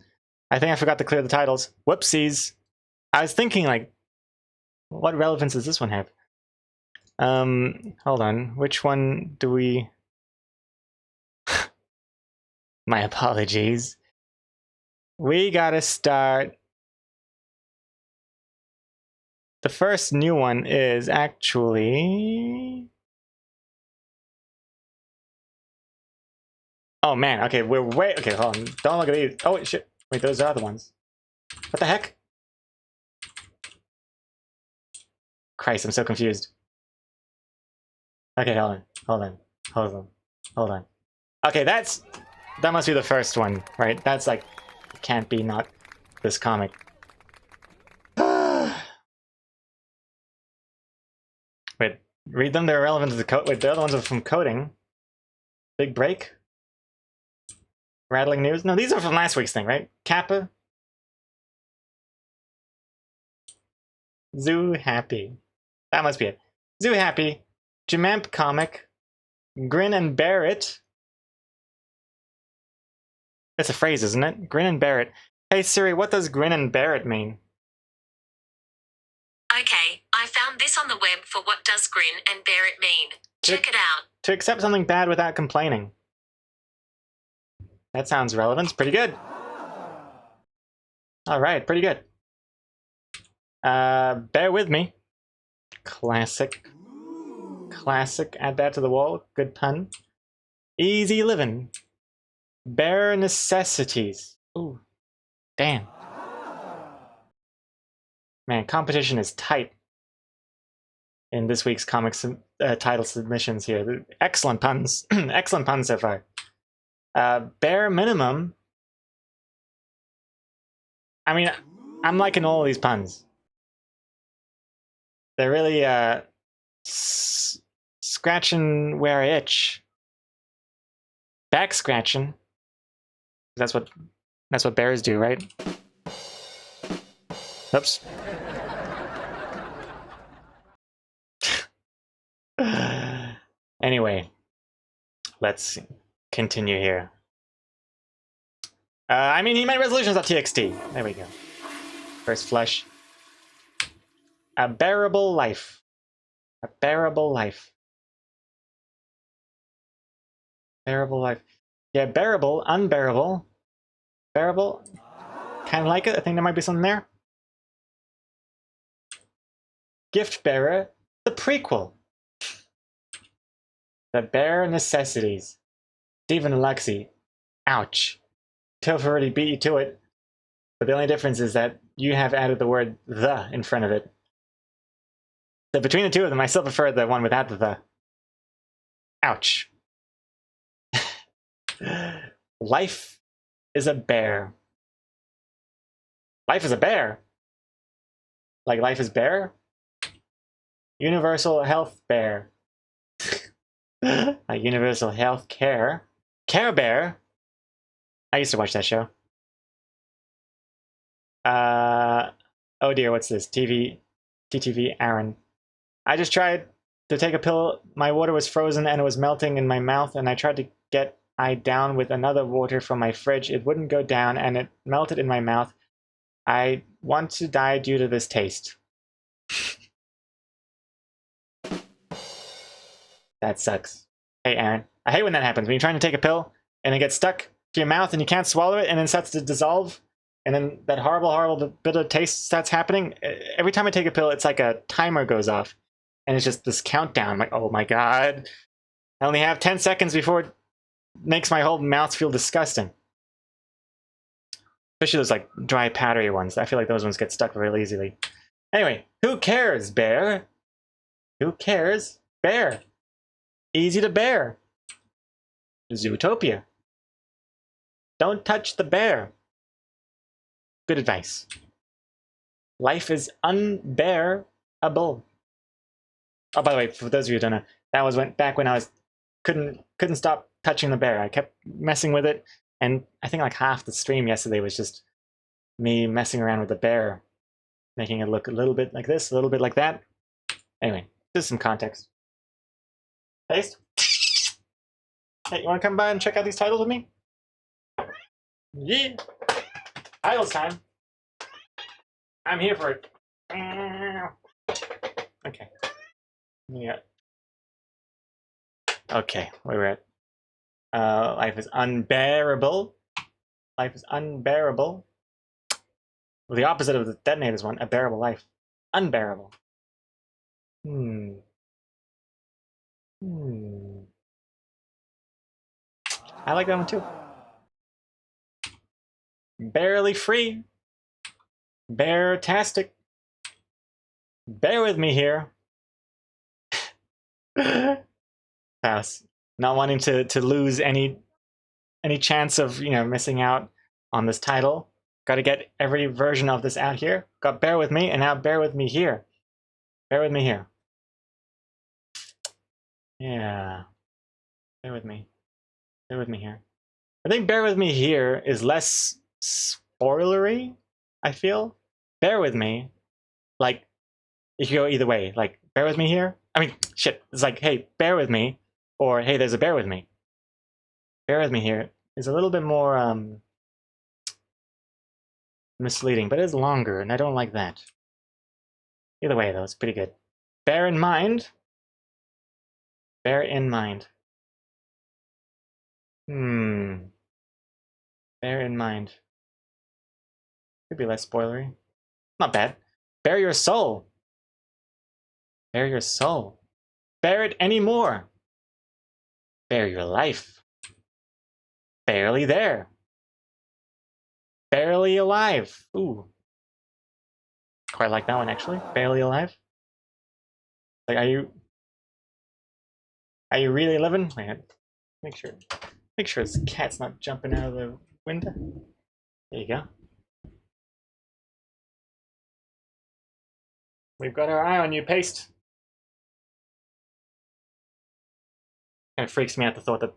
I think I forgot to clear the titles. Whoopsies. I was thinking, like, what relevance does this one have? Hold on. Which one do we... My apologies. We gotta start... The first new one is actually... Oh man, okay, we're way... Okay, hold on. Don't look at these. Oh, shit. Wait, those are the ones. What the heck? Christ, I'm so confused. Okay, hold on. Okay, that must be the first one, right? That's like, can't be not this comic. Wait, read them, they're relevant to the code. Wait, the other ones are from coding. Big break? Rattling news? No, these are from last week's thing, right? Kappa? Zoo Happy. That must be it. Zoo Happy. Jimamp Comic. Grin and Bear It. That's a phrase, isn't it? Grin and Bear It. Hey Siri, what does grin and bear it mean? Okay, I found this on the web for what does grin and bear it mean. Check it out. To accept something bad without complaining. That sounds relevant. It's pretty good. Alright, pretty good. Bear with me. Classic. Classic. Add that to the wall. Good pun. Easy living. Bare necessities. Ooh. Damn. Man, competition is tight in this week's comics title submissions here. Excellent puns. Excellent puns so far. Bare minimum. I mean, I'm liking all of these puns. They're really scratching where I itch. Back scratching. That's what bears do, right? Oops. Anyway, let's continue here. I mean, he meant resolutions.txt. There we go. First flush. A bearable life. A bearable life. Bearable life. Yeah, bearable, unbearable. Bearable. Kind of like it. I think there might be something there. Gift Bearer, the prequel. The Bare Necessities. Stephen and Lexi. Ouch. Toph already beat you to it. But the only difference is that you have added the word the in front of it. So between the two of them, I still prefer the one without the. Ouch. Life is a bear. Life is a bear? Like life is bear? Universal health bear. Like universal health care. Care Bear? I used to watch that show. Oh dear, what's this? TTV Aaron. I just tried to take a pill. My water was frozen and it was melting in my mouth, and I tried to get I down with another water from my fridge. It wouldn't go down and it melted in my mouth. I want to die due to this taste. That sucks. Hey, Aaron. I hate when that happens. When you're trying to take a pill and it gets stuck to your mouth and you can't swallow it and then starts to dissolve. And then that horrible, horrible bit of taste starts happening. Every time I take a pill, it's like a timer goes off. And it's just this countdown. I'm like, oh my god. I only have 10 seconds before it makes my whole mouth feel disgusting. Especially those like dry, powdery ones. I feel like those ones get stuck really easily. Anyway, who cares, bear? Who cares? Bear. Easy to bear. Zootopia. Don't touch the bear. Good advice. Life is unbearable. Oh, by the way, for those of you who don't know, that was back when I was couldn't stop touching the bear. I kept messing with it, and I think like half the stream yesterday was just me messing around with the bear, making it look a little bit like this, a little bit like that. Anyway, just some context. Taste? Hey, you want to come by and check out these titles with me? Yeah. Titles time. I'm here for it. Okay. Yeah. Okay, where we're at. Life is unbearable. Life is unbearable. Well, the opposite of the detonators one, a bearable life. Unbearable. I like that one too. Barely free. Bear-tastic. Bear with me here. Pass. Not wanting to lose any chance of, you know, missing out on this title. Got to get every version of this out here. Got bear with me, and now bear with me here. Bear with me here. Yeah. Bear with me. Bear with me here. I think bear with me here is less spoilery, I feel. Bear with me. Like, you can go either way. Like, bear with me here. I mean, shit. It's like, hey, bear with me. Or, hey, there's a bear with me. Bear with me here is a little bit more misleading, but it's longer, and I don't like that. Either way, though, it's pretty good. Bear in mind. Bear in mind. Bear in mind. Could be less spoilery. Not bad. Bear your soul. Bear your soul. Bear it anymore. Bear your life. Barely there. Barely alive. Ooh. Quite like that one, actually. Barely alive. Like, are you really living? Wait, make sure this cat's not jumping out of the window. There you go. We've got our eye on you, Paste. Kind of freaks me out the thought that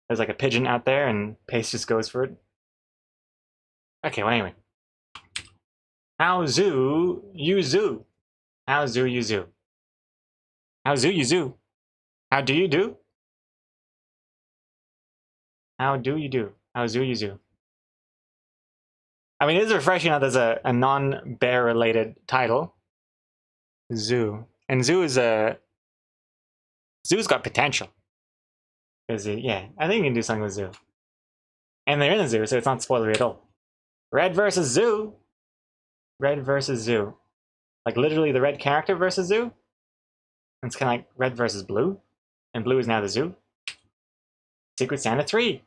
there's like a pigeon out there and Paste just goes for it. Okay, well, anyway. How zoo you zoo? How zoo you zoo? How zoo you zoo? How do you do? How do you do? How do you do? I mean, it is refreshing that there's a non-bear related title. Zoo. And Zoo's got potential. Yeah, I think you can do something with Zoo. And they're in the zoo, so it's not spoilery at all. Red versus Zoo. Red versus Zoo. Like literally the red character versus Zoo. It's kind of like red versus blue. And blue is now the zoo. Secret Santa 3.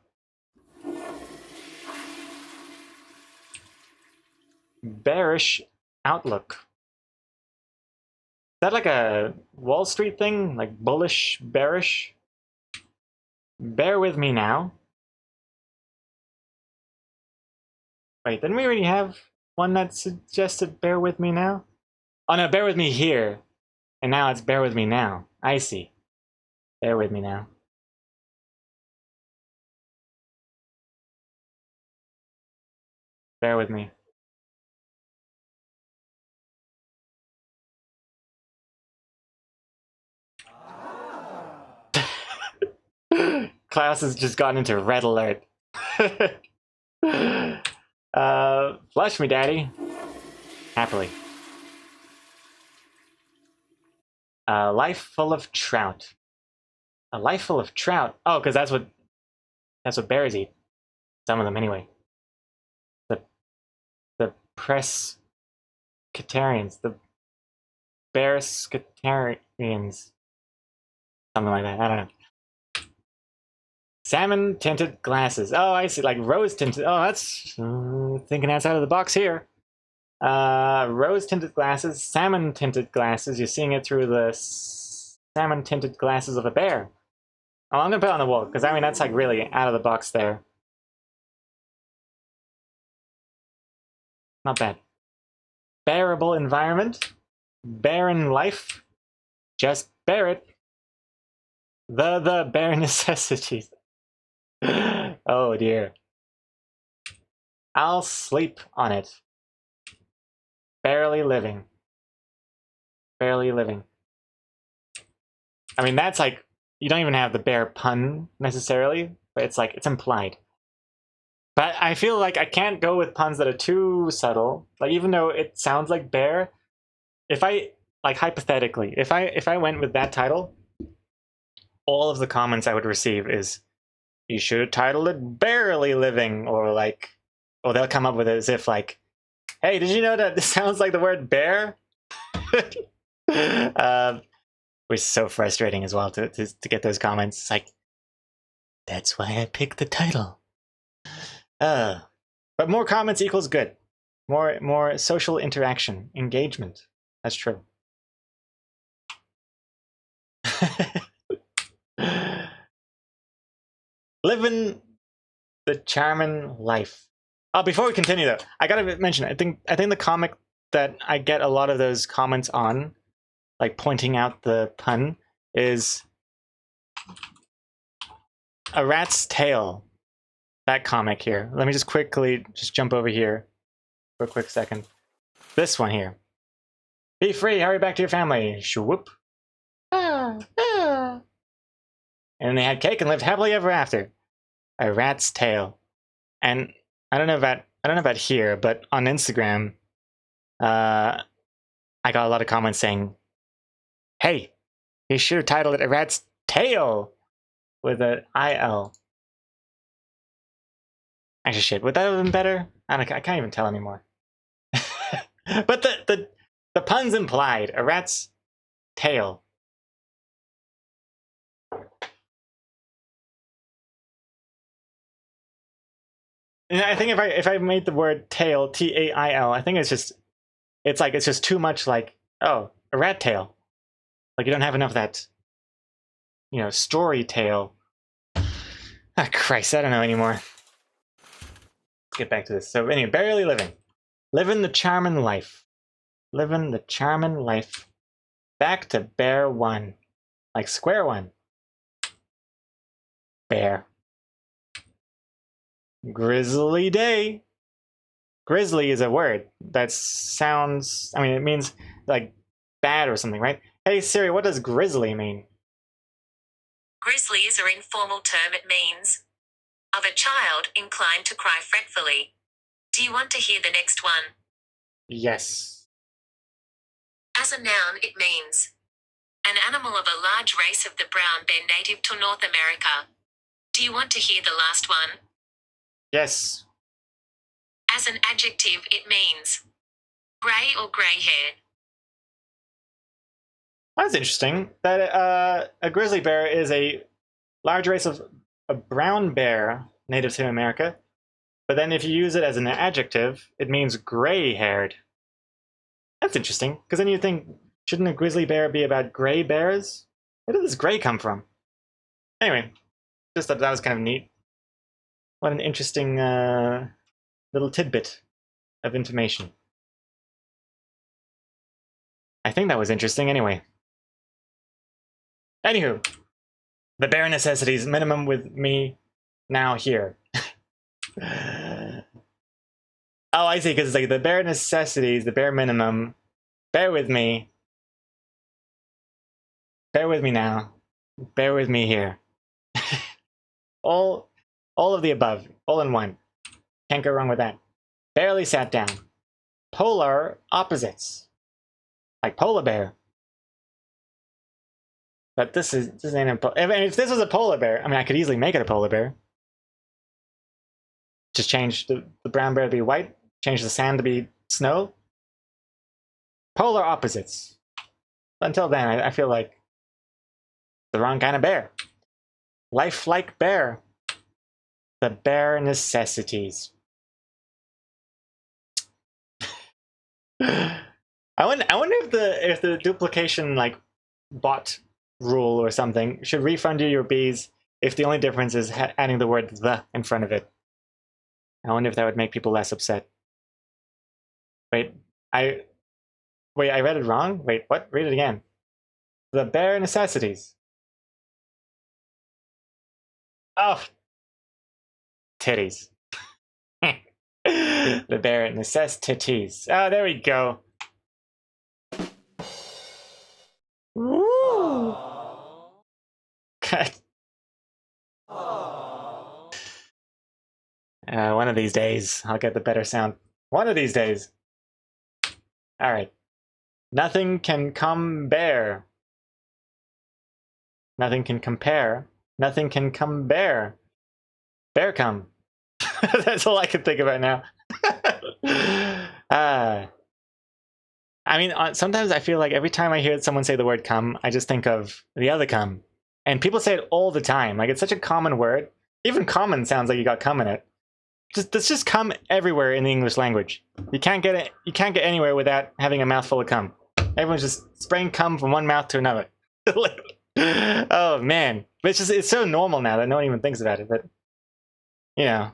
Bearish outlook. Is that like a Wall Street thing? Like bullish, bearish? Bear with me now. Wait, didn't we already have one that suggested bear with me now? Oh no, bear with me here. And now it's bear with me now. I see. Bear with me now. Bear with me. Klaus has just gotten into red alert. Flush me, daddy. Happily. A life full of trout. A life full of trout. Oh, because that's what bears eat. Some of them, anyway. The Presbyterians, the Bearscatarians, something like that. I don't know. Salmon tinted glasses. Oh, I see. Like rose tinted. Oh, that's thinking outside of the box here. Rose tinted glasses, salmon tinted glasses. You're seeing it through the salmon tinted glasses of a bear. Oh, I'm gonna put it on the wall because I mean that's like really out of the box there. Not bad. Bearable environment, barren life. Just bear it. The bare necessities. Oh dear. I'll sleep on it. Barely living. Barely living. I mean, that's like, you don't even have the bear pun necessarily, but it's like, it's implied. But I feel like I can't go with puns that are too subtle. Like, even though it sounds like bear, if I, like hypothetically, if I went with that title, all of the comments I would receive is, you should have titled it Barely Living, or like, or they'll come up with it as if like, hey, did you know that this sounds like the word bear? Was so frustrating as well to get those comments. It's like, that's why I picked the title. But more comments equals good. More social interaction, engagement. That's true. Living the charming life. Oh, before we continue though, I gotta mention, I think the comic that I get a lot of those comments on, like pointing out the pun, is A Rat's Tail. That comic here. Let me just quickly just jump over here for a quick second. This one here. Be free, hurry back to your family. Shwoop. And they had cake and lived happily ever after. A Rat's Tail. And I don't know about here, but on Instagram, I got a lot of comments saying, hey, you should have titled it A Rat's Tail with an IL. Actually, shit, would that have been better? I can't even tell anymore. But the pun's implied. A rat's tail. And I think if I made the word tail, Tail, I think it's just too much like, oh, a rat tail. Like you don't have enough of that, story tale. Ah, Christ, I don't know anymore. Let's get back to this. So anyway, barely living. Living the charming life. Living the charming life. Back to bear one. Like square one. Bear. Grizzly day. Grizzly is a word that sounds, it means like bad or something, right? Hey Siri, what does grizzly mean? Grizzly is an informal term. It means Of a child inclined to cry fretfully. Do you want to hear the next one? Yes. As a noun, it means an animal of a large race of the brown bear native to North America. Do you want to hear the last one? Yes. As an adjective, it means grey or grey-haired. That's interesting. That a grizzly bear is a large race of a brown bear native to America. But then if you use it as an adjective, it means gray-haired. That's interesting, because then you think, shouldn't a grizzly bear be about gray bears? Where did this gray come from? Anyway, just thought that was kind of neat. What an interesting little tidbit of information. I think that was interesting anyway. Anywho, the bare necessities minimum with me now here. Oh, I see, because it's like the bare necessities, the bare minimum. Bear with me. Bear with me now. Bear with me here. all of the above, all in one. Can't go wrong with that. Barely sat down. Polar opposites. Like polar bear. But this ain't a if this was a polar bear, I mean I could easily make it a polar bear. Just change the brown bear to be white, change the sand to be snow. Polar opposites. Until then, I feel like the wrong kind of bear. Lifelike bear. The bare necessities. I wonder if the duplication like bot rule or something should refund you your bees if the only difference is adding the word the in front of it. I wonder if that would make people less upset. Wait, I read it wrong? Wait, what? Read it again. The bare necessities. Oh, titties. The bare necessities. Oh, there we go. Woo! One of these days, I'll get the better sound. One of these days. All right. Nothing can come bare. Nothing can compare. Nothing can come bare. Bear come. That's all I can think about now. I mean, sometimes I feel like every time I hear someone say the word come, I just think of the other come. And people say it all the time. Like, it's such a common word. Even common sounds like you got cum in it. That's just cum everywhere in the English language. You can't get it. You can't get anywhere without having a mouthful of cum. Everyone's just spraying cum from one mouth to another. Like, oh man, but it's so normal now that no one even thinks about it. But you know,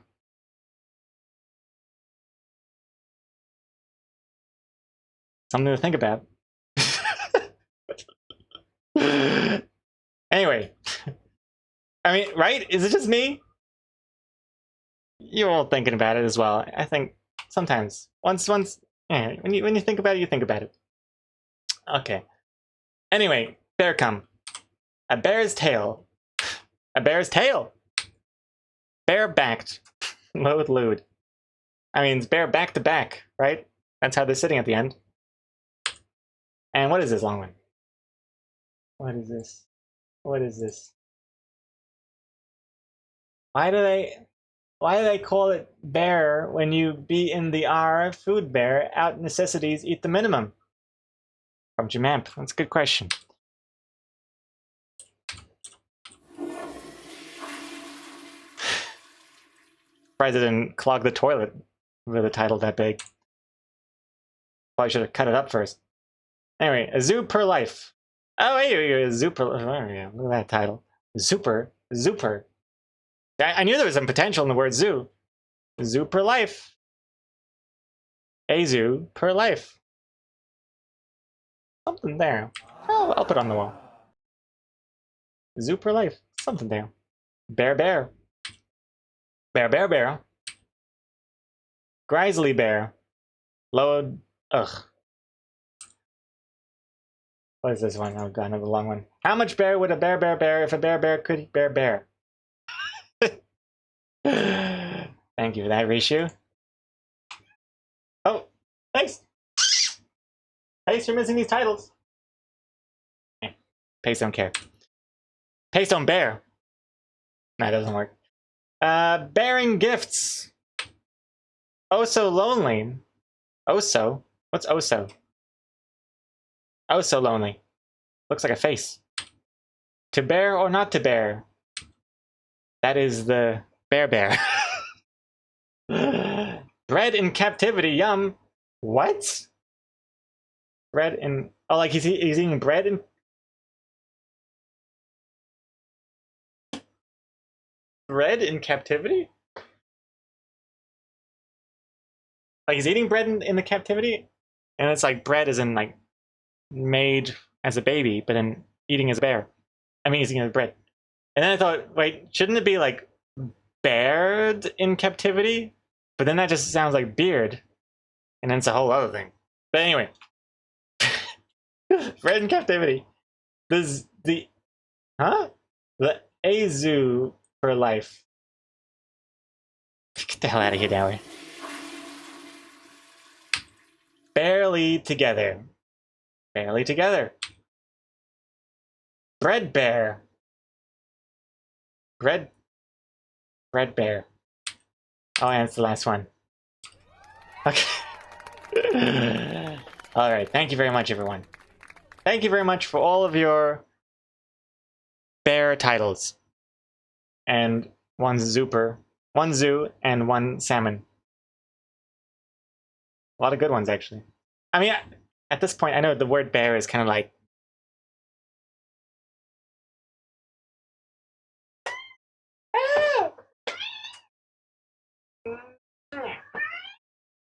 something to think about. Anyway, I mean, right? Is it just me? You're all thinking about it as well. I think sometimes, once, yeah, when you think about it, you think about it. Okay. Anyway, bear cum. A bear's tail. A bear's tail. Bare-backed. Load lewd. I mean, it's bare back to back, right? That's how they're sitting at the end. And what is this long one? What is this? What is this? Why do they call it bear when you be in the R food bear out necessities eat the minimum? From Jamamp. That's a good question. Surprised it didn't clog the toilet with a title that big. Probably should have cut it up first. Anyway, a zoo per life. Oh, wait, a zoo per life. Oh, yeah, look at that title. Zooper. I knew there was some potential in the word zoo. Zoo per life. A zoo per life. Something there. Oh, I'll put it on the wall. Zoo per life. Something there. Bear. Bear. Grizzly bear. Load. Ugh. What is this one? Oh god, another long one. How much bear would a bear if a bear could bear? Thank you for that, Rishu. Oh, thanks. Pace, you're missing these titles. Pace don't care. Pace don't bear. That doesn't work. Bearing gifts. Oh, so lonely. Oh, so. What's oh, so? Oh, so lonely. Looks like a face. To bear or not to bear? That is the bear. Bread in captivity, yum. What? Bread in... Oh, like he's eating bread in... Bread in captivity? Like he's eating bread in the captivity? And it's like bread is in like made as a baby, but then eating as a bear. I mean, eating as bread. And then I thought, wait, shouldn't it be like bared in captivity? But then that just sounds like beard. And then it's a whole other thing. But anyway. Bread in captivity. The Azu for life. Get the hell out of here, Dower. Barely together. Barely together. Bread bear. Bread bear. Oh, and it's the last one. Okay. Alright, thank you very much, everyone. Thank you very much for all of your bear titles. And one Zooper. One zoo and one salmon. A lot of good ones, actually. I mean, at this point, I know the word bear is kind of like...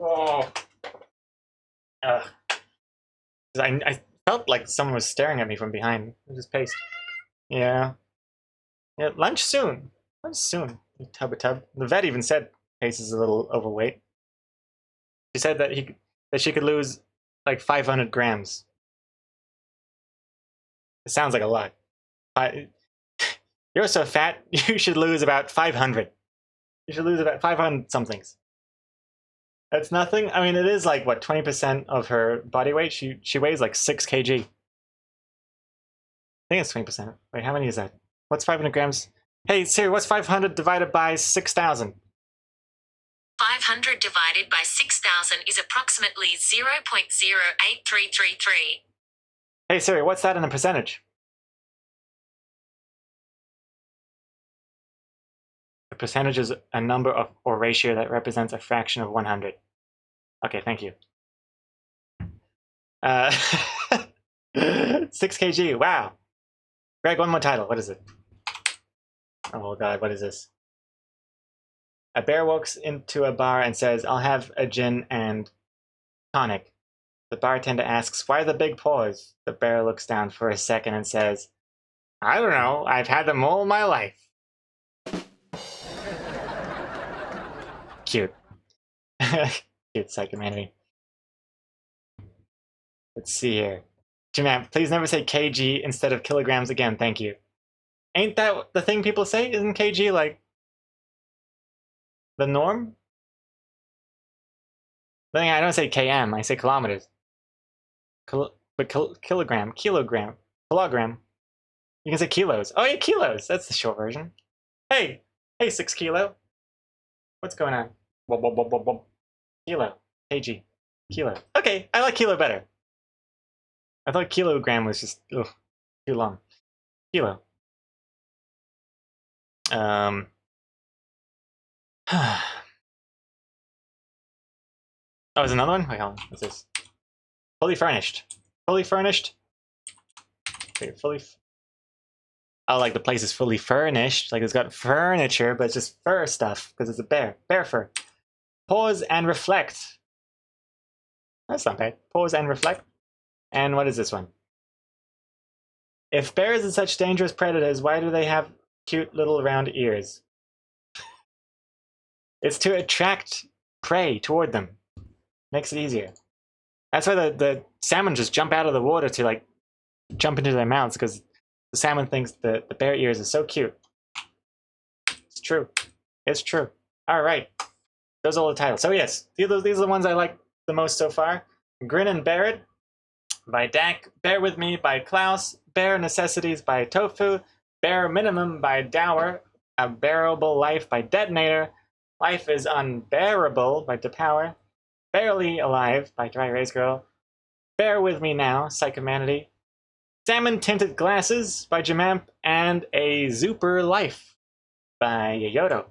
Oh. I felt like someone was staring at me from behind. It was just Paste. Yeah. Yeah, lunch soon. Lunch soon. Tub a tub. The vet even said Pace is a little overweight. She said that she could lose like 500 grams. It sounds like a lot. You're so fat, you should lose about 500. You should lose about 500 somethings. That's nothing. I mean, it is like, what, 20% of her body weight? She weighs like 6 kg. I think it's 20%. Wait, how many is that? What's 500 grams? Hey, Siri, what's 500 divided by 6,000? 500 divided by 6,000 is approximately 0.08333. Hey, Siri, what's that in a percentage? A percentage is a number of or ratio that represents a fraction of 100. Okay, thank you. 6 kg, wow. Greg, one more title. What is it? Oh god, what is this? A bear walks into a bar and says, I'll have a gin and tonic. The bartender asks, why the big paws? The bear looks down for a second and says, I don't know, I've had them all my life. Cute. Cute psychomanity. Let's see here. Jim, please never say kg instead of kilograms again, thank you. Ain't that the thing people say? Isn't kg like the norm? I don't say km, I say kilometers. Kilogram. You can say kilos. Oh yeah, kilos. That's the short version. Hey, 6 kilo. What's going on? Kilo, kg, kilo. Okay, I like kilo better. I thought kilogram was just too long. Kilo. Oh, there's another one? Wait, hold on. What's this? Fully furnished. Fully furnished? Wait, oh, like the place is fully furnished. Like it's got furniture, but it's just fur stuff because it's a bear. Bear fur. Pause and reflect. That's not bad. Pause and reflect. And what is this one? If bears are such dangerous predators, why do they have cute little round ears? It's to attract prey toward them. Makes it easier. That's why the salmon just jump out of the water to like jump into their mouths, because the salmon thinks the bear ears are so cute. It's true. It's true. All right. Those are all the titles. So yes, these are the ones I like the most so far. Grin and Bear It by Dak, Bear With Me by Klaus, Bare Necessities by Tofu, Bare Minimum by Dower, A Bearable Life by Detonator, Life is Unbearable by Depower, Barely Alive by Dry Erase Girl, Bear With Me Now, Psychomanity, Salmon Tinted Glasses by Jamamp, and A Zooper Life by Yoyoto.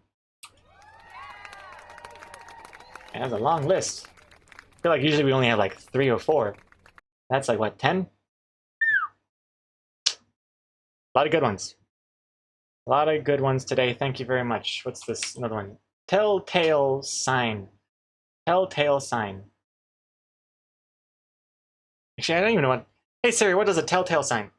It has a long list. I feel like usually we only have like 3 or 4. That's like, what, 10? A lot of good ones. A lot of good ones today. Thank you very much. What's this? Another one. Telltale Sign. Telltale Sign. Actually, I don't even know what... Hey Siri, what is a telltale sign?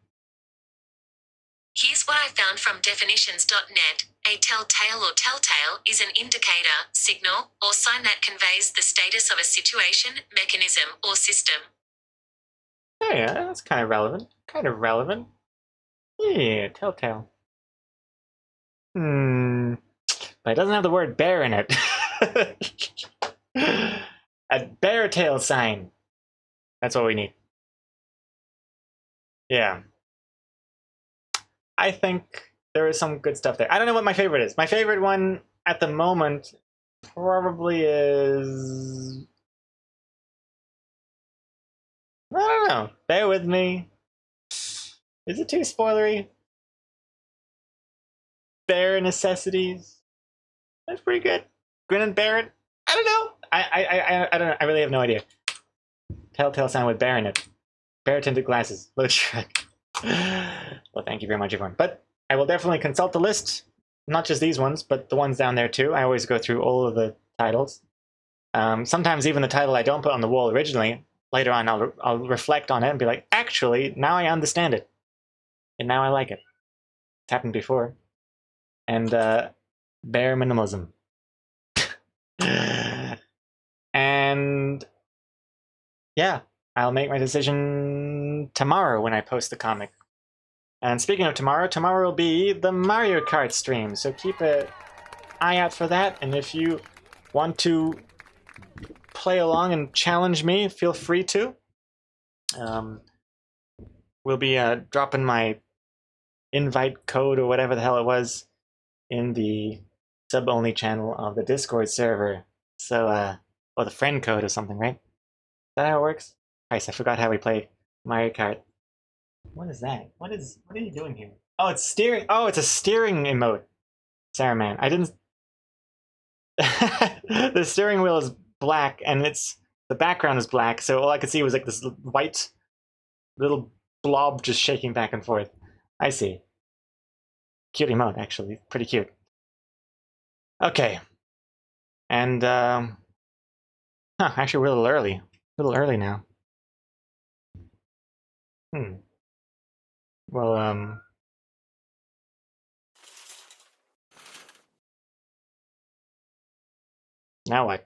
Here's what I found from definitions.net. A telltale or telltale is an indicator, signal, or sign that conveys the status of a situation, mechanism, or system. Oh yeah, that's kind of relevant. Kind of relevant. Yeah, telltale. But it doesn't have the word bear in it. A bear tail sign. That's what we need. Yeah. I think there is some good stuff there. I don't know what my favorite is. My favorite one at the moment probably is... I don't know. Bear with me. Is it too spoilery? Bare Necessities. That's pretty good. Grin and Bear It. I don't know. I don't know. I really have no idea. Telltale sign with bear in it. Bear tinted glasses. Load track. Well, thank you very much, everyone. But I will definitely consult the list. Not just these ones, but the ones down there too. I always go through all of the titles. Sometimes even the title I don't put on the wall originally, later on I'll reflect on it and be like, actually, now I understand it. And now I like it. It's happened before. And bare minimalism. And yeah, I'll make my decision tomorrow when I post the comic. And speaking of tomorrow, tomorrow will be the Mario Kart stream, so keep an eye out for that. And if you want to play along and challenge me, feel free to. We'll be dropping my invite code or whatever the hell it was in the sub-only channel of the Discord server. So, or the friend code or something, right? Is that how it works? Christ, I forgot how we play Mario Kart. What is that? What are you doing here? Oh, it's steering. Oh, it's a steering emote. Sarah, man, I didn't. The steering wheel is black, and the background is black. So all I could see was like this white little blob just shaking back and forth. I see. Cute emote, actually, pretty cute. Okay, and actually, we're a little early now. Well, now what?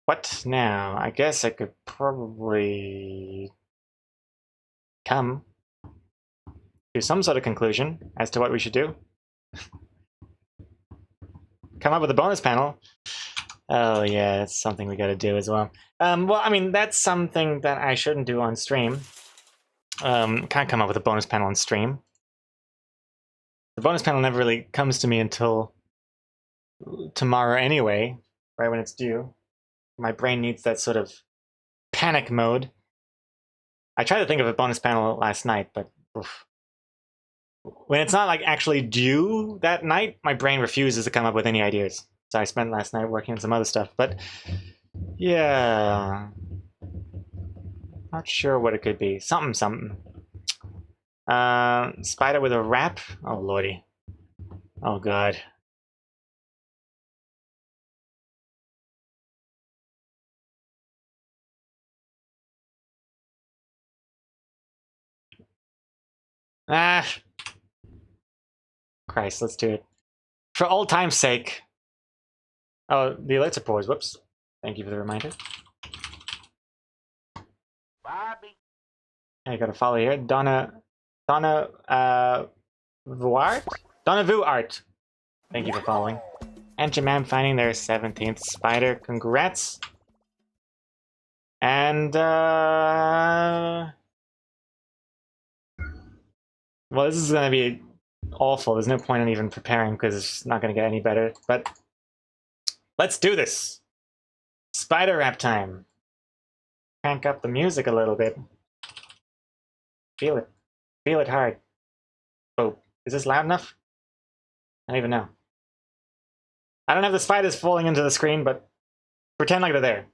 What now? I guess I could probably come to some sort of conclusion as to what we should do. Come up with a bonus panel. Oh yeah, that's something we gotta do as well. Well, I mean, that's something that I shouldn't do on stream. Can't come up with a bonus panel on stream. The bonus panel never really comes to me until tomorrow anyway, right when it's due. My brain needs that sort of panic mode. I tried to think of a bonus panel last night, but oof. When it's not like actually due that night, my brain refuses to come up with any ideas. So I spent last night working on some other stuff, but yeah, not sure what it could be. Something. Spider with a wrap. Oh lordy. Oh god. Ah. Christ, let's do it. For old time's sake. Oh, the alerts are paused. Whoops. Thank you for the reminder. Bobby. I gotta follow here. Donna, Vuart? Donna Vuart. Thank you for following. And Jamam finding their 17th spider. Congrats. And, well, this is gonna be awful. There's no point in even preparing because it's not gonna get any better. But let's do this. Spider rap time. Crank up the music a little bit. Feel it. Feel it hard. Oh, is this loud enough? I don't even know. I don't have the spiders falling into the screen, but pretend like they're there.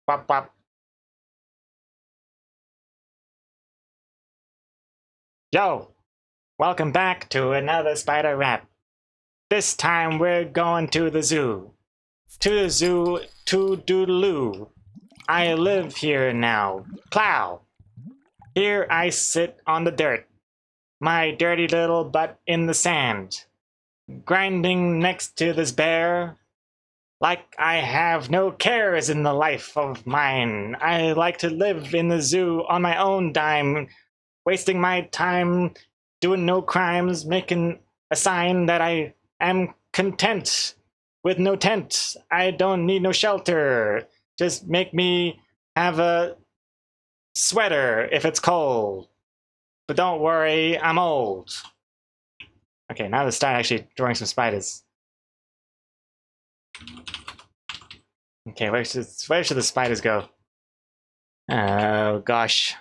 Bop, bop. Yo! Welcome back to another spider rap. This time we're going to the zoo. To the zoo, to doodaloo. I live here now. Plow! Here I sit on the dirt. My dirty little butt in the sand. Grinding next to this bear. Like I have no cares in the life of mine. I like to live in the zoo on my own dime. Wasting my time doing no crimes, making a sign that I am content with no tent. I don't need no shelter. Just make me have a sweater if it's cold. But don't worry, I'm old. Okay, now let's start actually drawing some spiders. Okay, where should the spiders go? Oh gosh.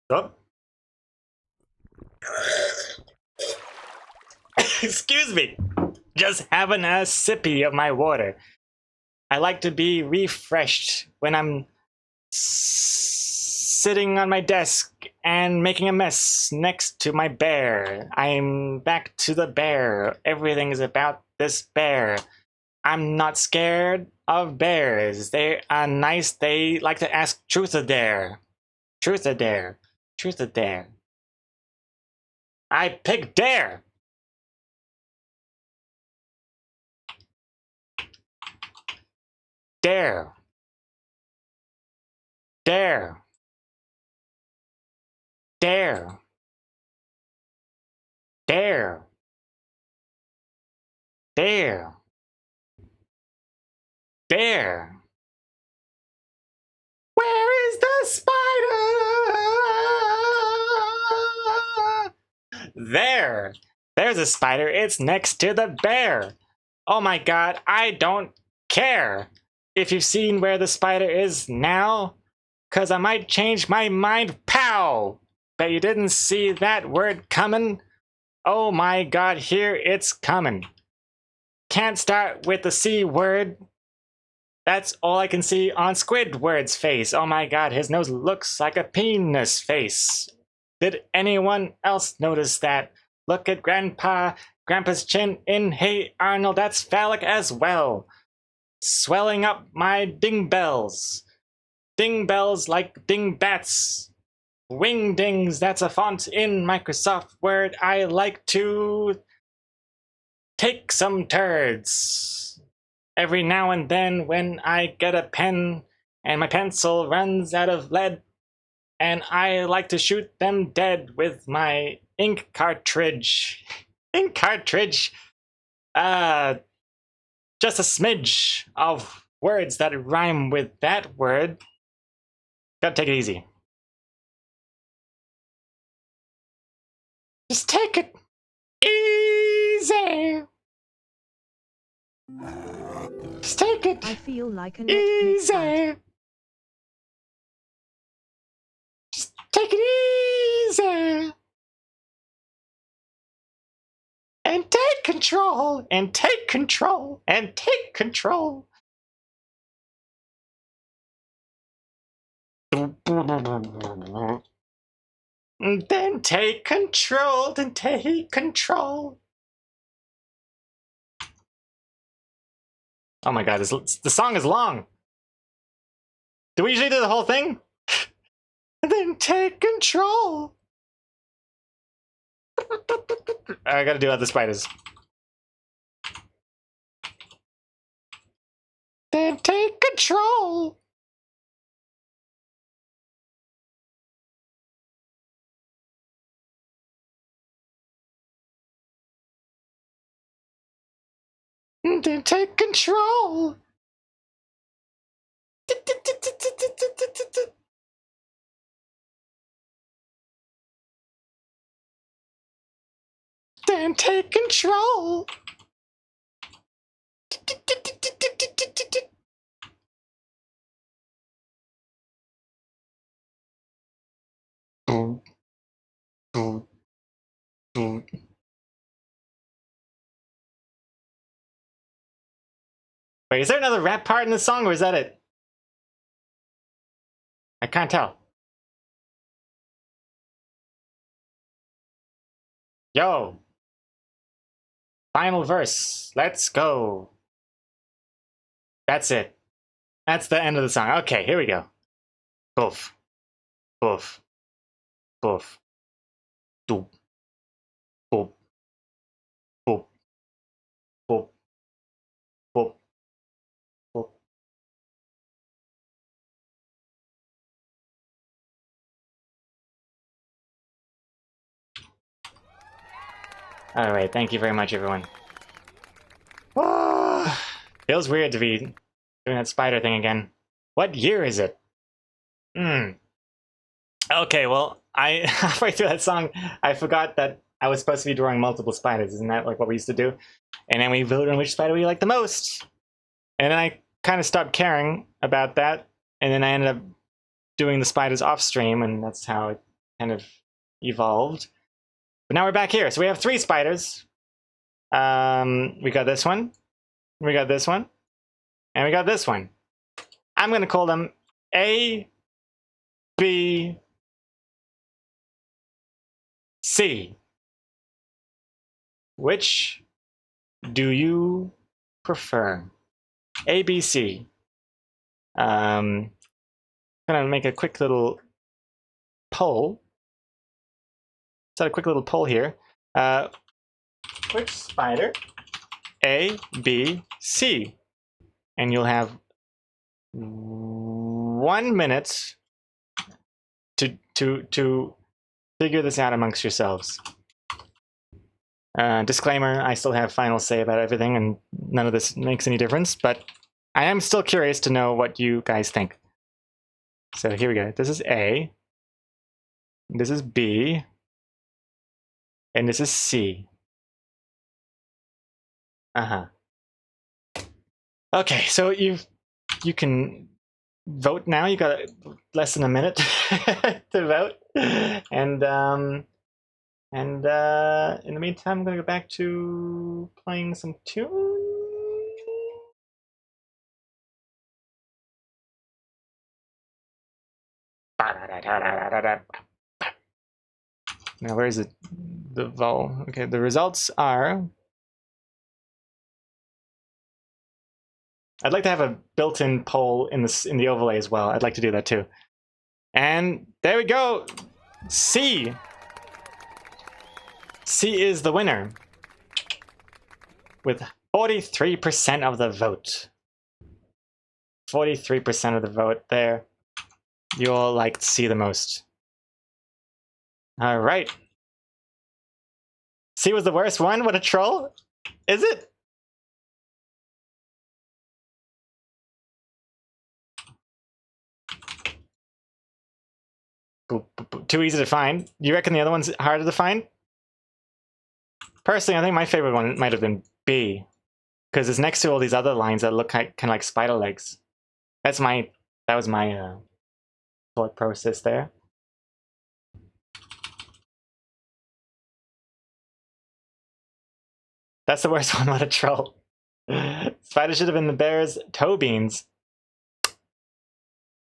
Oh. Excuse me. Just having a sippy of my water. I like to be refreshed when I'm sitting on my desk and making a mess next to my bear. I'm back to the bear. Everything is about this bear. I'm not scared of bears. They are nice. They like to ask truth or dare. Truth or dare. Truth or dare. I pick dare. Dare. Dare. Dare. Dare. Dare. Dare. Where is the spider? There. There's a spider. It's next to the bear. Oh my god, I don't care if you've seen where the spider is now, cause I might change my mind. Pow! Bet you didn't see that word coming. Oh my god, here it's coming. Can't start with the C word. That's all I can see on Squidward's face. Oh my god, his nose looks like a penis face. Did anyone else notice that? Look at Grandpa's chin in Hey Arnold, that's phallic as well. Swelling up my ding bells. Ding bells like ding bats. Wing dings, that's a font in Microsoft Word. I like to take some turds. Every now and then when I get a pen and my pencil runs out of lead, and I like to shoot them dead with my ink cartridge. Ink cartridge. Just a smidge of words that rhyme with that word. Gotta take it easy. Just take it easy. Just take it I feel like an easy. Just take it easy. And take control. And take control. And take control. Then take control. Then take control. Oh my god, the song is long. Do we usually do the whole thing? Then take control. I gotta do other spiders. Then take control. Then take control. Then take control. Boom, boom, boom. Wait, is there another rap part in the song, or is that it? I can't tell. Yo. Final verse. Let's go. That's it. That's the end of the song. Okay, here we go. Boof. Boof. Boof. Doop. Boop. Boop. Boop. Boop. Boop. Alright, thank you very much, everyone. Oh, feels weird to be doing that spider thing again. What year is it? Okay, well, I halfway through that song, I forgot that I was supposed to be drawing multiple spiders. Isn't that like what we used to do? And then we voted on which spider we liked the most. And then I kind of stopped caring about that. And then I ended up doing the spiders off stream, and that's how it kind of evolved. But now we're back here. So we have 3 spiders. We got this one. We got this one. And we got this one. I'm going to call them A, B, C. Which do you prefer? A, B, C. I'm going to make a quick little poll. Set a quick little poll here. Which spider? A, B, C. And you'll have 1 minute to figure this out amongst yourselves. Disclaimer, I still have final say about everything, and none of this makes any difference, but I am still curious to know what you guys think. So here we go. This is A. This is B. And this is C. Okay, so you can vote now. You got less than a minute to vote, and in the meantime, I'm gonna go back to playing some tunes. Now, where is it? The vol. Okay, the results are. I'd like to have a built-in poll in the overlay as well. I'd like to do that too. And there we go. C. C is the winner with 43% of the vote. 43% of the vote there. You all liked C the most. All right. C was the worst one? What a troll. Is it? Too easy to find. You reckon the other one's harder to find? Personally, I think my favorite one might have been B, because it's next to all these other lines that look kind of like spider legs. That was my thought process there. That's the worst one. What a troll. Spider should have been the bear's toe beans.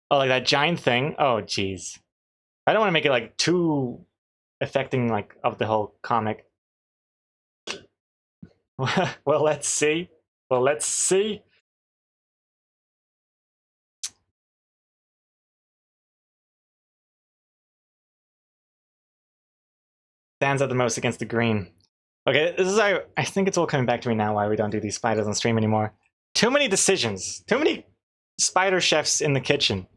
Oh, like that giant thing? Oh, jeez. I don't want to make it like too affecting like of the whole comic. Well, let's see. Well, let's see. Stands out the most against the green. Okay, this is I think it's all coming back to me now why we don't do these spiders on stream anymore. Too many decisions. Too many spider chefs in the kitchen.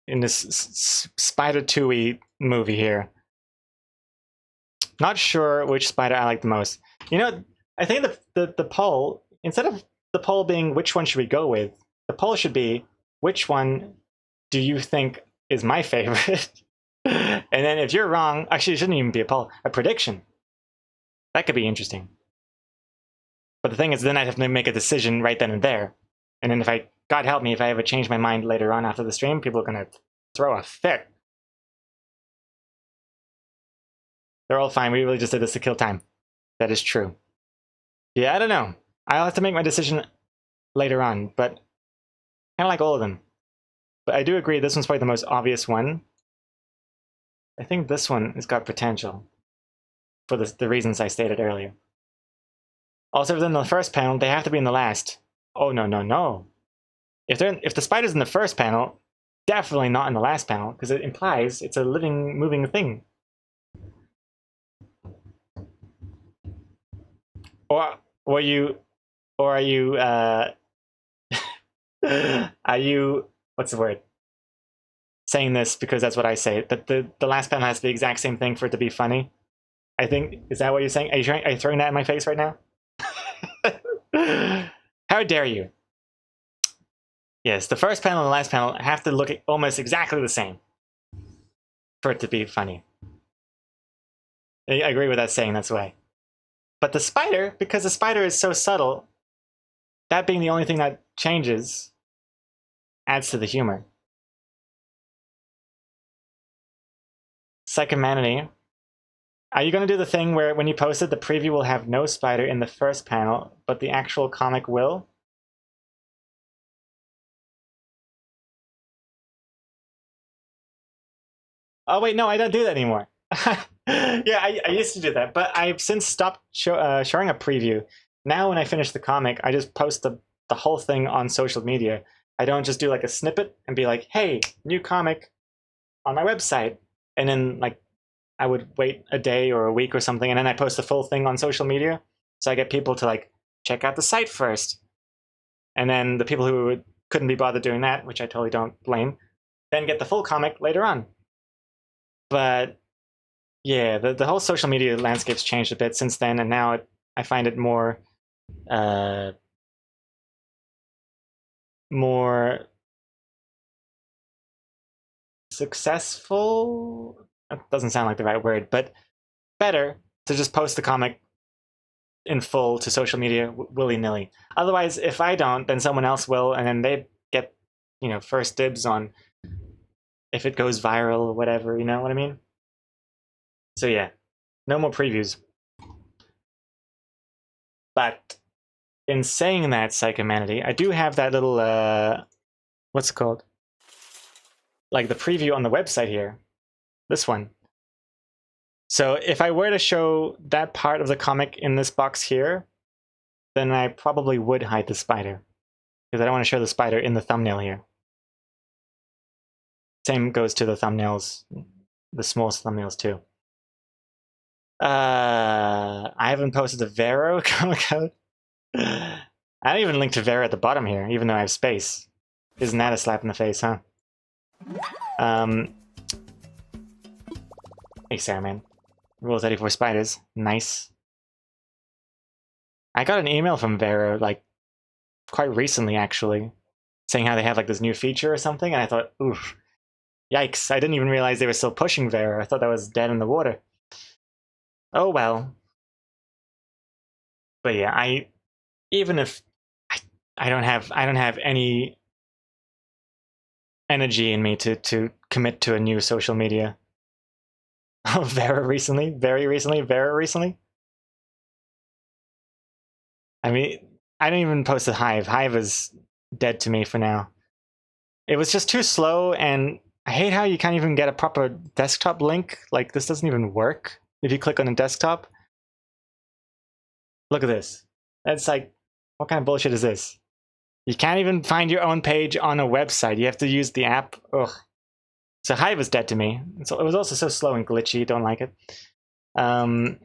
In this Spider 2-y movie here. Not sure which spider I like the most. You know, I think the poll, instead of the poll being which one should we go with, the poll should be which one do you think is my favorite? And then if you're wrong, actually it shouldn't even be a poll, a prediction. That could be interesting. But the thing is, then I'd have to make a decision right then and there. And then if I, God help me, if I ever change my mind later on after the stream, people are going to throw a fit. They're all fine. We really just did this to kill time. That is true. Yeah, I don't know. I'll have to make my decision later on, but kind of like all of them. But I do agree this one's probably the most obvious one. I think this one has got potential for the reasons I stated earlier. Also, if they're in the first panel, they have to be in the last. Oh, no, no, no. If the spider's in the first panel, definitely not in the last panel, because it implies it's a living, moving thing. Or are you, are you, what's the word? Saying this because that's what I say, that the last panel has the exact same thing for it to be funny. I think, is that what you're saying? Are you throwing that in my face right now? How dare you? Yes, the first panel and the last panel have to look almost exactly the same for it to be funny. I agree with that saying, that's why. But the spider, because the spider is so subtle, that being the only thing that changes adds to the humor. Psychomanity. Are you going to do the thing where when you post it, the preview will have no spider in the first panel, but the actual comic will? Oh wait, no, I don't do that anymore. Yeah, I used to do that, but I've since stopped showing a preview. Now when I finish the comic, I just post the whole thing on social media. I don't just do like a snippet and be like, hey, new comic on my website. And then like I would wait a day or a week or something, and then I post the full thing on social media. So I get people to like check out the site first. And then the people who couldn't be bothered doing that, which I totally don't blame, then get the full comic later on. But yeah, the whole social media landscape's changed a bit since then, and now I find it more successful. That doesn't sound like the right word, but better to just post the comic in full to social media willy-nilly. Otherwise, if I don't, then someone else will, and then they get, first dibs on if it goes viral or whatever, you know what I mean? So yeah, no more previews. But in saying that, Psychomanity, I do have that little, what's it called? Like the preview on the website here. This one. So if I were to show that part of the comic in this box here, then I probably would hide the spider. Because I don't want to show the spider in the thumbnail here. Same goes to the thumbnails, the smallest thumbnails too. I haven't posted the Vero comic code. I don't even link to Vero at the bottom here, even though I have space. Isn't that a slap in the face, huh? Hey, Sarah, man. Rule 34 spiders. Nice. I got an email from Vero, like, quite recently, actually, saying how they have, like, this new feature or something, and I thought, oof. Yikes, I didn't even realize they were still pushing Vero. I thought that was dead in the water. Oh, well. But yeah, even if I don't have any energy in me to commit to a new social media. Oh, very recently. I mean, I didn't even post a Hive. Hive is dead to me for now. It was just too slow, and I hate how you can't even get a proper desktop link. Like, this doesn't even work if you click on a desktop. Look at this. That's like, what kind of bullshit is this? You can't even find your own page on a website. You have to use the app. Ugh. So Hive is dead to me. So it was also so slow and glitchy. Don't like it. I'm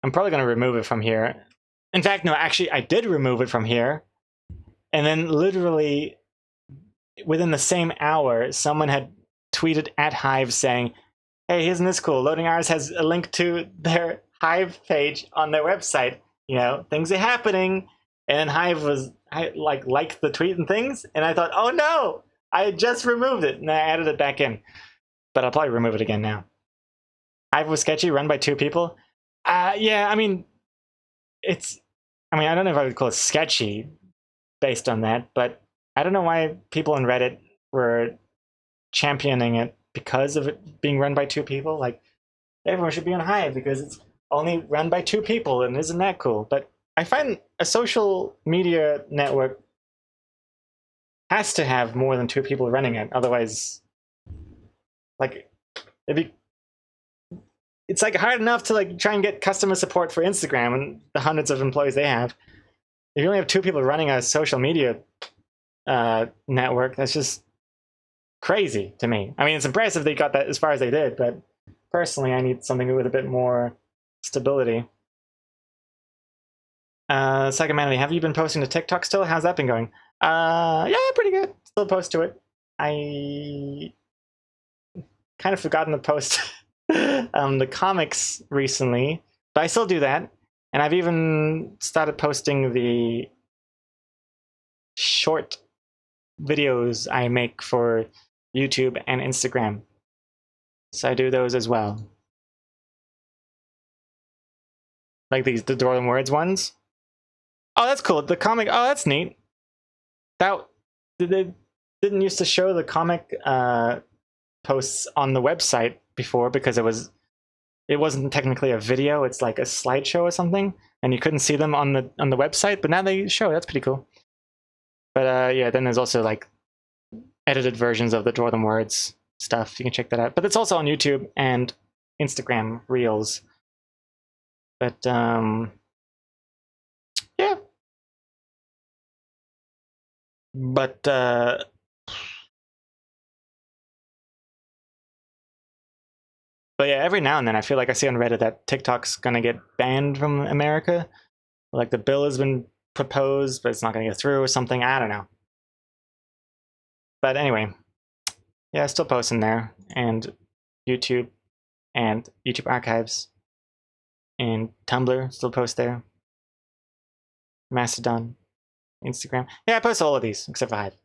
probably going to remove it from here. In fact, no, actually, I did remove it from here. And then literally within the same hour, someone had tweeted at Hive saying, hey, isn't this cool? Loading Hours has a link to their Hive page on their website. You know, things are happening. And then Hive was liked the tweet and things, and I thought, oh no, I had just removed it, and I added it back in. But I'll probably remove it again now. Hive was sketchy, run by 2 people. Yeah, I mean, I don't know if I would call it sketchy based on that, but I don't know why people on Reddit were championing it because of it being run by 2 people. Like, everyone should be on Hive because it's only run by 2 people, and isn't that cool? But I find a social media network has to have more than 2 people running it. Otherwise, like, it's like hard enough to like try and get customer support for Instagram and the hundreds of employees they have. If you only have 2 people running a social media network, that's just crazy to me. I mean, it's impressive they got that as far as they did, but personally, I need something with a bit more stability. Second Manly, have you been posting to TikTok still? How's that been going? Yeah, pretty good. Still post to it. I kind of forgotten to post the comics recently, but I still do that. And I've even started posting the short videos I make for YouTube and Instagram. So I do those as well. Like the Dorland Words ones. Oh, that's cool. The comic. Oh, that's neat. That they didn't used to show the comic posts on the website before because it wasn't technically a video. It's like a slideshow or something, and you couldn't see them on the website. But now they show. That's pretty cool. But yeah, then there's also like edited versions of the Draw Them Words stuff. You can check that out. But it's also on YouTube and Instagram Reels. But yeah. But yeah, every now and then I feel like I see on Reddit that TikTok's gonna get banned from America. Like the bill has been proposed, but it's not gonna get through or something. I don't know. But anyway, yeah, still posting there, and YouTube Archives, and Tumblr still post there. Mastodon, Instagram. Yeah, I post all of these except for Hive.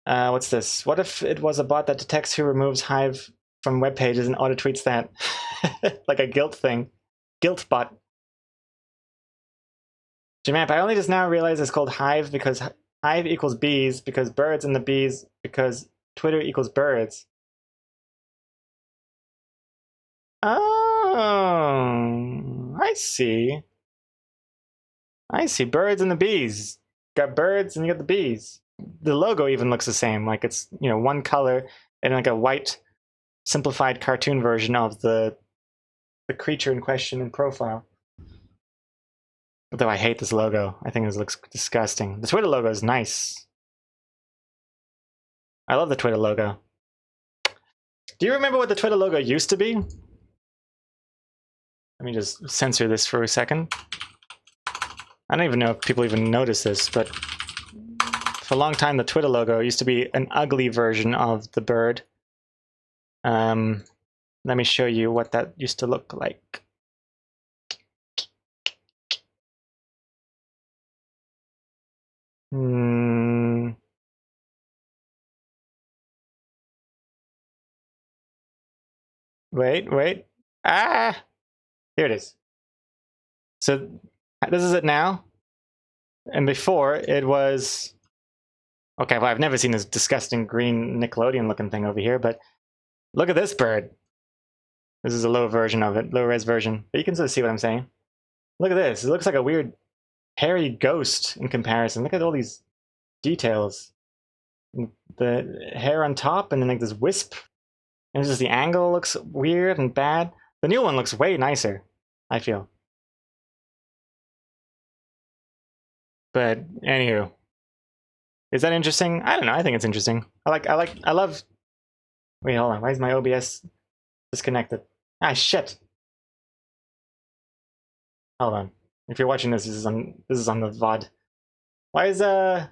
What's this? What if it was a bot that detects who removes Hive from web pages and auto tweets that? Like a guilt thing. Guilt bot. Jamap, I only just now realized it's called Hive because Hive equals bees, because birds and the bees, because Twitter equals birds. Oh, I see. I see. Birds and the bees. Got birds and you got the bees. The logo even looks the same. Like it's, one color and like a white simplified cartoon version of the creature in question in profile. Though I hate this logo. I think this looks disgusting. The Twitter logo is nice. I love the Twitter logo. Do you remember what the Twitter logo used to be? Let me just censor this for a second. I don't even know if people even notice this, but for a long time the Twitter logo used to be an ugly version of the bird. Let me show you what that used to look like. Wait. Ah! Here it is. So this is it now. And before it was... Okay, well, I've never seen this disgusting green Nickelodeon looking thing over here, but look at this bird. This is a low version of it, low res version. But you can sort of see what I'm saying. Look at this. It looks like a weird hairy ghost in comparison. Look at all these details. The hair on top and then like this wisp. And just the angle looks weird and bad. The new one looks way nicer, I feel. But anywho, is that interesting? I don't know. I think it's interesting. I love. Wait, hold on. Why is my OBS disconnected? Ah, shit. Hold on. If you're watching this, this is on the VOD. Why is son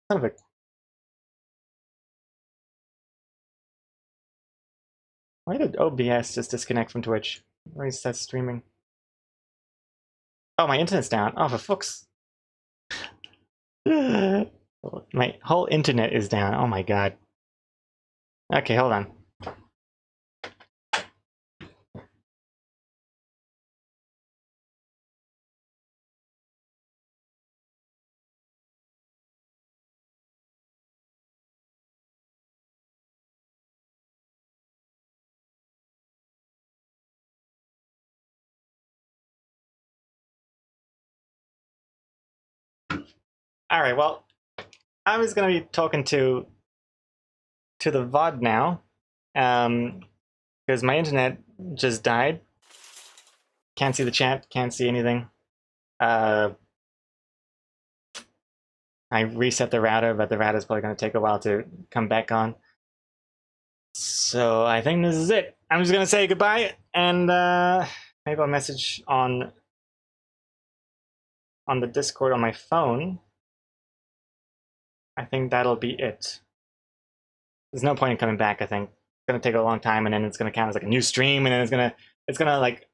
of a why did OBS just disconnect from Twitch? Why is that streaming? Oh, my internet's down. Oh, for fuck's. My whole internet is down. Oh my god. Okay, hold on. All right, well, I'm just gonna be talking to the VOD now, because my internet just died. Can't see the chat. Can't see anything. I reset the router, but the router's probably gonna take a while to come back on. So I think this is it. I'm just gonna say goodbye, and maybe I'll message on the Discord on my phone. I think that'll be it. There's no point in coming back. I think it's gonna take a long time, and then it's gonna count as like a new stream, and then it's gonna like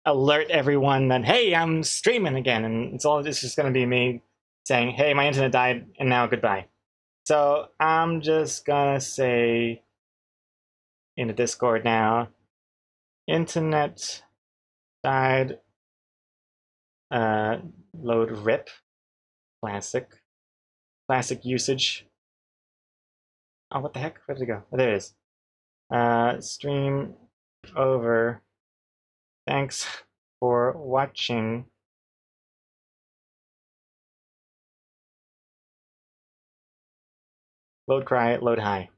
alert everyone that hey, I'm streaming again, and it's just gonna be me saying hey, my internet died, and now goodbye. So I'm just gonna say in the Discord now, internet died. Load rip. Classic usage. Oh, what the heck? Where did it go? Oh, there it is. Stream over. Thanks for watching. Load cry, load high.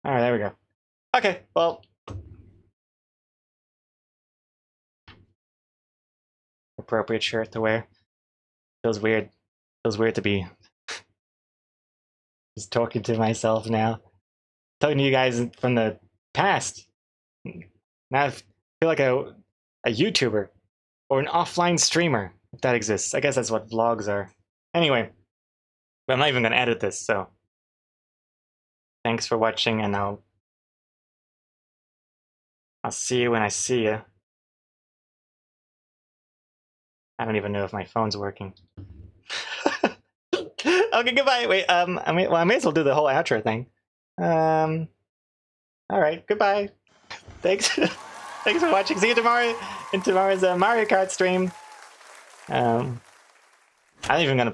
All right, there we go. Okay, well. Appropriate shirt to wear. Feels weird. Feels weird to be just talking to myself now. Talking to you guys from the past. Now I feel like a YouTuber or an offline streamer, if that exists. I guess that's what vlogs are. Anyway, but I'm not even gonna edit this, so thanks for watching, and I'll see you when I see you. I don't even know if my phone's working. Okay, goodbye. Wait, I may as well do the whole outro thing. All right, goodbye. Thanks, thanks for watching. See you tomorrow in tomorrow's Mario Kart stream. I'm not even gonna